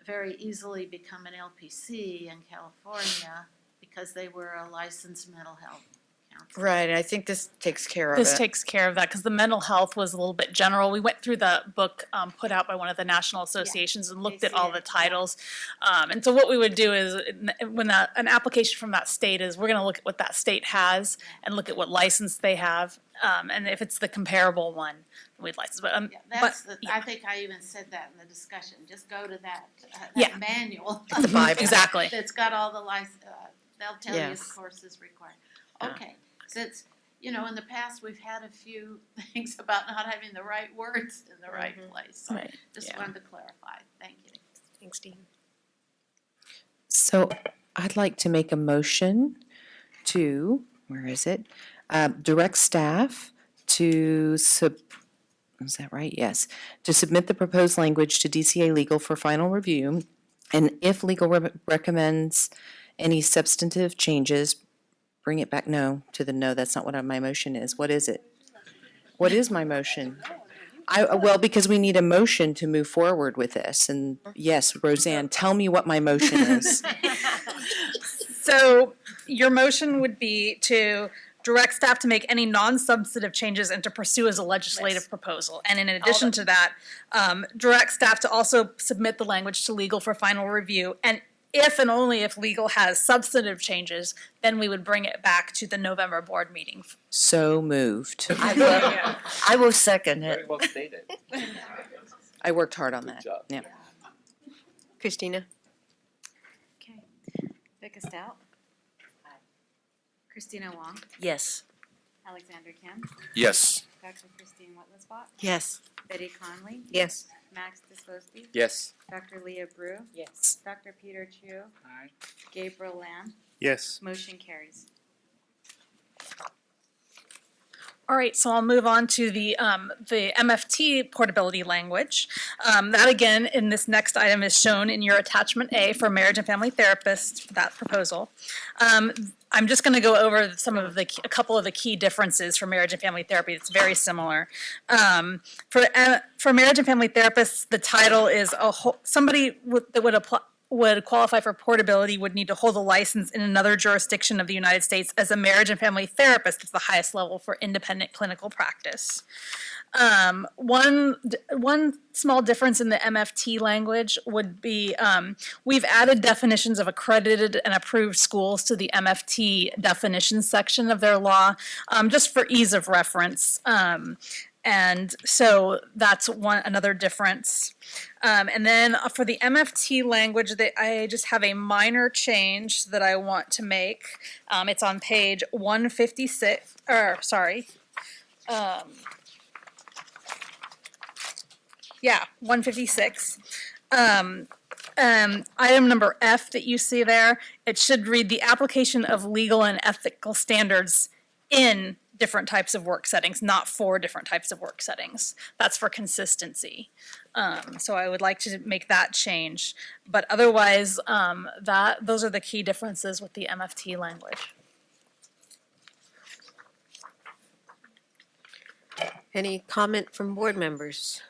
very easily become an LPC in California because they were a licensed mental health counselor. Right, I think this takes care of it. This takes care of that because the mental health was a little bit general. We went through the book put out by one of the national associations and looked at all the titles. And so what we would do is when an application from that state is, we're going to look at what that state has and look at what license they have. And if it's the comparable one, we'd license. But, I think I even said that in the discussion. Just go to that Yeah. manual. It's a Bible. Exactly. That's got all the they'll tell you Yes. the courses required. Okay, since, in the past, we've had a few things about not having the right words in the right place. So Right. just wanted to clarify. Thank you. Thanks, Dean. So I'd like to make a motion to, where is it? Direct staff to is that right? Yes. To submit the proposed language to DCA Legal for final review. And if legal recommends any substantive changes, bring it back, no, that's not what my motion is. What is it? What is my motion? Well, because we need a motion to move forward with this. And yes, Roseanne, tell me what my motion is. So your motion would be to direct staff to make any non-substantive changes and to pursue as a legislative proposal. And in addition to that, direct staff to also submit the language to legal for final review. And if and only if legal has substantive changes, then we would bring it back to the November board meeting. So moved. I will second it. Very well stated. I worked hard on Good that. job. Yeah. Christina? Okay. Becca Stout. Aye. Christina Wong. Yes. Alexander Kim. Yes. Dr. Christine Wetlisbach. Yes. Betty Conley. Yes. Max Disposky. Yes. Dr. Leah Brew. Yes. Dr. Peter Chu. Aye. Gabriel Lamb. Yes. Motion carries. All right, so I'll move on to the MFT portability language. That again, in this next item is shown in your attachment A for marriage and family therapists, that proposal. I'm just going to go over a couple of the key differences for marriage and family therapy. It's very similar. For marriage and family therapists, the title is somebody that would qualify for portability would need to hold a license in another jurisdiction of the United States as a marriage and family therapist. It's the highest level for independent clinical practice. One small difference in the MFT language would be we've added definitions of accredited and approved schools to the MFT definition section of their law, just for ease of reference. And so that's another difference. And then for the MFT language, I just have a minor change that I want to make. It's on page 156, yeah, 156. Item number F that you see there, it should read the application of legal and ethical standards in different types of work settings, not for different types of work settings. That's for consistency. So I would like to make that change. But otherwise, those are the key differences with the MFT language. Any comment from board members?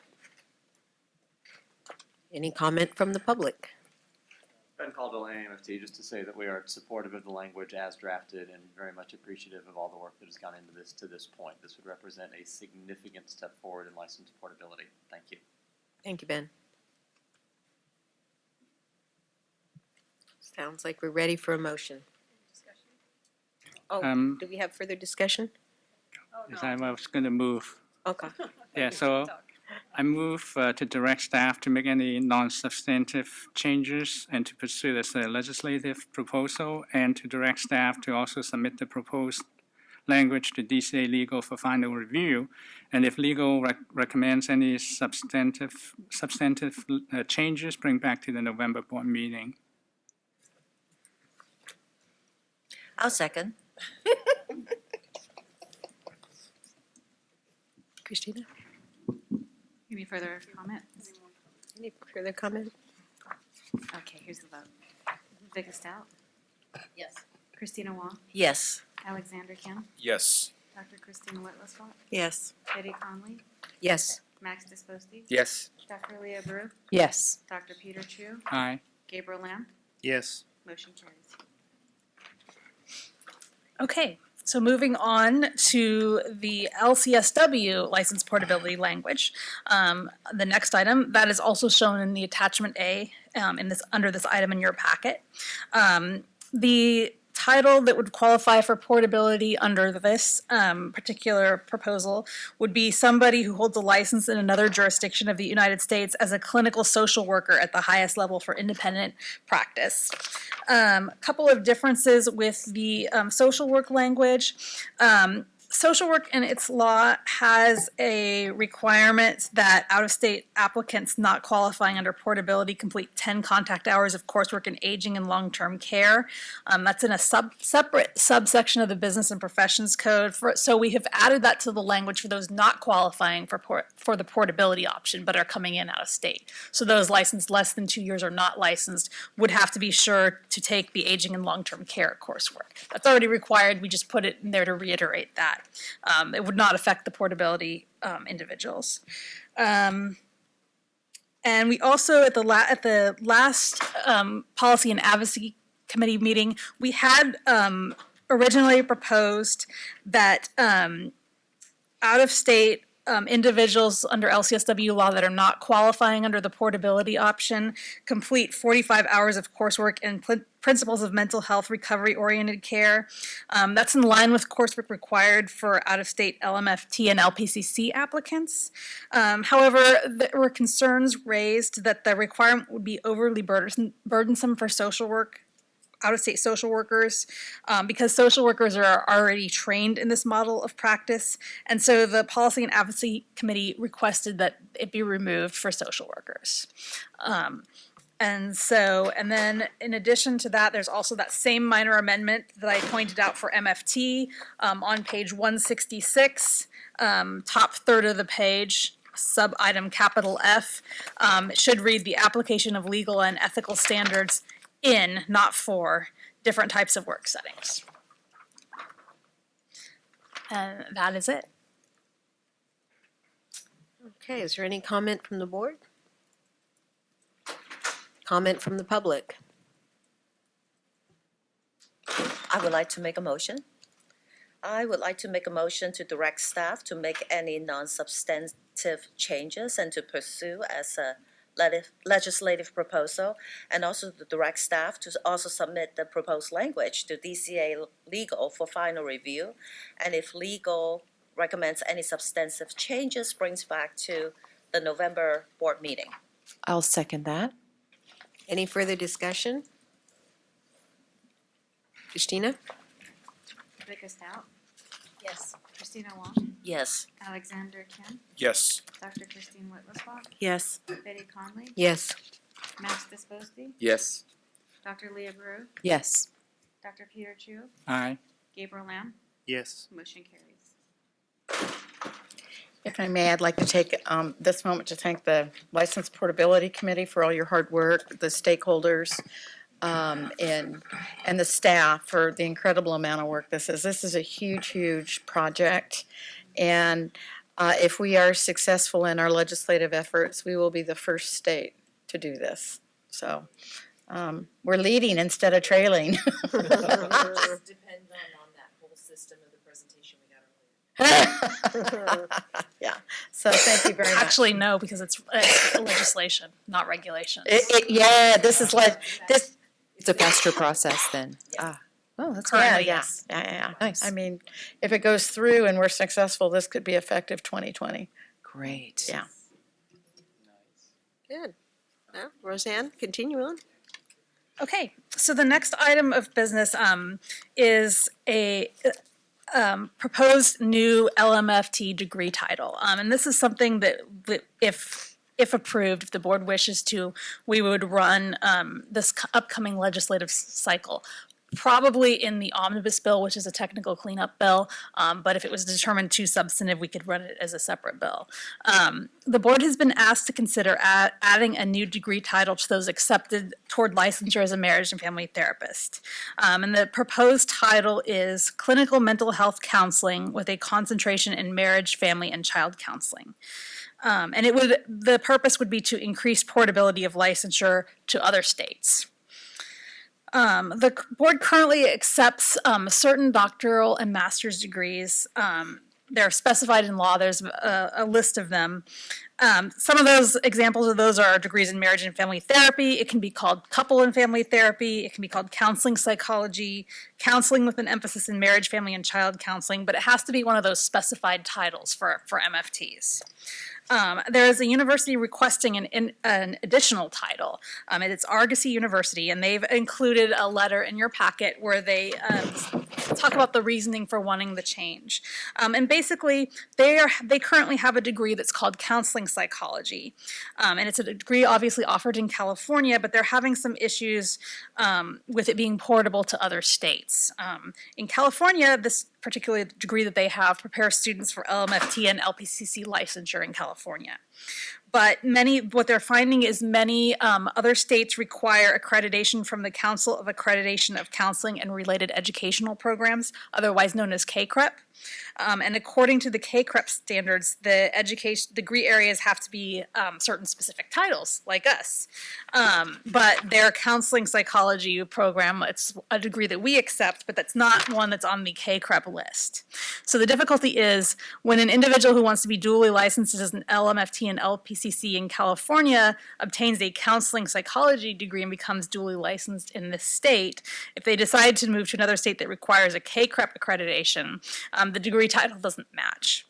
Any comment from the public? Ben Caldwell, AMFT, just to say that we are supportive of the language as drafted and very much appreciative of all the work that has gone into this to this point. This would represent a significant step forward in license portability. Thank you. Thank you, Ben. Sounds like we're ready for a motion. Oh, do we have further discussion? Yes, I was going to move. Okay. Yeah, so I move to direct staff to make any non-substantive changes and to pursue this legislative proposal, and to direct staff to also submit the proposed language to DCA legal for final review. And if legal recommends any substantive changes, bring back to the November board meeting. I'll second. Christina, Any further comments? any further comment? Okay, here's the vote. Vic Stout, Yes. Christina Wong, Yes. Alexander Kim, Yes. Dr. Christina Whitlow, Yes. Betty Conley, Yes. Max Disposti, Yes. Dr. Leah Brew, Yes. Dr. Peter Chu, Aye. Gabriel Lamb, Yes. motion carries. Okay, so moving on to the LCSW license portability language. The next item, that is also shown in the attachment A under this item in your packet. The title that would qualify for portability under this particular proposal would be somebody who holds a license in another jurisdiction of the United States as a clinical social worker at the highest level for independent practice. A couple of differences with the social work language. Social work in its law has a requirement that out-of-state applicants not qualifying under portability complete 10 contact hours of coursework in aging and long-term care. That's in a separate subsection of the Business and Professions Code. So we have added that to the language for those not qualifying for the portability option but are coming in out of state. So those licensed less than 2 years or not licensed would have to be sure to take the aging and long-term care coursework. That's already required. We just put it in there to reiterate that. It would not affect the portability individuals. And we also, at the last Policy and Advocacy Committee meeting, we had originally proposed that out-of-state individuals under LCSW law that are not qualifying under the portability option complete 45 hours of coursework in principles of mental health recovery-oriented care. That's in line with coursework required for out-of-state LMFT and LPCC applicants. However, there were concerns raised that the requirement would be overly burdensome for out-of-state social workers, because social workers are already trained in this model of practice. And so the Policy and Advocacy Committee requested that it be removed for social workers. And then in addition to that, there's also that same minor amendment that I pointed out for MFT on page 166, top third of the page. Sub-item capital F, it should read the application of legal and ethical standards in, not for, different types of work settings. And that is it. Okay, is there any comment from the board? Comment from the public? I would like to make a motion. I would like to make a motion to direct staff to make any non-substantive changes and to pursue as a legislative proposal, and also to direct staff to also submit the proposed language to DCA legal for final review. And if legal recommends any substantive changes, brings back to the November board meeting. I'll second that. Any further discussion? Christina? Vic Stout, Yes. Christina Wong, Yes. Alexander Kim, Yes. Dr. Christine Whitlow, Yes. Betty Conley, Yes. Max Disposti, Yes. Dr. Leah Brew, Yes. Dr. Peter Chu, Aye. Gabriel Lamb, Yes. motion carries. If I may, I'd like to take this moment to thank the License Portability Committee for all your hard work, the stakeholders, and the staff for the incredible amount of work this is. This is a huge, huge project. And if we are successful in our legislative efforts, we will be the first state to do this. So we're leading instead of trailing. Depends on that whole system of the presentation we got earlier. Yeah, so thank you very much. Actually, no, because it's legislation, not regulations. Yeah, this is like, this. It's a faster process then. Ah, oh, that's Yeah, great. yeah. Nice. I mean, if it goes through and we're successful, this could be effective 2020. Great. Yeah. Good. Well, Roseanne, continue on. Okay, so the next item of business is proposed new LMFT degree title. And this is something that if approved, if the board wishes to, we would run this upcoming legislative cycle. Probably in the omnibus bill, which is a technical cleanup bill, but if it was determined too substantive, we could run it as a separate bill. The board has been asked to consider adding a new degree title to those accepted toward licensure as a marriage and family therapist. And the proposed title is Clinical Mental Health Counseling with a concentration in marriage, family, and child counseling. And the purpose would be to increase portability of licensure to other states. The board currently accepts certain doctoral and master's degrees. They're specified in law. There's a list of them. Some of those examples of those are degrees in marriage and family therapy. It can be called couple and family therapy. It can be called counseling psychology, counseling with an emphasis in marriage, family, and child counseling, but it has to be one of those specified titles for MFTs. There is a university requesting an additional title. It's Argosy University, and they've included a letter in your packet where they talk about the reasoning for wanting the change. And basically, they currently have a degree that's called counseling psychology. And it's a degree obviously offered in California, but they're having some issues with it being portable to other states. In California, this particular degree that they have prepares students for LMFT and LPCC licensure in California. But what they're finding is many other states require accreditation from the Council of Accreditation of Counseling and Related Educational Programs, otherwise known as CACREP. And according to the CACREP standards, the education degree areas have to be certain specific titles, like us. But their counseling psychology program, it's a degree that we accept, but that's not one that's on the CACREP list. So the difficulty is when an individual who wants to be dually licensed as an LMFT and LPCC in California obtains a counseling psychology degree and becomes dually licensed in this state, if they decide to move to another state that requires a CACREP accreditation, the degree title doesn't match.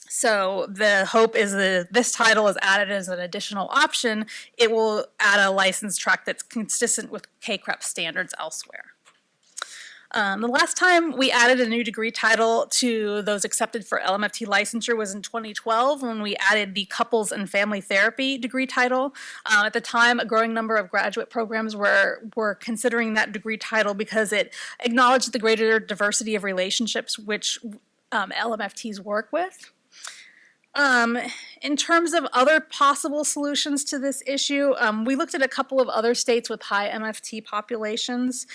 So the hope is that this title is added as an additional option. It will add a license track that's consistent with CACREP standards elsewhere. The last time we added a new degree title to those accepted for LMFT licensure was in 2012 when we added the couples and family therapy degree title. At the time, a growing number of graduate programs were considering that degree title because it acknowledged the greater diversity of relationships which LMFTs work with. In terms of other possible solutions to this issue, we looked at a couple of other states with high MFT populations.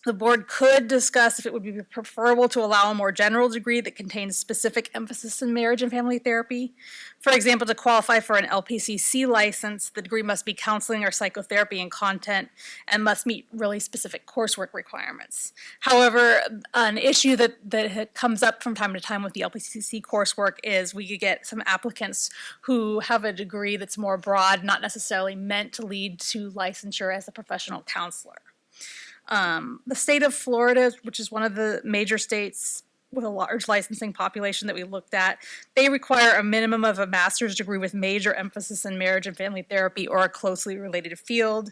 The board could discuss if it would be preferable to allow a more general degree that contains specific emphasis in marriage and family therapy. For example, to qualify for an LPCC license, the degree must be counseling or psychotherapy in content and must meet really specific coursework requirements. However, an issue that comes up from time to time with the LPCC coursework is we could get some applicants who have a degree that's more broad, not necessarily meant to lead to licensure as a professional counselor. The state of Florida, which is one of the major states with a large licensing population that we looked at, they require a minimum of a master's degree with major emphasis in marriage and family therapy or a closely related field.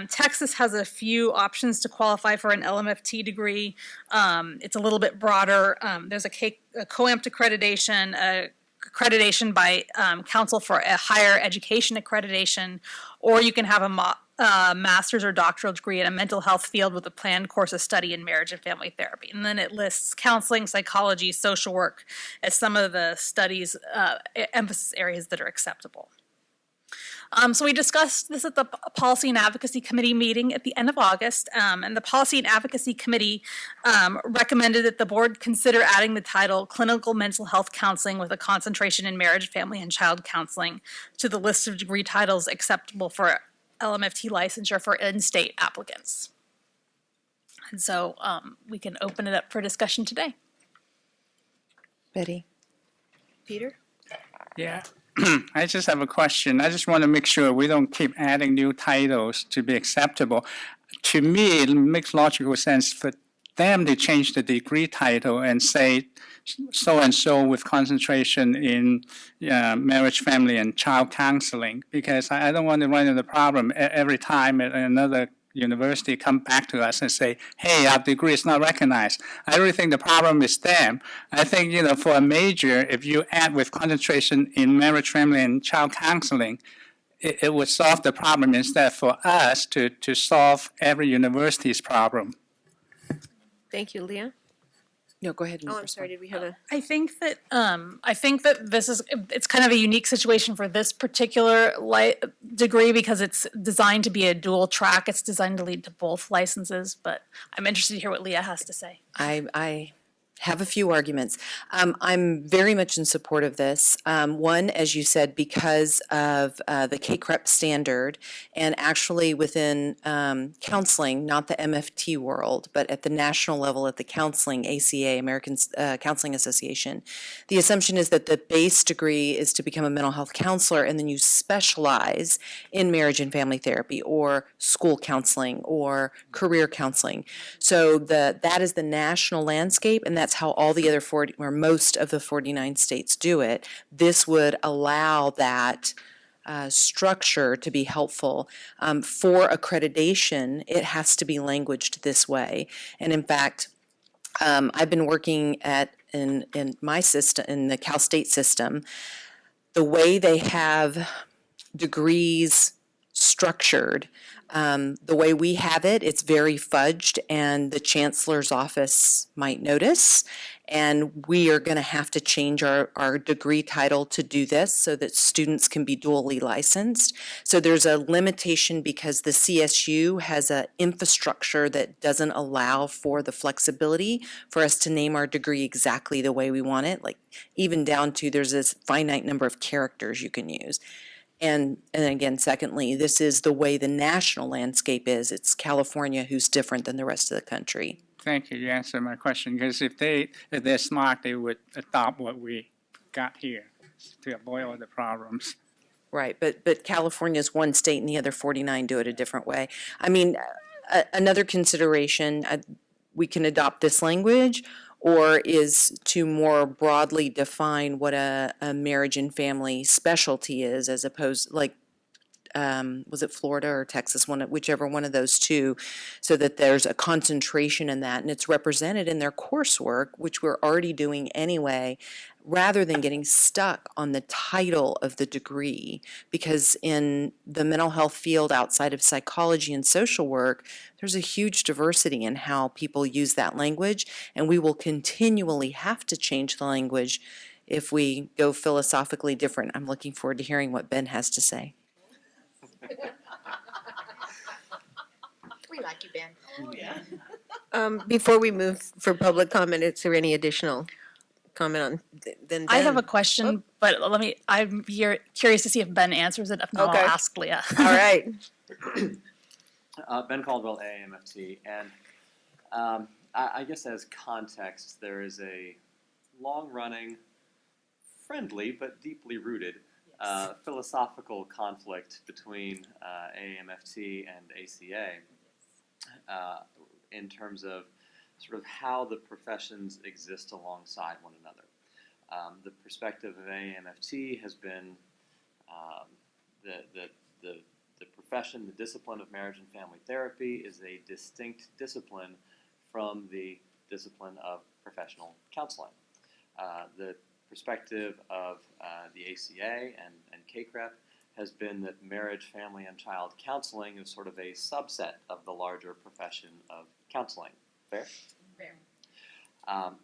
Texas has a few options to qualify for an LMFT degree. It's a little bit broader. There's a COAMT accreditation, accreditation by Council for a Higher Education accreditation, or you can have a master's or doctoral degree in a mental health field with a planned course of study in marriage and family therapy. And then it lists counseling, psychology, social work as some of the studies, emphasis areas that are acceptable. So we discussed this at the Policy and Advocacy Committee meeting at the end of August, and the Policy and Advocacy Committee recommended that the board consider adding the title Clinical Mental Health Counseling with a concentration in marriage, family, and child counseling to the list of degree titles acceptable for LMFT licensure for in-state applicants. And so we can open it up for discussion today. Betty? Peter? Yeah, I just have a question. I just want to make sure we don't keep adding new titles to be acceptable. To me, it makes logical sense for them to change the degree title and say so-and-so with concentration in marriage, family, and child counseling, because I don't want to run into the problem every time another university come back to us and say, hey, our degree is not recognized. I really think the problem is them. I think, for a major, if you add with concentration in marriage, family, and child counseling, it would solve the problem instead for us to solve every university's problem. Thank you, Leah. No, go ahead. Oh, I'm sorry, did we have a? I think that it's kind of a unique situation for this particular degree because it's designed to be a dual track. It's designed to lead to both licenses, but I'm interested to hear what Leah has to say. I have a few arguments. I'm very much in support of this. One, as you said, because of the KCREP standard, and actually within counseling, not the MFT world, but at the national level at the counseling, ACA, American Counseling Association, the assumption is that the base degree is to become a mental health counselor, and then you specialize in marriage and family therapy or school counseling or career counseling. So that is the national landscape, and that's how all the other 40, or most of the 49 states do it. This would allow that structure to be helpful. For accreditation, it has to be languaged this way. And in fact, I've been working in my system, in the Cal State system, the way they have degrees structured. The way we have it, it's very fudged, and the chancellor's office might notice. And we are going to have to change our degree title to do this so that students can be dually licensed. So there's a limitation because the CSU has an infrastructure that doesn't allow for the flexibility for us to name our degree exactly the way we want it. Like even down to there's this finite number of characters you can use. And again, secondly, this is the way the national landscape is. It's California who's different than the rest of the country. Thank you. You answered my question, because if they're smart, they would adopt what we got here to avoid all the problems. Right, but California is one state and the other 49 do it a different way. I mean, another consideration, we can adopt this language, or is to more broadly define what a marriage and family specialty is, as opposed, like, was it Florida or Texas, whichever one of those two, so that there's a concentration in that, and it's represented in their coursework, which we're already doing anyway, rather than getting stuck on the title of the degree. Because in the mental health field outside of psychology and social work, there's a huge diversity in how people use that language, and we will continually have to change the language if we go philosophically different. I'm looking forward to hearing what Ben has to say. We like you, Ben. Oh, yeah. Before we move for public comment, is there any additional comment on then? I have a question, but I'm curious to see if Ben answers it. If not, Okay. I'll ask Leah. All right. Ben Caldwell, AAMFT, and I guess as context, there is a long-running, friendly but deeply rooted philosophical conflict between AAMFT and ACA in terms of sort of how the professions exist alongside one another. The perspective of AAMFT has been the profession, the discipline of marriage and family therapy is a distinct discipline from the discipline of professional counseling. The perspective of the ACA and KCREP has been that marriage, family, and child counseling is sort of a subset of the larger profession of counseling. Fair? Fair.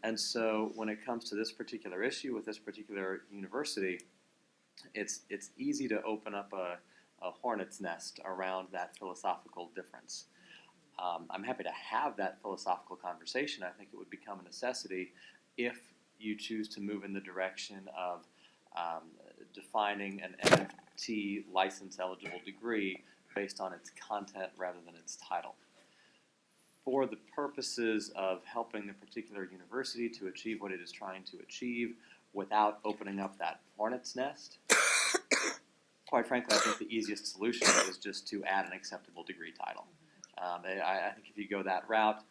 And so when it comes to this particular issue with this particular university, it's easy to open up a hornet's nest around that philosophical difference. I'm happy to have that philosophical conversation. I think it would become a necessity if you choose to move in the direction of defining an NFT license eligible degree based on its content rather than its title. For the purposes of helping the particular university to achieve what it is trying to achieve without opening up that hornet's nest, quite frankly, I think the easiest solution is just to add an acceptable degree title. I think if you go that route,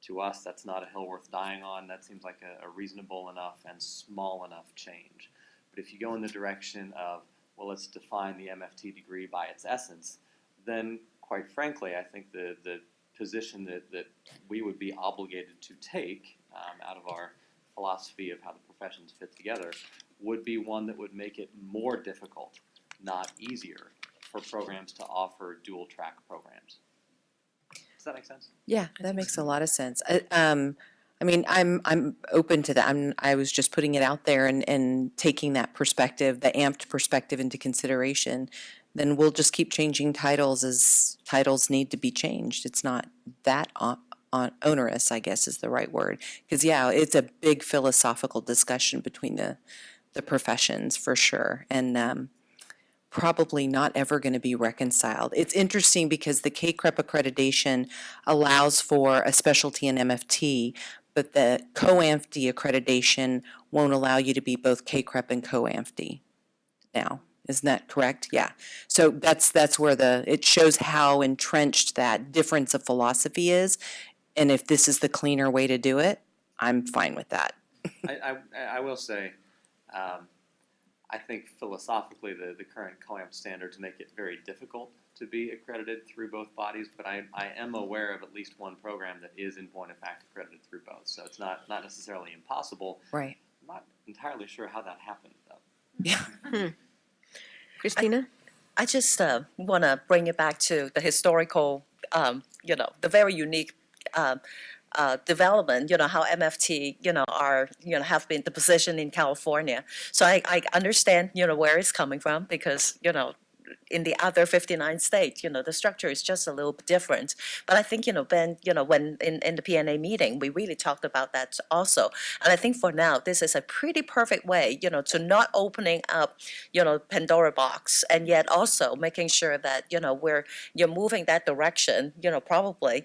to us, that's not a hill worth dying on. That seems like a reasonable enough and small enough change. But if you go in the direction of, well, let's define the MFT degree by its essence, then quite frankly, I think the position that we would be obligated to take out of our philosophy of how the professions fit together would be one that would make it more difficult, not easier, for programs to offer dual track programs. Does that make sense? Yeah, that makes a lot of sense. I mean, I'm open to that. I was just putting it out there and taking that perspective, the amped perspective into consideration. Then we'll just keep changing titles as titles need to be changed. It's not that onerous, I guess is the right word. Because yeah, it's a big philosophical discussion between the professions for sure. And probably not ever going to be reconciled. It's interesting because the KCREP accreditation allows for a specialty in MFT, but the co-AMFD accreditation won't allow you to be both KCREP and co-AMFD now. Isn't that correct? Yeah. So that's where it shows how entrenched that difference of philosophy is. And if this is the cleaner way to do it, I'm fine with that. I will say, I think philosophically the current COAM standards make it very difficult to be accredited through both bodies, but I am aware of at least one program that is in point of fact accredited through both. So it's not necessarily impossible. Right. I'm not entirely sure how that happened, though. Yeah. Christina? I just want to bring it back to the historical, the very unique development, how MFT, have been the position in California. So I understand, where it's coming from because, in the other 59 states, the structure is just a little bit different. But I think, Ben, when in the PNA meeting, we really talked about that also. And I think for now, this is a pretty perfect way, to not opening up, Pandora box, and yet also making sure that, you're moving that direction, probably,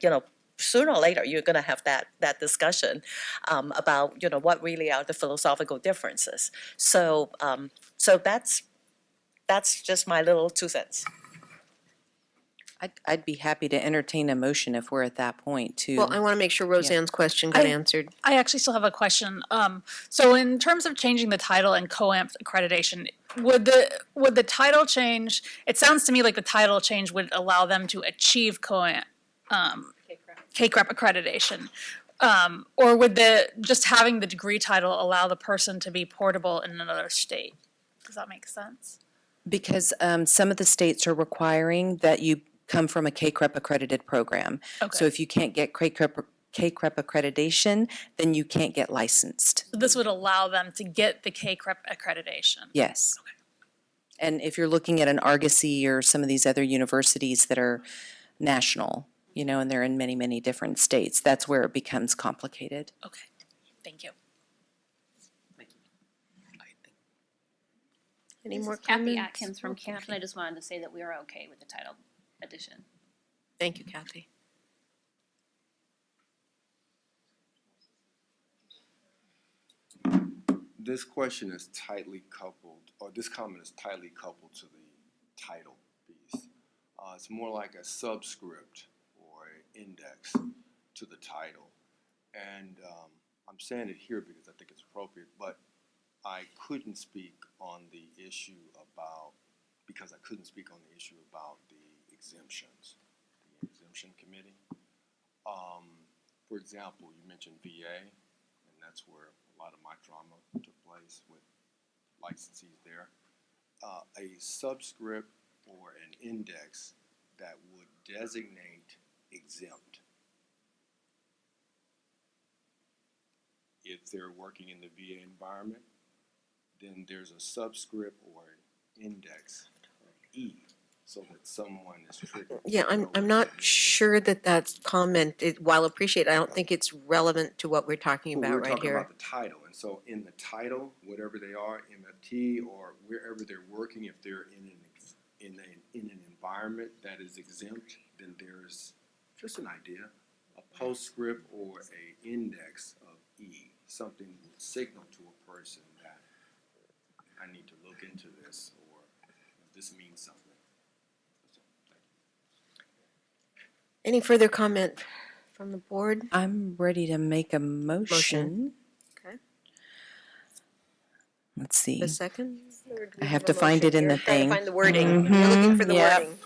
sooner or later, you're going to have that discussion about, what really are the philosophical differences. So that's just my little 2 cents. I'd be happy to entertain a motion if we're at that point too. Well, I want to make sure Roseanne's question got answered. I actually still have a question. So in terms of changing the title and COAMP accreditation, would the title change? It sounds to me like the title change would allow them to achieve COAMP, KCREP accreditation. Or would just having the degree title allow the person to be portable in another state? Does that make sense? Because some of the states are requiring that you come from a KCREP accredited program. Okay. So if you can't get KCREP accreditation, then you can't get licensed. So this would allow them to get the KCREP accreditation? Yes. Okay. And if you're looking at an Argosy or some of these other universities that are national, and they're in many, many different states, that's where it becomes complicated. Okay. Thank you. Any This more is Kathy comments? Atkins from CAF, and I just wanted to say that we are okay with the title addition. Thank you, Kathy. This question is tightly coupled, or this comment is tightly coupled to the title piece. It's more like a subscript or an index to the title. And I'm saying it here because I think it's appropriate, but I couldn't speak on the issue about, because I couldn't speak on the issue about the exemptions, the exemption committee. For example, you mentioned VA, and that's where a lot of my drama took place with licensees there. A subscript or an index that would designate exempt if they're working in the VA environment, then there's a subscript or an index, E, so that someone is triggered. Yeah, I'm not sure that comment, while appreciated, I don't think it's relevant to what we're talking But about we're right talking here. about the title, and so in the title, whatever they are, MFT or wherever they're working, if they're in an environment that is exempt, then there's just an idea, a postscript or a index of E, something would signal to a person that I need to look into this, or this means something. So, thank you. Any further comment from the board? I'm ready to make a motion. Okay. let's see. The second? Or do we I have a to find it motion in the here? Trying thing. to find the wording. You're looking for the Yep. wording.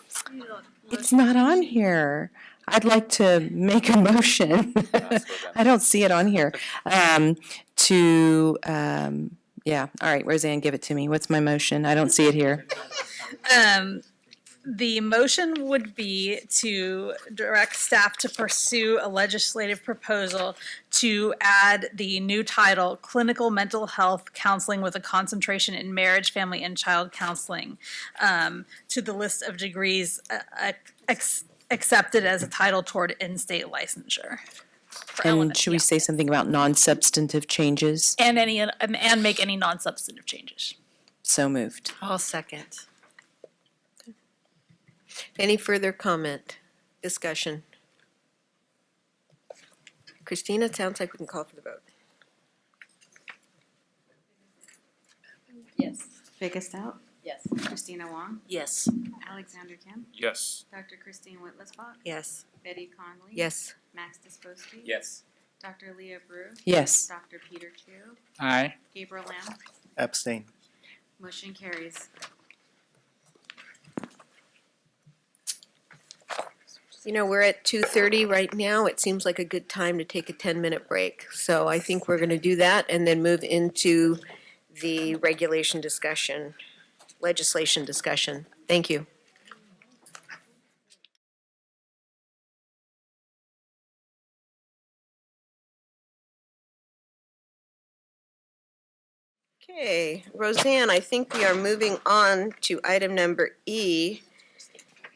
It's not on here. I'd like to make a motion. I don't see it on here. Yeah, all right, Roseanne, give it to me. What's my motion? I don't see it here. The motion would be to direct staff to pursue a legislative proposal to add the new title, Clinical Mental Health Counseling with a Concentration in Marriage, Family, and Child Counseling, to the list of degrees accepted as a title toward in-state licensure. And should we say something about non-substantive changes? And make any non-substantive changes. So moved. I'll second. Any further comment, discussion? Christina, it sounds like we can call for the vote. Yes. Becca Stout? Yes. Christina Wong? Yes. Alexander Kim? Yes. Dr. Christine Whitlisbach? Yes. Betty Conley? Yes. Max Disposky? Yes. Dr. Leah Brew? Yes. Dr. Peter Chu? Aye. Gabriel Lamb? Abstain. Motion carries. You know, we're at 2:30 right now. It seems like a good time to take a 10-minute break. So I think we're going to do that and then move into the regulation discussion, legislation discussion. Thank you. Okay, Roseanne, I think we are moving on to item number E.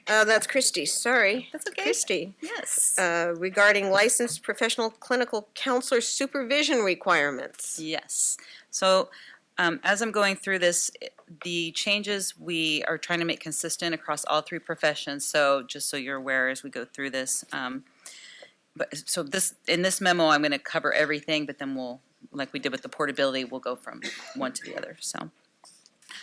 That's Christie, sorry. That's okay. Christie. Yes. Regarding licensed professional clinical counselor supervision requirements. Yes. So as I'm going through this, the changes we are trying to make consistent across all three professions. So just so you're aware as we go through this. In this memo, I'm going to cover everything, but then we'll, like we did with the portability, we'll go from one to the other.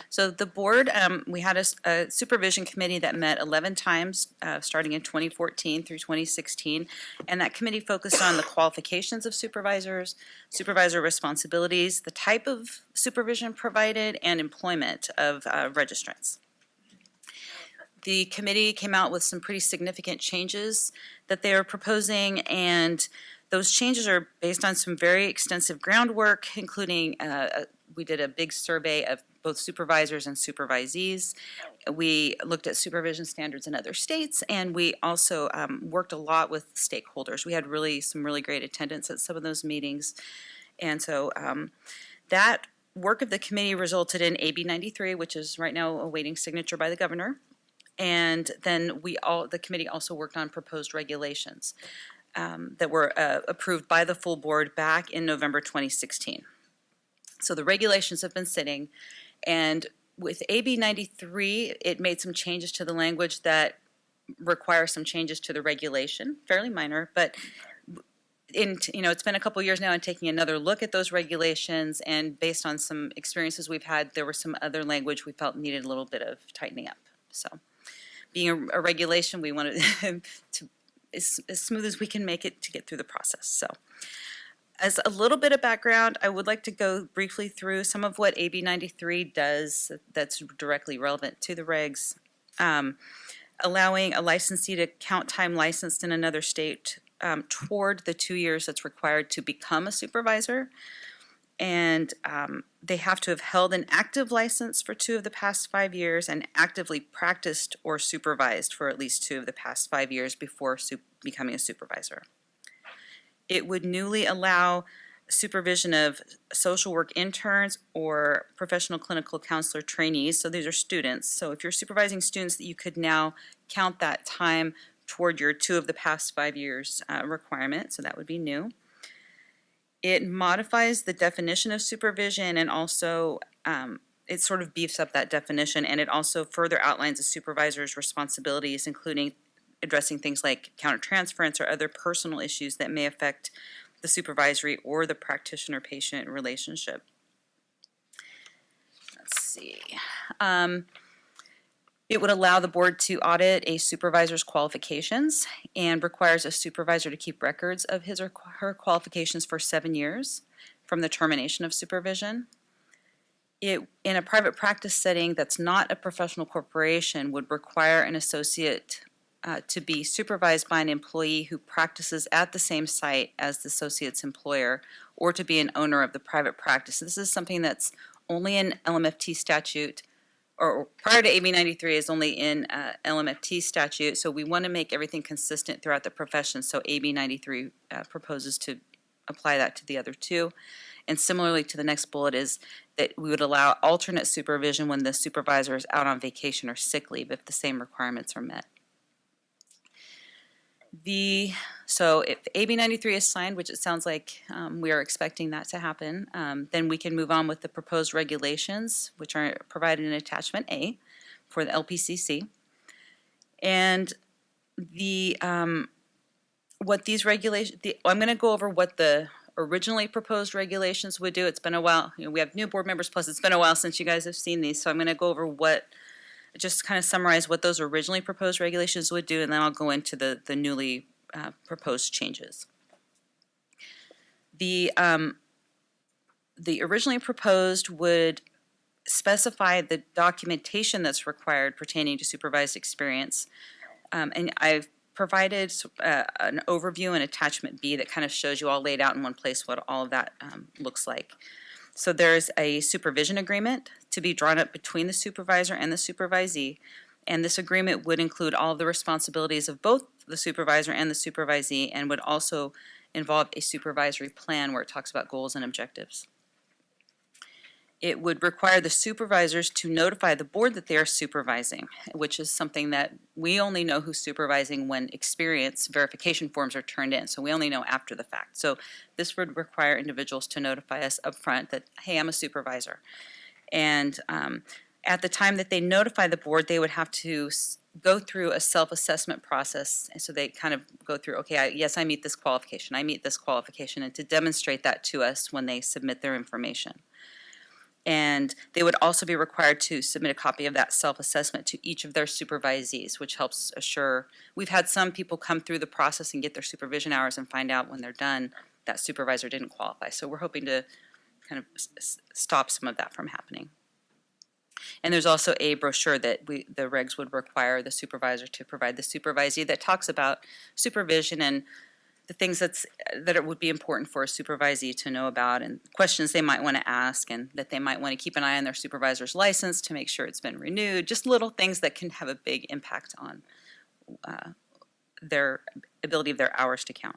So the board, we had a supervision committee that met 11 times, starting in 2014 through 2016. And that committee focused on the qualifications of supervisors, supervisor responsibilities, the type of supervision provided, and employment of registrants. The committee came out with some pretty significant changes that they are proposing, and those changes are based on some very extensive groundwork, including we did a big survey of both supervisors and supervisees. We looked at supervision standards in other states, and we also worked a lot with stakeholders. We had some really great attendance at some of those meetings. And so that work of the committee resulted in AB 93, which is right now awaiting signature by the governor. And then the committee also worked on proposed regulations that were approved by the full board back in November 2016. So the regulations have been sitting, and with AB 93, it made some changes to the language that require some changes to the regulation, fairly minor, but it's been a couple years now, and taking another look at those regulations, and based on some experiences we've had, there was some other language we felt needed a little bit of tightening up. So being a regulation, we wanted to as smooth as we can make it to get through the process. So as a little bit of background, I would like to go briefly through some of what AB 93 does that's directly relevant to the regs. Allowing a licensee to count time licensed in another state toward the 2 years that's required to become a supervisor. And they have to have held an active license for 2 of the past 5 years and actively practiced or supervised for at least 2 of the past 5 years before becoming a supervisor. It would newly allow supervision of social work interns or professional clinical counselor trainees. So these are students. So if you're supervising students, you could now count that time toward your 2 of the past 5 years requirement. So that would be new. It modifies the definition of supervision, and also it sort of beefs up that definition, and it also further outlines a supervisor's responsibilities, including addressing things like countertransference or other personal issues that may affect the supervisory or the practitioner-patient relationship. Let's see. It would allow the board to audit a supervisor's qualifications and requires a supervisor to keep records of his or her qualifications for 7 years from the termination of supervision. it, in a private practice setting that's not a professional corporation, would require an associate to be supervised by an employee who practices at the same site as the associate's employer, or to be an owner of the private practice. This is something that's only in LMFT statute, or prior to AB 93 is only in LMFT statute, so we want to make everything consistent throughout the profession, so AB 93 proposes to apply that to the other two. And similarly to the next bullet is that we would allow alternate supervision when the supervisor is out on vacation or sick leave if the same requirements are met. So if AB 93 is signed, which it sounds like we are expecting that to happen, then we can move on with the proposed regulations, which are provided in attachment A for the LPCC. And what these regulations, I'm going to go over what the originally proposed regulations would do. It's been a while. We have new board members, plus it's been a while since you guys have seen these. So I'm going to go over just kind of summarize what those originally proposed regulations would do, and then I'll go into the newly proposed changes. The originally proposed would specify the documentation that's required pertaining to supervised experience, and I've provided an overview in attachment B that kind of shows you all laid out in one place what all of that looks like. So there's a supervision agreement to be drawn up between the supervisor and the supervisee, and this agreement would include all of the responsibilities of both the supervisor and the supervisee, and would also involve a supervisory plan where it talks about goals and objectives. It would require the supervisors to notify the board that they are supervising, which is something that we only know who's supervising when experience verification forms are turned in. So we only know after the fact. So this would require individuals to notify us up front that, hey, I'm a supervisor. And at the time that they notify the board, they would have to go through a self-assessment process. And so they kind of go through, okay, yes, I meet this qualification, I meet this qualification, and to demonstrate that to us when they submit their information. And they would also be required to submit a copy of that self-assessment to each of their supervisees, which helps assure. We've had some people come through the process and get their supervision hours and find out when they're done that supervisor didn't qualify. So we're hoping to kind of stop some of that from happening. And there's also a brochure that the regs would require the supervisor to provide the supervisee that talks about supervision and the things that it would be important for a supervisee to know about, and questions they might want to ask, and that they might want to keep an eye on their supervisor's license to make sure it's been renewed. Just little things that can have a big impact on their ability of their hours to count.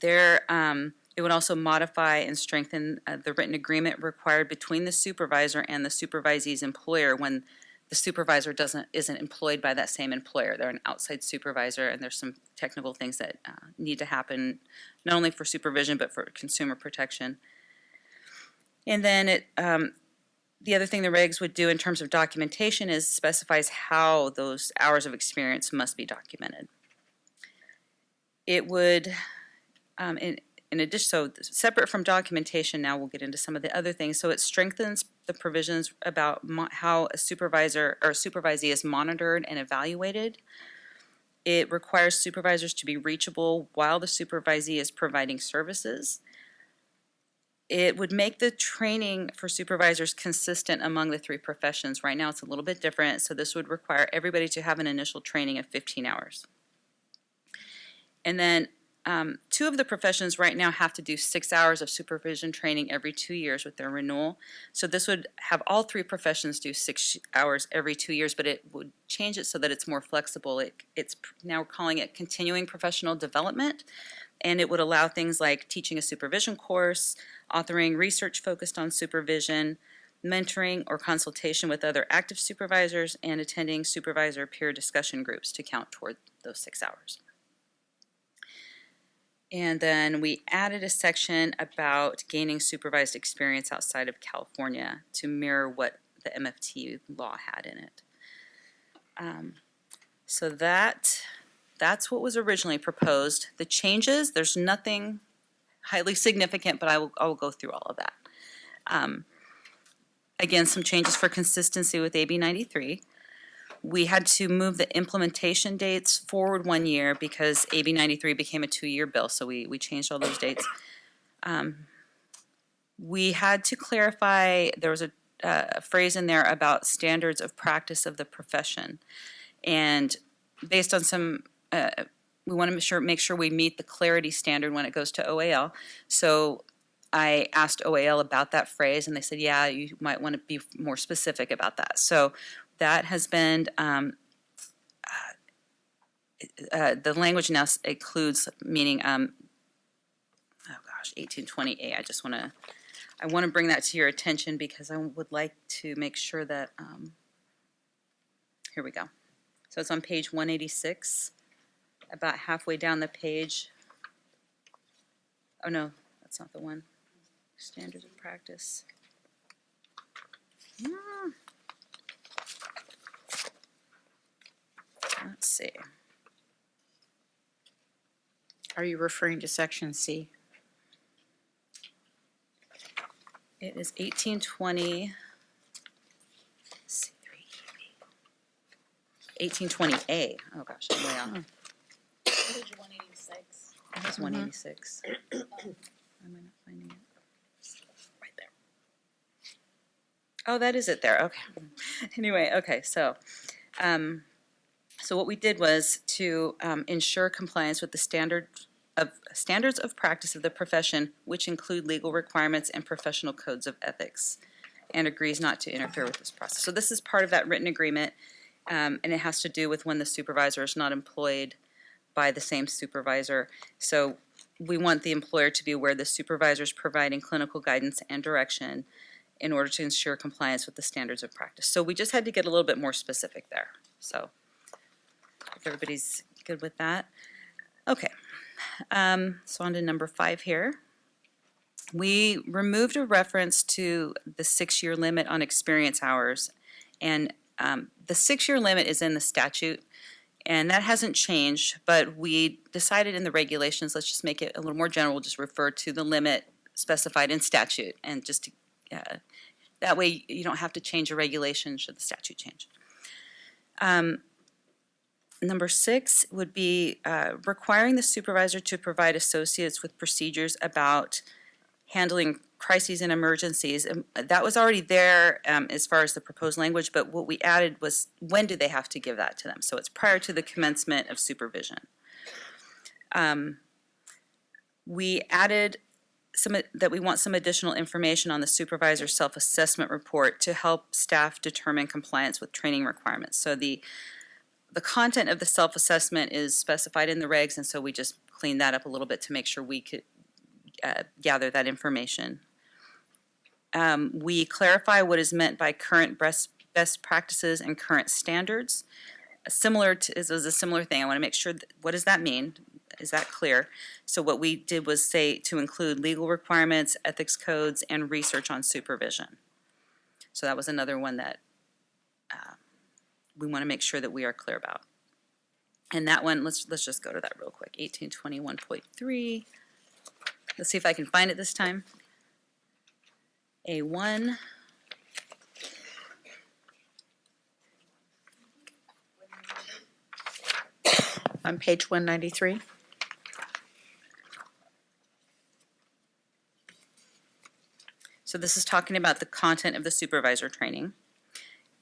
It would also modify and strengthen the written agreement required between the supervisor and the supervisee's employer when the supervisor isn't employed by that same employer. They're an outside supervisor, and there's some technical things that need to happen, not only for supervision, but for consumer protection. And then the other thing the regs would do in terms of documentation is specifies how those hours of experience must be documented. It would, in addition, so separate from documentation, now we'll get into some of the other things. So it strengthens the provisions about how a supervisor or a supervisee is monitored and evaluated. It requires supervisors to be reachable while the supervisee is providing services. It would make the training for supervisors consistent among the three professions. Right now it's a little bit different, so this would require everybody to have an initial training of 15 hours. And then two of the professions right now have to do 6 hours of supervision training every 2 years with their renewal. So this would have all three professions do 6 hours every 2 years, but it would change it so that it's more flexible. It's now we're calling it continuing professional development, and it would allow things like teaching a supervision course, authoring research focused on supervision, mentoring or consultation with other active supervisors, and attending supervisor peer discussion groups to count toward those 6 hours. And then we added a section about gaining supervised experience outside of California to mirror what the MFT law had in it. So that's what was originally proposed. The changes, there's nothing highly significant, but I will go through all of that. Again, some changes for consistency with AB 93. We had to move the implementation dates forward 1 year because AB 93 became a 2-year bill, so we changed all those dates. We had to clarify, there was a phrase in there about standards of practice of the profession. And based on some, we want to make sure we meet the clarity standard when it goes to OAL. So I asked OAL about that phrase, and they said, yeah, you might want to be more specific about that. So that has been, the language now includes meaning, 1820A. I want to bring that to your attention because I would like to make sure that, here we go. So it's on page 186, about halfway down the page. Oh no, that's not the one. Standards of practice. Let's see. Are you referring to section C? It is 1820. 1820A. Oh gosh, I'm way off. Page 186. It was 186. Am I not finding it? Right there. Oh, that is it there. Okay. Anyway, okay. So what we did was to ensure compliance with the standards of practice of the profession, which include legal requirements and professional codes of ethics, and agrees not to interfere with this process. So this is part of that written agreement, and it has to do with when the supervisor is not employed by the same supervisor. So we want the employer to be aware the supervisor is providing clinical guidance and direction in order to ensure compliance with the standards of practice. So we just had to get a little bit more specific there. So if everybody's good with that. Okay, so on to number 5 here. We removed a reference to the 6-year limit on experience hours, and the 6-year limit is in the statute, and that hasn't changed, but we decided in the regulations, let's just make it a little more general, just refer to the limit specified in statute, and just to, that way you don't have to change a regulation should the statute change. Number 6 would be requiring the supervisor to provide associates with procedures about handling crises and emergencies. And that was already there as far as the proposed language, but what we added was when do they have to give that to them? So it's prior to the commencement of supervision. We added that we want some additional information on the supervisor's self-assessment report to help staff determine compliance with training requirements. So the content of the self-assessment is specified in the regs, and so we just cleaned that up a little bit to make sure we could gather that information. We clarify what is meant by current best practices and current standards. It was a similar thing. I want to make sure, what does that mean? Is that clear? So what we did was say to include legal requirements, ethics codes, and research on supervision. So that was another one that we want to make sure that we are clear about. And that one, let's just go to that real quick. 1821.3. Let's see if I can find it this time. A1. On page 193. So this is talking about the content of the supervisor training.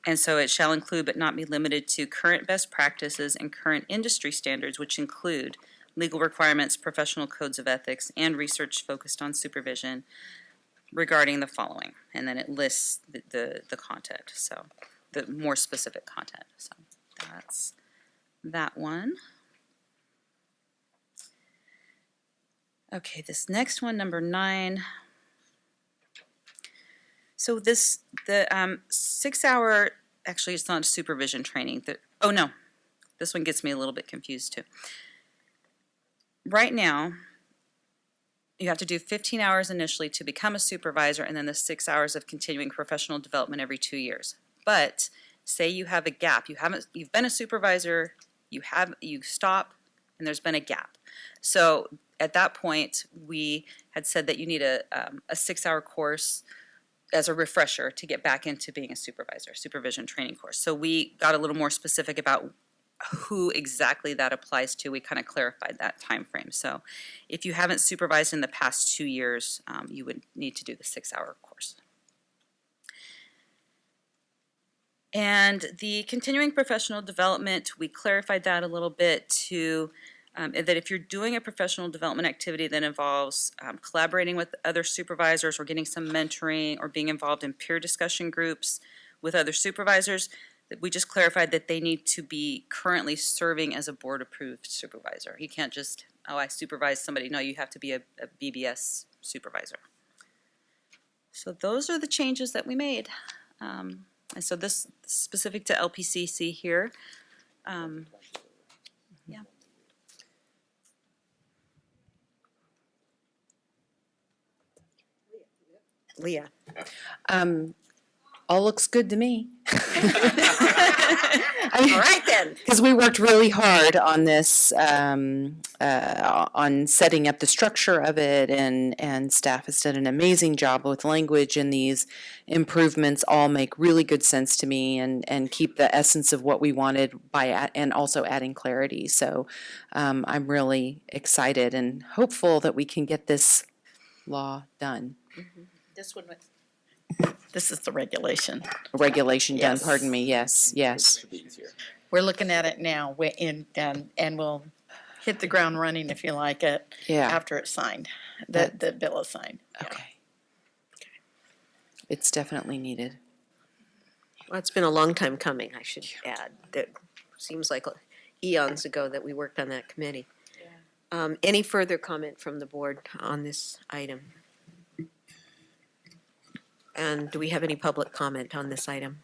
And so it shall include but not be limited to current best practices and current industry standards, which include legal requirements, professional codes of ethics, and research focused on supervision regarding the following. And then it lists the content, so the more specific content. So that's that one. Okay, this next one, number 9. So the 6-hour, actually it's not supervision training. Oh no, this one gets me a little bit confused too. Right now, you have to do 15 hours initially to become a supervisor, and then the 6 hours of continuing professional development every 2 years. But say you have a gap, you've been a supervisor, you stop, and there's been a gap. So at that point, we had said that you need a 6-hour course as a refresher to get back into being a supervisor, supervision training course. So we got a little more specific about who exactly that applies to. We kind of clarified that time frame. So if you haven't supervised in the past 2 years, you would need to do the 6-hour course. And the continuing professional development, we clarified that a little bit to that if you're doing a professional development activity that involves collaborating with other supervisors or getting some mentoring or being involved in peer discussion groups with other supervisors, that we just clarified that they need to be currently serving as a board-approved supervisor. You can't just, oh, I supervise somebody. No, you have to be a BBS supervisor. So those are the changes that we made. And so this specific to LPCC here. Yeah. Leah. All looks good to me. All right then. Because we worked really hard on this, on setting up the structure of it, and staff has done an amazing job with language, and these improvements all make really good sense to me and keep the essence of what we wanted and also adding clarity. So I'm really excited and hopeful that we can get this law done. This one, this is the regulation. Regulation done, Yes. pardon me, yes. We're looking at it now, and we'll hit the ground running, if you like it, Yeah. after it's signed, the bill is signed. Okay. It's definitely needed. Well, it's been a long time coming, I should add. It seems like eons ago that we worked on that committee. Any further comment from the board on this item? And do we have any public comment on this item?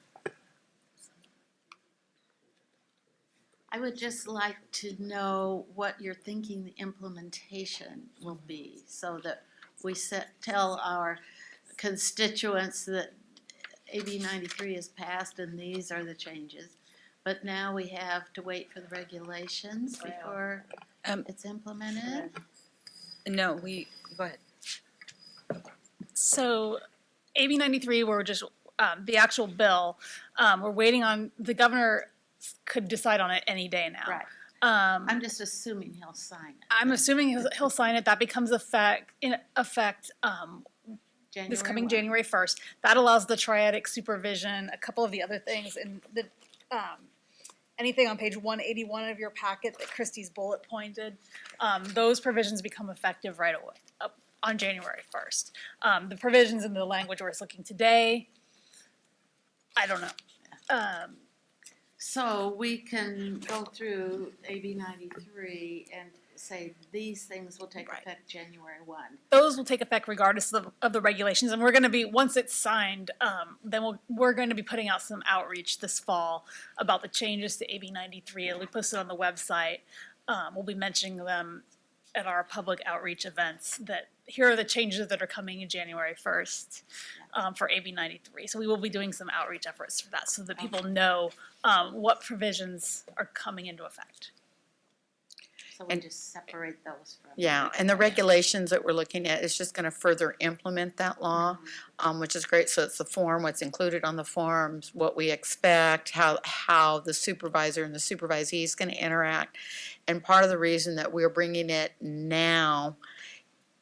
I would just like to know what you're thinking the implementation will be, so that we tell our constituents that AB 93 is passed and these are the changes. But now we have to wait for the regulations before it's implemented. No, go ahead. So AB 93, we're just, the actual bill, we're waiting on, the governor could decide on it any day now. Right. I'm just assuming he'll sign it. I'm assuming he'll sign it. That becomes in effect this coming 1. January 1st. That allows the triadic supervision, a couple of the other things, and the anything on page 181 of your packet that Christie's bullet pointed, those provisions become effective right away, on January 1st. The provisions in the language where it's looking today, I don't know. So we can go through AB 93 and say these things will take effect January 1. Those will take effect regardless of the regulations, and we're going to be, once it's signed, then we're going to be putting out some outreach this fall about the changes to AB 93. It'll be posted on the website. We'll be mentioning them at our public outreach events, that here are the changes that are coming in January 1st for AB 93. So we will be doing some outreach efforts for that so that people know what provisions are coming into effect. So we just separate those from. Yeah, and the regulations that we're looking at is just going to further implement that law, which is great. So it's the form, what's included on the forms, what we expect, how the supervisor and the supervisee is going to interact. And part of the reason that we're bringing it now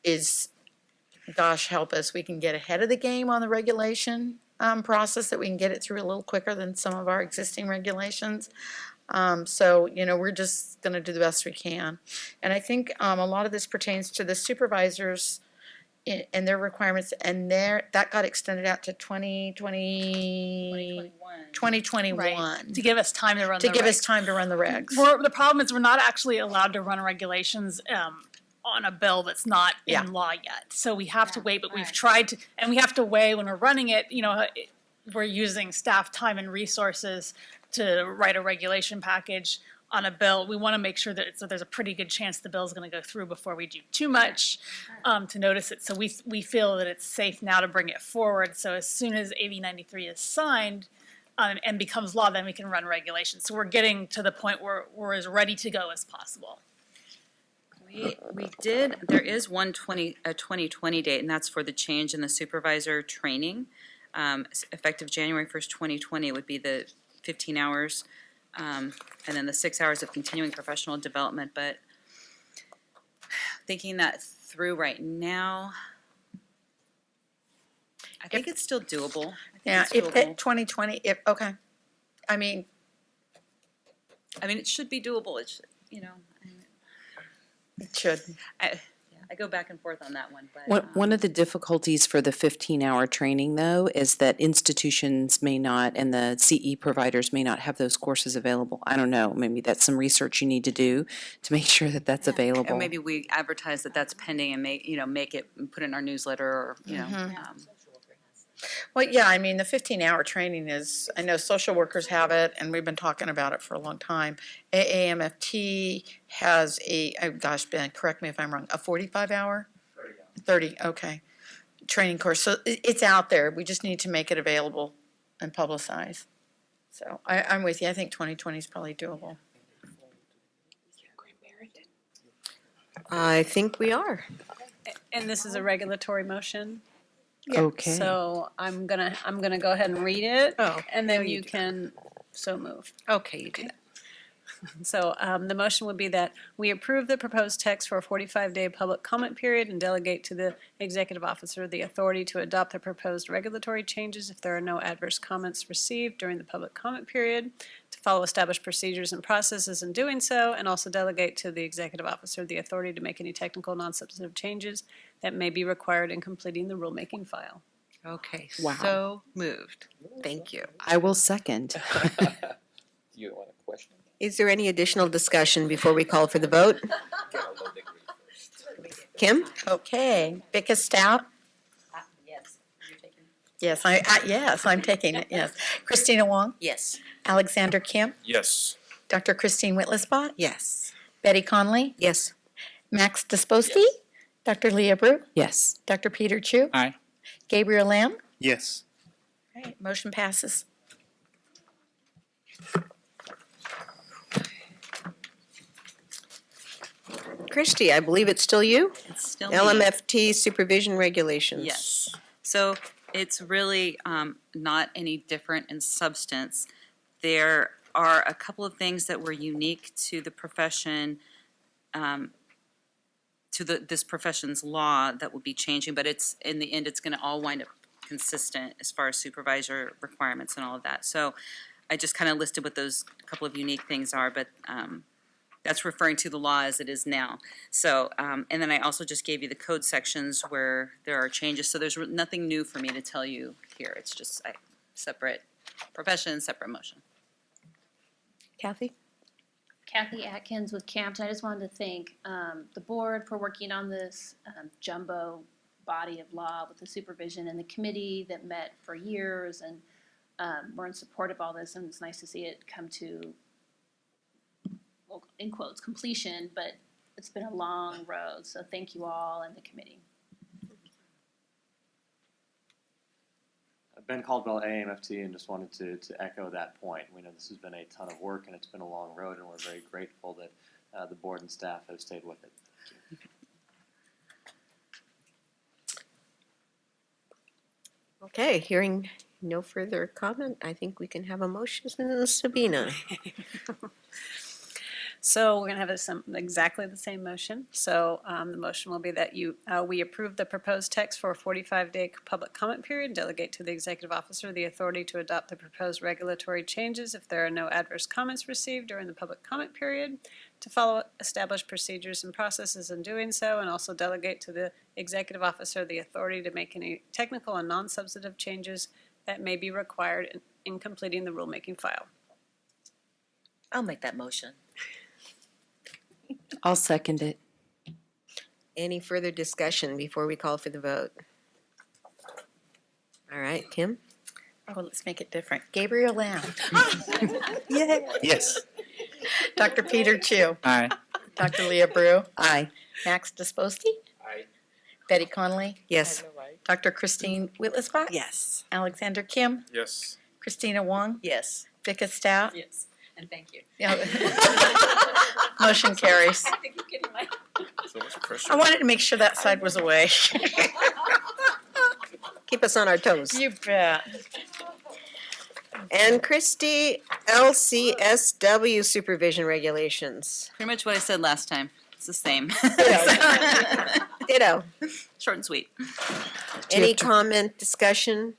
is, gosh, help us, we can get ahead of the game on the regulation process, that we can get it through a little quicker than some of our existing regulations. So, we're just going to do the best we can. And I think a lot of this pertains to the supervisors and their requirements, and that got extended out to 2021. Right. To give us time to run the regs. To give us time to run the regs. The problem is we're not actually allowed to run regulations on a bill that's not in law yet. So we have to wait, but we've tried to, and we have to weigh when we're running it, we're using staff time and resources to write a regulation package on a bill. We want to make sure that there's a pretty good chance the bill is going to go through before we do too much to notice it. So we feel that it's safe now to bring it forward. So as soon as AB 93 is signed and becomes law, then we can run regulations. So we're getting to the point where we're as ready to go as possible. There is a 2020 date, and that's for the change in the supervisor training. Effective January 1st, 2020 would be the 15 hours. and then the 6 hours of continuing professional development, but thinking that through right now, I think it's still doable. I think Yeah, it's if doable. that 2020, okay. I mean, it should be doable. It should, it should. I go back and forth on that one, but. One of the difficulties for the 15-hour training, though, is that institutions may not, and the CE providers may not have those courses available. I don't know, maybe that's some research you need to do to make sure that that's available. And maybe we advertise that that's pending and make it, and put it in our newsletter or, Well, yeah, I mean, the 15-hour training is, I know social workers have it, and we've been talking about it for a long time. AAMFT has Ben, correct me if I'm wrong, a 45-hour? 30, okay. Training course. So it's out there. We just need to make it available and publicize. So I'm with you. I think 2020 is probably doable. I think we are. And this is a regulatory motion? Okay. So I'm gonna go ahead and read it. Oh, And then you can so move. Okay, you do that. So the motion would be that we approve the proposed text for a 45-day public comment period and delegate to the executive officer the authority to adopt the proposed regulatory changes if there are no adverse comments received during the public comment period, to follow established procedures and processes in doing so, and also delegate to the executive officer the authority to make any technical non-substantive changes that may be required in completing the rulemaking file. Okay, Wow. so moved. Thank you. I will second. You want a question? Is there any additional discussion before we call for the vote? Kim? Okay, Becca Stout? Yes, you're taking. Yes, I'm taking it, yes. Christina Wong? Yes. Alexander Kim? Yes. Dr. Christine Whitlisbot? Yes. Betty Conley? Yes. Max Disposti? Dr. Leah Brew? Yes. Dr. Peter Chu? Aye. Gabriel Lamb? Yes. All right, motion passes. Christie, I believe it's still you? It's still me. LMFT supervision regulations. Yes. So it's really not any different in substance. There are a couple of things that were unique to the profession, to this profession's law that will be changing, but it's, in the end, it's going to all wind up consistent as far as supervisor requirements and all of that. So I just kind of listed what those couple of unique things are, but that's referring to the law as it is now. So, and then I also just gave you the code sections where there are changes. So there's nothing new for me to tell you here. It's just separate profession, separate motion. Kathy? Kathy Atkins with Camps. I just wanted to thank the board for working on this jumbo body of law with the supervision and the committee that met for years and were in support of all this. And it's nice to see it come to, well, in quotes, completion, but it's been a long road. So thank you all and the committee. Ben Caldwell, AMFT, and just wanted to echo that point. We know this has been a ton of work and it's been a long road, and we're very grateful that the board and staff have stayed with it. Okay, hearing no further comment, I think we can have a motion. Sabina? So we're going to have exactly the same motion. So the motion will be that we approve the proposed text for a 45-day public comment period, delegate to the executive officer the authority to adopt the proposed regulatory changes if there are no adverse comments received during the public comment period, to follow established procedures and processes in doing so, and also delegate to the executive officer the authority to make any technical and non-substantive changes that may be required in completing the rulemaking file. I'll make that motion. I'll second it. Any further discussion before we call for the vote? All right, Kim? Oh, let's make it different. Gabriel Lamb. Yay. Yes. Dr. Peter Chu. Aye. Dr. Leah Brew. Aye. Max Disposti. Aye. Betty Conley. Yes. Dr. Christine Whitlisbot. Yes. Alexander Kim. Yes. Christina Wong. Yes. Becca Stout. Yes, and thank you. Yeah. Motion carries. I think you're getting my. So much pressure. I wanted to make sure that side was away. Keep us on our toes. You bet. And Christie, LCSW supervision regulations. Pretty much what I said last time. It's the same. Ditto. Short and sweet. Any comment, discussion?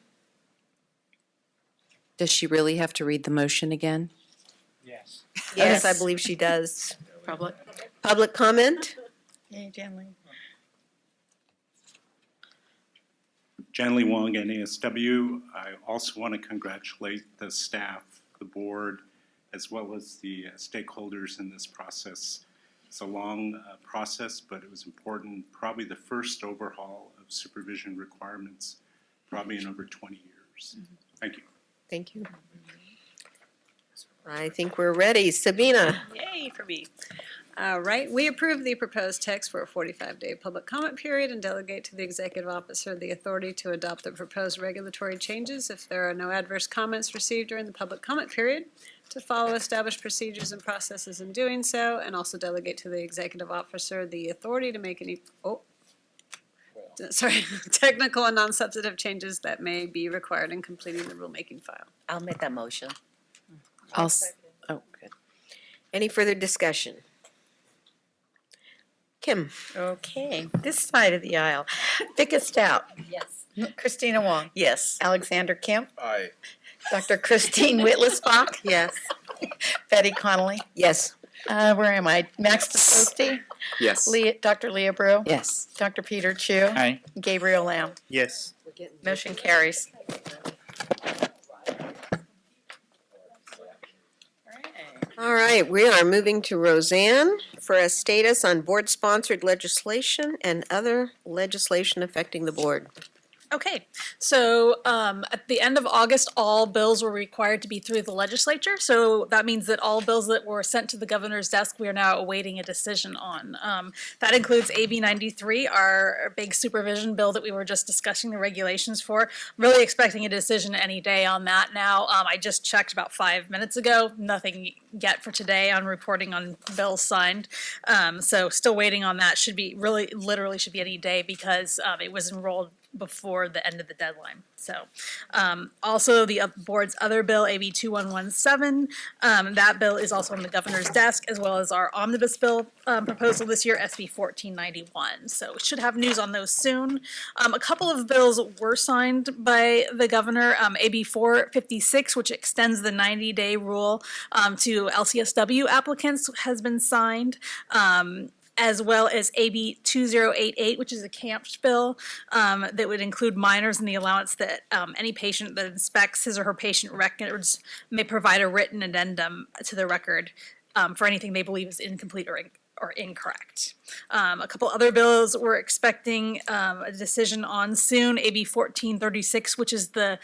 Does she really have to read the motion again? Yes. Yes, I believe she does. Public. Public comment? Yay, Janley. Janley Wong, NASW. I also want to congratulate the staff, the board, as well as the stakeholders in this process. It's a long process, but it was important. Probably the first overhaul of supervision requirements, probably in over 20 years. Thank you. Thank you. I think we're ready. Sabina? Yay for me. All right, we approve the proposed text for a 45-day public comment period and delegate to the executive officer the authority to adopt the proposed regulatory changes if there are no adverse comments received during the public comment period, to follow established procedures and processes in doing so, and also delegate to the executive officer the authority to make any, technical and non-substantive changes that may be required in completing the rulemaking file. I'll make that motion. Oh, good. Any further discussion? Kim? Okay, this side of the aisle. Vicka Stout. Yes. Christina Wong. Yes. Alexander Kemp. Aye. Dr. Christine Whitlisbach. Yes. Betty Connolly. Yes. Where am I? Max DeSosti. Yes. Dr. Leah Brew. Yes. Dr. Peter Chu. Aye. Gabriel Lamb. Yes. Motion carries. All right, we are moving to Roseanne for a status on board-sponsored legislation and other legislation affecting the board. Okay, so at the end of August, all bills were required to be through the legislature. So that means that all bills that were sent to the governor's desk, we are now awaiting a decision on. That includes AB 93, our big supervision bill that we were just discussing the regulations for. Really expecting a decision any day on that now. I just checked about 5 minutes ago. Nothing yet for today on reporting on bills signed. So still waiting on that. Should be really, literally should be any day because it was enrolled before the end of the deadline. So also the board's other bill, AB 2117, that bill is also on the governor's desk, as well as our omnibus bill proposal this year, SB 1491. So we should have news on those soon. A couple of bills were signed by the governor, AB 456, which extends the 90-day rule to LCSW applicants, has been signed. As well as AB 2088, which is a CAMP bill that would include minors in the allowance that any patient that inspects his or her patient records may provide a written addendum to the record for anything they believe is incomplete or incorrect. A couple other bills we're expecting a decision on soon, AB 1436, which is the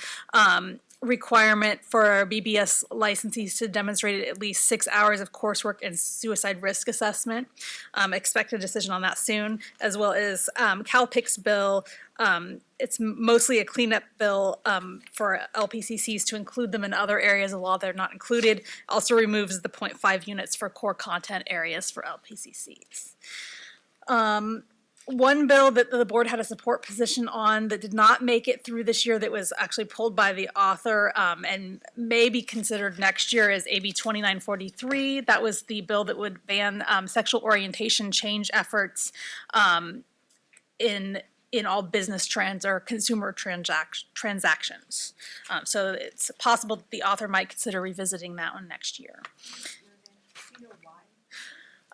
requirement for BBS licensees to demonstrate at least 6 hours of coursework and suicide risk assessment. Expect a decision on that soon, as well as CalPIC's bill. It's mostly a cleanup bill for LPCCs to include them in other areas of law that are not included. Also removes the 0.5 units for core content areas for LPCCs. One bill that the board had a support position on that did not make it through this year that was actually pulled by the author and may be considered next year is AB 2943. That was the bill that would ban sexual orientation change efforts in all business or consumer transactions. So it's possible that the author might consider revisiting that one next year.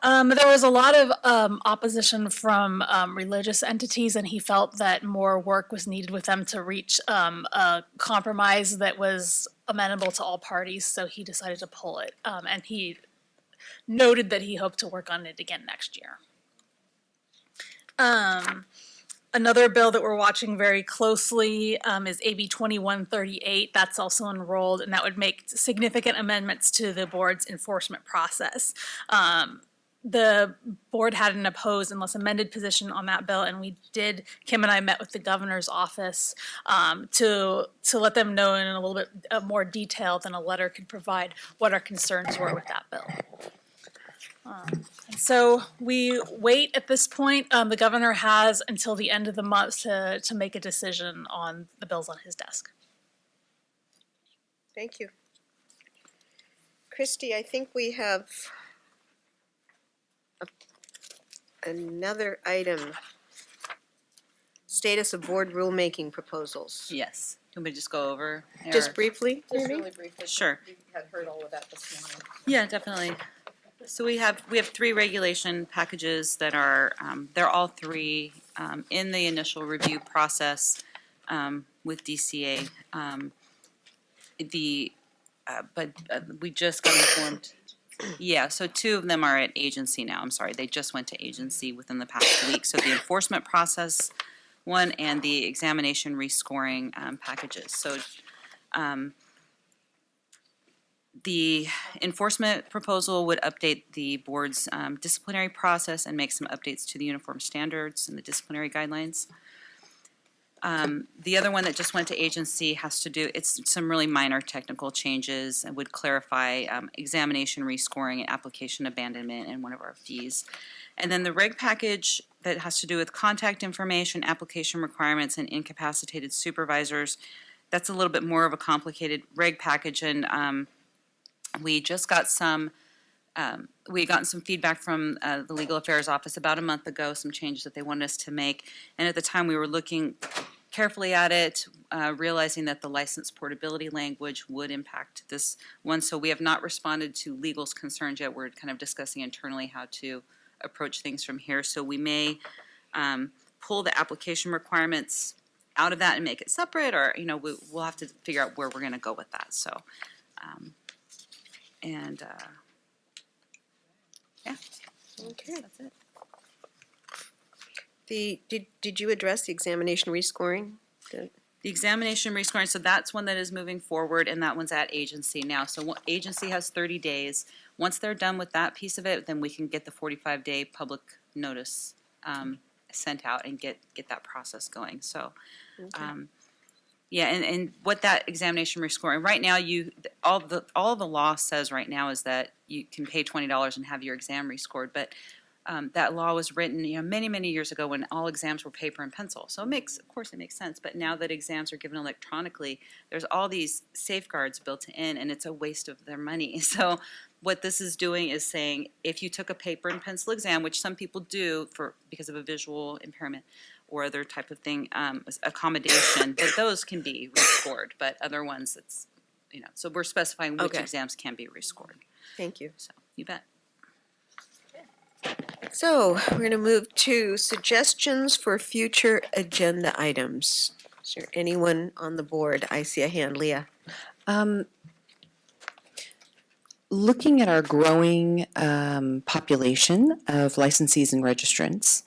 There was a lot of opposition from religious entities, and he felt that more work was needed with them to reach a compromise that was amenable to all parties, so he decided to pull it. And he noted that he hoped to work on it again next year. Another bill that we're watching very closely is AB 2138. That's also enrolled, and that would make significant amendments to the board's enforcement process. The board had an opposed unless amended position on that bill, and Kim and I met with the governor's office to let them know in a little bit more detail than a letter could provide what our concerns were with that bill. So we wait at this point. The governor has until the end of the month to make a decision on the bills on his desk. Thank you. Christy, I think we have another item. Status of board rulemaking proposals. Yes. Can we just go over? Just or- briefly, Just maybe? really briefly. Sure. We had heard all of that this morning. Yeah, definitely. So we have 3 regulation packages that are, they're all 3 in the initial review process with DCA. We just got informed. Yeah, so 2 of them are at agency now. I'm sorry, they just went to agency within the past week. So the enforcement process one and the examination rescoring packages. So the enforcement proposal would update the board's disciplinary process and make some updates to the uniform standards and the disciplinary guidelines. The other one that just went to agency has to do, it's some really minor technical changes and would clarify examination rescoring and application abandonment and one of our fees. And then the reg package that has to do with contact information, application requirements, and incapacitated supervisors, that's a little bit more of a complicated reg package, and we just got some, we had gotten some feedback from the Legal Affairs Office about a month ago, some changes that they wanted us to make. And at the time, we were looking carefully at it, realizing that the license portability language would impact this one. So we have not responded to legal's concerns yet. We're kind of discussing internally how to approach things from here. So we may pull the application requirements out of that and make it separate, or, you know, we'll have to figure out where we're going to go with that. So, yeah. Okay. That's it. Did you address the examination rescoring? The examination rescoring, so that's one that is moving forward, and that one's at agency now. So agency has 30 days. Once they're done with that piece of it, then we can get the 45-day public notice sent out and get that process going. So, yeah, and what that examination rescoring, right now, all the law says right now is that you can pay $20 and have your exam rescored, but that law was written, many, many years ago when all exams were paper and pencil. So of course it makes sense, but now that exams are given electronically, there's all these safeguards built in, and it's a waste of their money. So what this is doing is saying, if you took a paper and pencil exam, which some people do because of a visual impairment or other type of thing, accommodation, that those can be rescored, but other ones, it's, so we're specifying which exams can be rescored. Thank you. So, you bet. So we're going to move to suggestions for future agenda items. Is there anyone on the board? I see a hand, Leah. Looking at our growing population of licensees and registrants,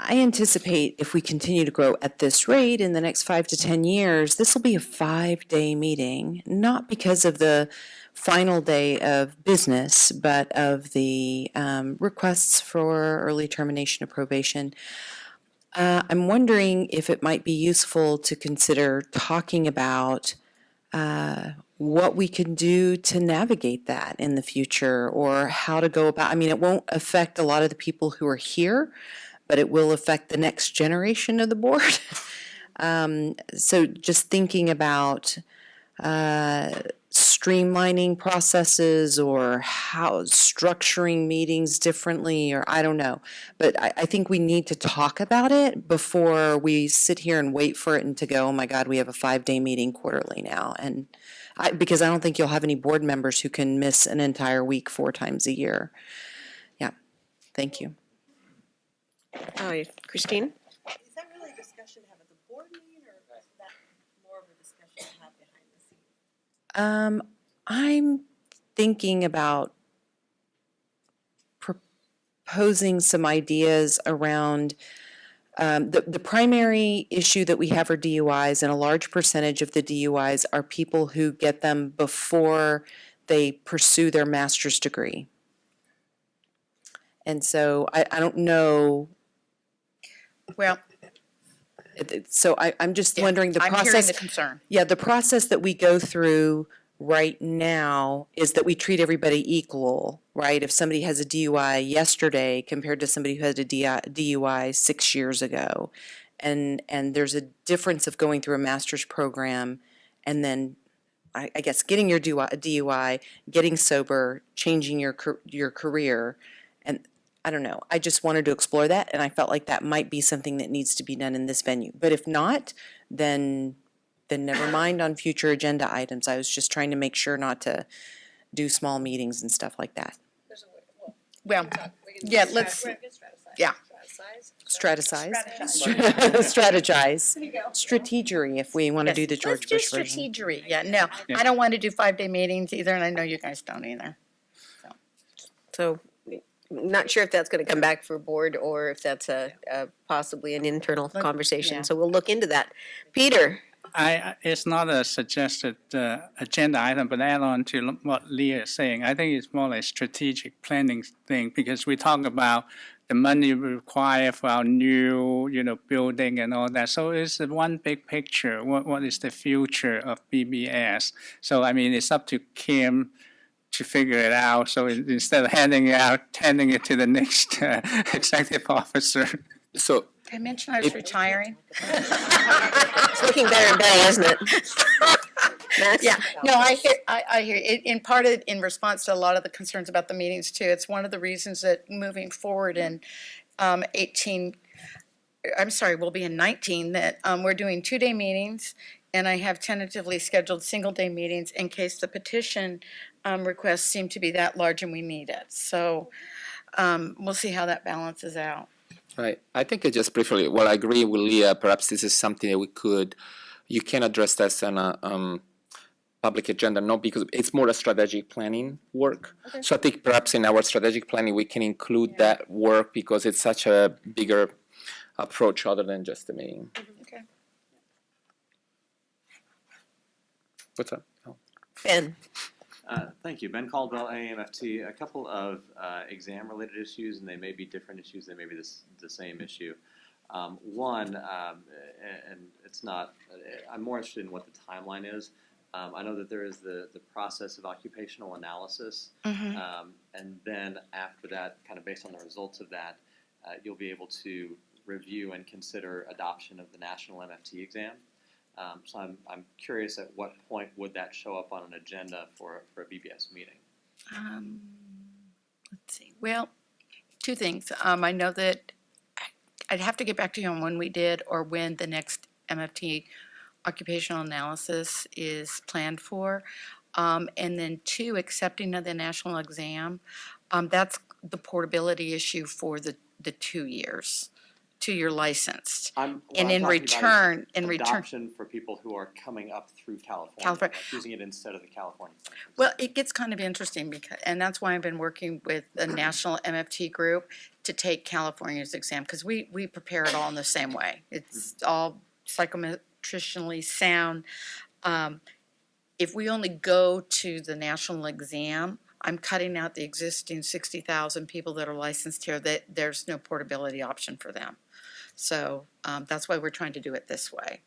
I anticipate if we continue to grow at this rate in the next 5 to 10 years, this will be a 5-day meeting, not because of the final day of business, but of the requests for early termination of probation. I'm wondering if it might be useful to consider talking about what we can do to navigate that in the future, or how to go about. I mean, it won't affect a lot of the people who are here, but it will affect the next generation of the board. So just thinking about streamlining processes, or how structuring meetings differently, or I don't know. But I think we need to talk about it before we sit here and wait for it and to go, oh my God, we have a 5-day meeting quarterly now. And because I don't think you'll have any board members who can miss an entire week 4 times a year. Yeah, thank you. Christine? Is that really a discussion to have at the board meeting, or is that more of a discussion to have behind the scenes? I'm thinking about proposing some ideas around the primary issue that we have are DUIs, and a large percentage of the DUIs are people who get them before they pursue their master's degree. And so I don't know. Well, so I'm just wondering the process. I'm hearing the concern. Yeah, the process that we go through right now is that we treat everybody equal, right? If somebody has a DUI yesterday compared to somebody who had a DUI 6 years ago, and there's a difference of going through a master's program and then I guess, getting your DUI, getting sober, changing your career, and I don't know. I just wanted to explore that, and I felt like that might be something that needs to be done in this venue. But if not, then never mind on future agenda items. I was just trying to make sure not to do small meetings and stuff like that. Well, yeah, let's, yeah. Strategize. Strategize. Strategize. Strategery, if we want to do the George Bush version. Strategery, yeah, no, I don't want to do 5-day meetings either, and I know you guys don't either. So, not sure if that's going to come back for board or if that's a possibly an internal yeah. conversation. So we'll look into that. Peter? It's not a suggested agenda item, but add on to what Leah is saying. I think it's more like strategic planning thing because we talk about the money required for our new, building and all that. So it's one big picture. What is the future of BBS? So it's up to Kim to figure it out. So instead of handing it to the next executive officer. So Did I mention I was retiring? It's looking better and better, isn't it? Yeah, no, I hear, in part in response to a lot of the concerns about the meetings too. It's one of the reasons that moving forward in 18, I'm sorry, we'll be in 19, that we're doing 2-day meetings, and I have tentatively scheduled single-day meetings in case the petition requests seem to be that large and we need it. So we'll see how that balances out. Right. I think I just briefly, I agree with Leah. Perhaps this is something that you can address this on a public agenda, not because it's more a strategic planning work. Okay. So I think perhaps in our strategic planning, we can include that work because it's such a bigger approach other than just the meeting. Okay. What's up? Oh. Ben? Thank you. Ben Caldwell, AMFT. A couple of exam-related issues, and they may be different issues. They may be the same issue. One, and it's not, I'm more interested in what the timeline is. I know that there is the process of occupational analysis, and then after that, kind of based on the results of that, you'll be able to review and consider adoption of the national MFT exam. So I'm curious at what point would that show up on an agenda for a BBS meeting? Let's see. Well, two things. I know that I'd have to get back to you on when we did or when the next MFT occupational analysis is planned for. And then two, accepting of the national exam. That's the portability issue for the 2 years. 2-year licensed. And in return, adoption for people who are coming up through California. Like using it instead of the California. Well, it gets kind of interesting and that's why I've been working with the national MFT group to take California's exam because we prepare it all in the same way. It's all psychometricianally sound. If we only go to the national exam, I'm cutting out the existing 60,000 people that are licensed here. That there's no portability option for them. So that's why we're trying to do it this way.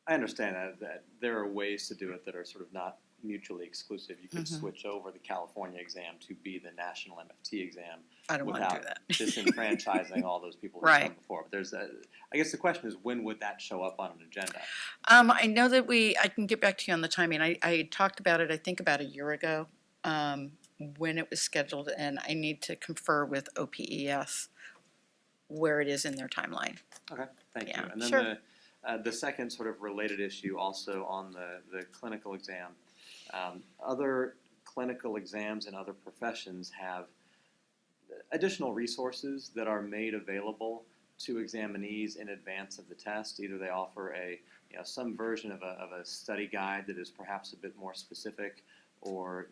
I understand that there are ways to do it that are sort of not mutually exclusive. You could switch over the California exam to be the national MFT exam. I don't want to do that. Disenfranchising all those people who've come before. But I guess the question is, when would that show up on an agenda? I know that I can get back to you on the timing. I talked about it, I think about a year ago when it was scheduled, and I need to confer with OPES where it is in their timeline. Okay, thank you. And then sure. The second sort of related issue also on the clinical exam. Other clinical exams in other professions have additional resources that are made available to examinees in advance of the test. Either they offer some version of a study guide that is perhaps a bit more specific, or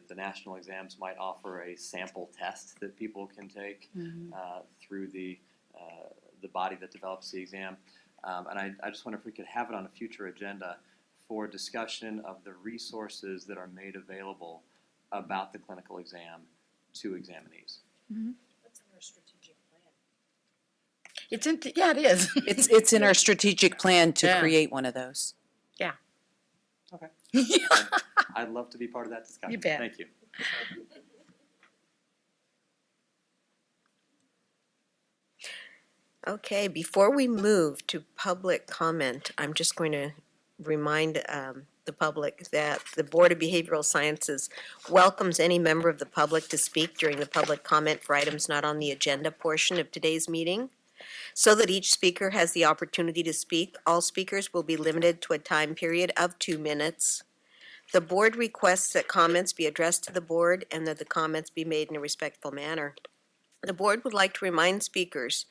the national exams might offer a sample test that people can take through the body that develops the exam. And I just wonder if we could have it on a future agenda for discussion of the resources that are made available about the clinical exam to examinees. What's in our strategic plan? It is. It's in our strategic plan to create one of those. Yeah. Okay. I'd love to be part of that discussion. You bet. Thank you. Okay, before we move to public comment, I'm just going to remind the public that the Board of Behavioral Sciences welcomes any member of the public to speak during the public comment for items not on the agenda portion of today's meeting. So that each speaker has the opportunity to speak, all speakers will be limited to a time period of 2 minutes. The board requests that comments be addressed to the board and that the comments be made in a respectful manner. The board would like to remind speakers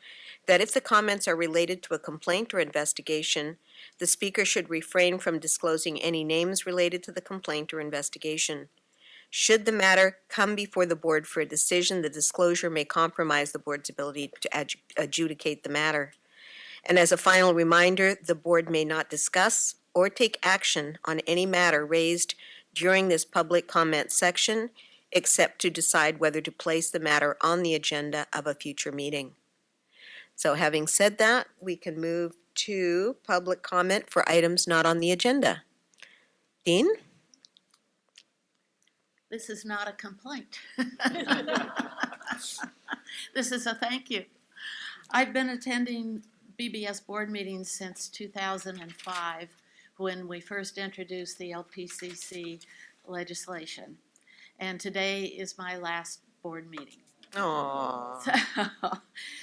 that if the comments are related to a complaint or investigation, the speaker should refrain from disclosing any names related to the complaint or investigation. Should the matter come before the board for a decision, the disclosure may compromise the board's ability to adjudicate the matter. And as a final reminder, the board may not discuss or take action on any matter raised during this public comment section, except to decide whether to place the matter on the agenda of a future meeting. So having said that, we can move to public comment for items not on the agenda. Dean? This is not a complaint. This is a thank you. I've been attending BBS board meetings since 2005, when we first introduced the LPCC legislation. And today is my last board meeting. Aww.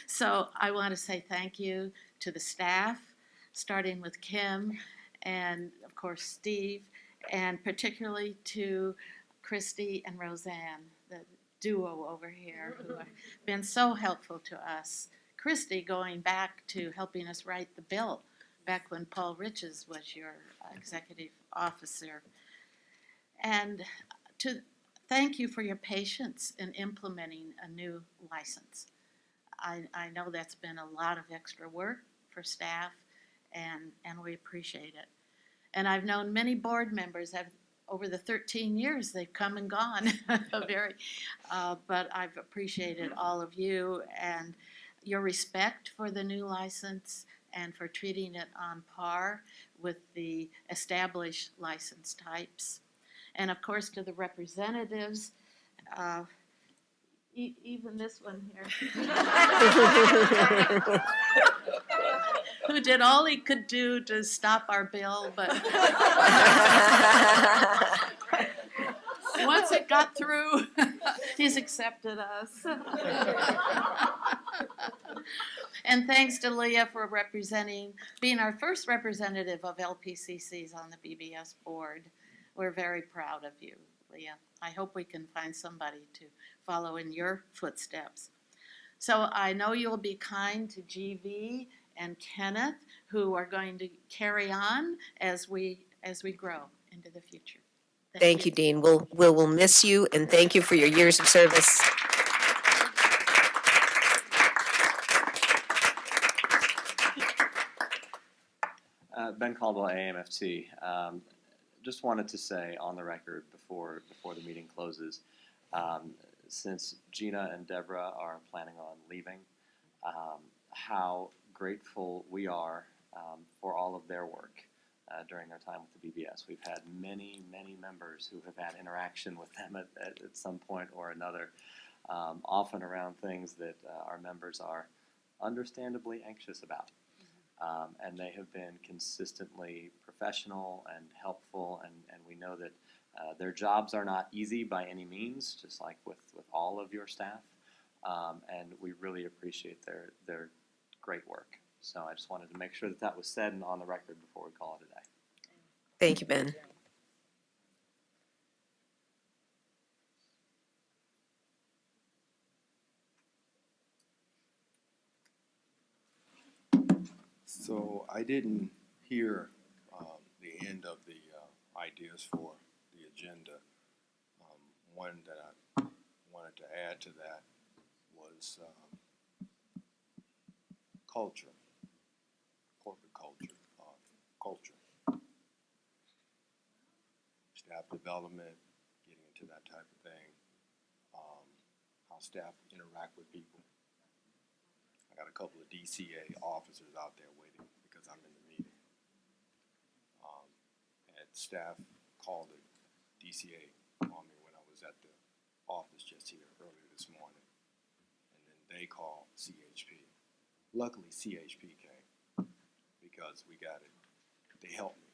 So I want to say thank you to the staff, starting with Kim and of course Steve, and particularly to Christy and Roseanne, the duo over here who have been so helpful to us. Christy going back to helping us write the bill back when Paul Riches was your executive officer. And to thank you for your patience in implementing a new license. I know that's been a lot of extra work for staff, and we appreciate it. And I've known many board members over the 13 years they've come and gone, but I've appreciated all of you and your respect for the new license and for treating it on par with the established license types. And of course, to the representatives, even this one here, who did all he could do to stop our bill, but once it got through, he's accepted us. And thanks to Leah for being our first representative of LPCCs on the BBS board. We're very proud of you, Leah. I hope we can find somebody to follow in your footsteps. So I know you'll be kind to GV and Kenneth, who are going to carry on as we grow into the future. Thank you, Dean. We'll miss you, and thank you for your years of service. Ben Caldwell, AMFT. Just wanted to say on the record before the meeting closes, since Gina and Deborah are planning on leaving, how grateful we are for all of their work during their time with the BBS. We've had many, many members who have had interaction with them at some point or another, often around things that our members are understandably anxious about. And they have been consistently professional and helpful, and we know that their jobs are not easy by any means, just like with all of your staff, and we really appreciate their great work. So I just wanted to make sure that was said and on the record before we call it a day. Thank you, Ben. So I didn't hear the end of the ideas for the agenda. One that I wanted to add to that was culture, corporate culture, staff development, getting into that type of thing, how staff interact with people. I got a couple of DCA officers out there waiting because I'm in the meeting. And staff called the DCA on me when I was at the office just here earlier this morning. And then they called CHP. Luckily, CHP came because we got it. They helped me.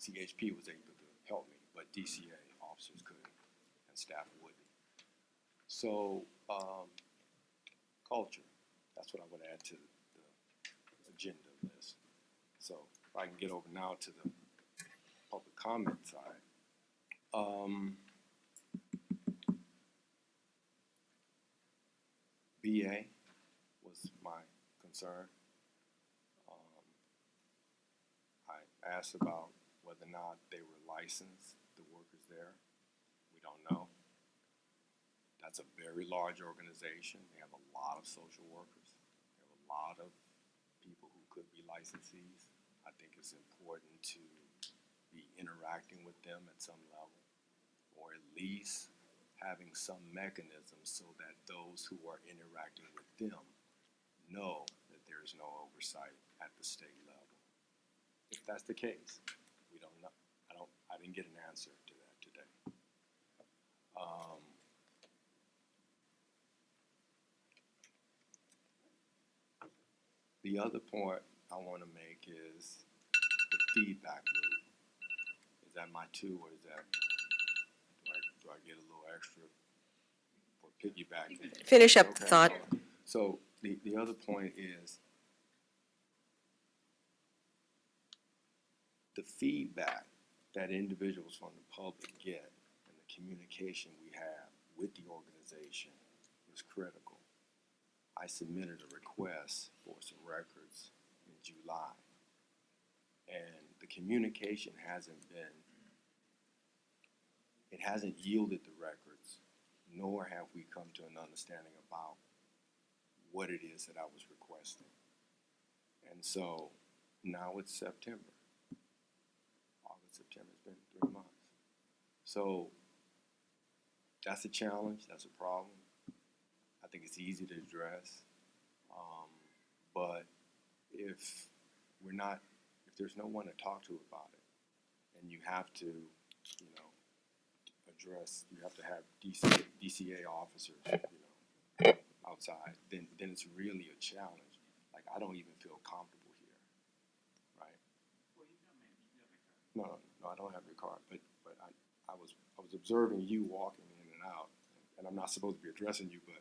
CHP was able to help me, but DCA officers couldn't and staff wouldn't. So, culture, that's what I would add to the agenda list. So if I can get over now to the public comment side. BA was my concern. I asked about whether or not they were licensed, the workers there. We don't know. That's a very large organization. They have a lot of social workers. They have a lot of people who could be licensees. I think it's important to be interacting with them at some level, or at least having some mechanism so that those who are interacting with them know that there is no oversight at the state level. If that's the case, we don't know. I didn't get an answer to that today. The other point I want to make is the feedback loop. Is that my two, or is that, do I get a little extra for piggybacking? Finish up the Okay. thought. So the other point is the feedback that individuals from the public get and the communication we have with the organization is critical. I submitted a request for some records in July, and the communication hasn't yielded the records, nor have we come to an understanding about what it is that I was requesting. And so now it's September. August, September, it's been 3 months. So that's a challenge, that's a problem. I think it's easy to address. But if there's no one to talk to about it, and you have to, you have to have DCA officers, outside, then it's really a challenge. Like, I don't even feel comfortable here, right? No, I don't have your card, but I was observing you walking in and out, and I'm not supposed to be addressing you, but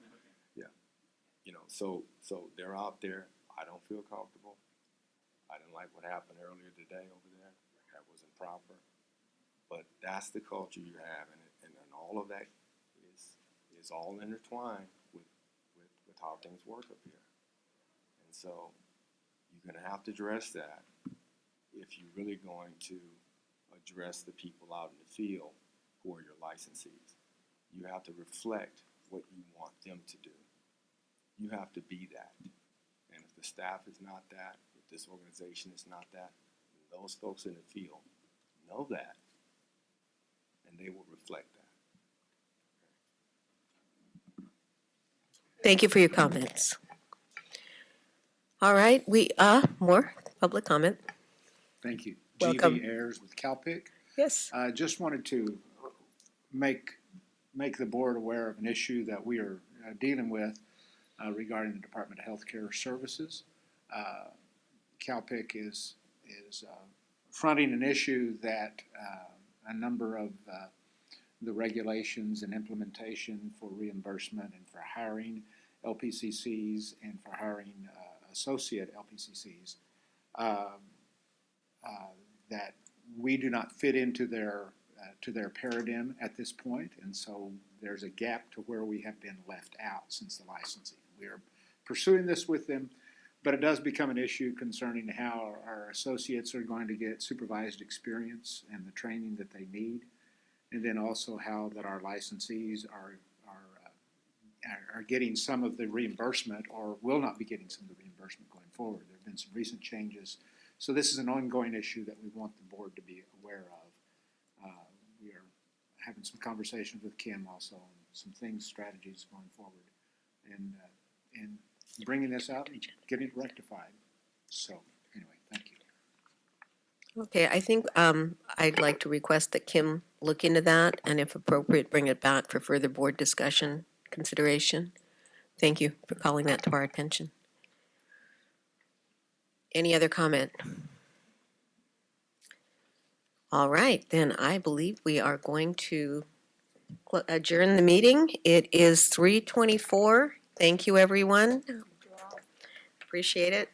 yeah, so they're out there. I don't feel comfortable. I didn't like what happened earlier today over there. That wasn't proper. But that's the culture you have, and all of that is all intertwined with how things work up here. And so you're going to have to address that if you're really going to address the people out in the field who are your licensees. You have to reflect what you want them to do. You have to be that. And if the staff is not that, if this organization is not that, those folks in the field know that, and they will reflect that. Thank you for your comments. All right, more public comment. Thank you. Welcome. G.V. Ayers with CalPIC. Yes. I just wanted to make the board aware of an issue that we are dealing with regarding the Department of Healthcare Services. CalPIC is fronting an issue that a number of the regulations and implementation for reimbursement and for hiring LPCCs and for hiring associate LPCCs that we do not fit into their paradigm at this point, and so there's a gap to where we have been left out since the licensing. We are pursuing this with them, but it does become an issue concerning how our associates are going to get supervised experience and the training that they need, and then also how that our licensees are getting some of the reimbursement or will not be getting some of the reimbursement going forward. There have been some recent changes. So this is an ongoing issue that we want the board to be aware of. We are having some conversations with Kim also on some things, strategies going forward, and bringing this out and getting it rectified. So anyway, thank you. Okay, I think I'd like to request that Kim look into that, and if appropriate, bring it back for further board discussion consideration. Thank you for calling that to our attention. Any other comment? All right, then I believe we are going to adjourn the meeting. It is 3:24. Thank you, everyone. Appreciate it.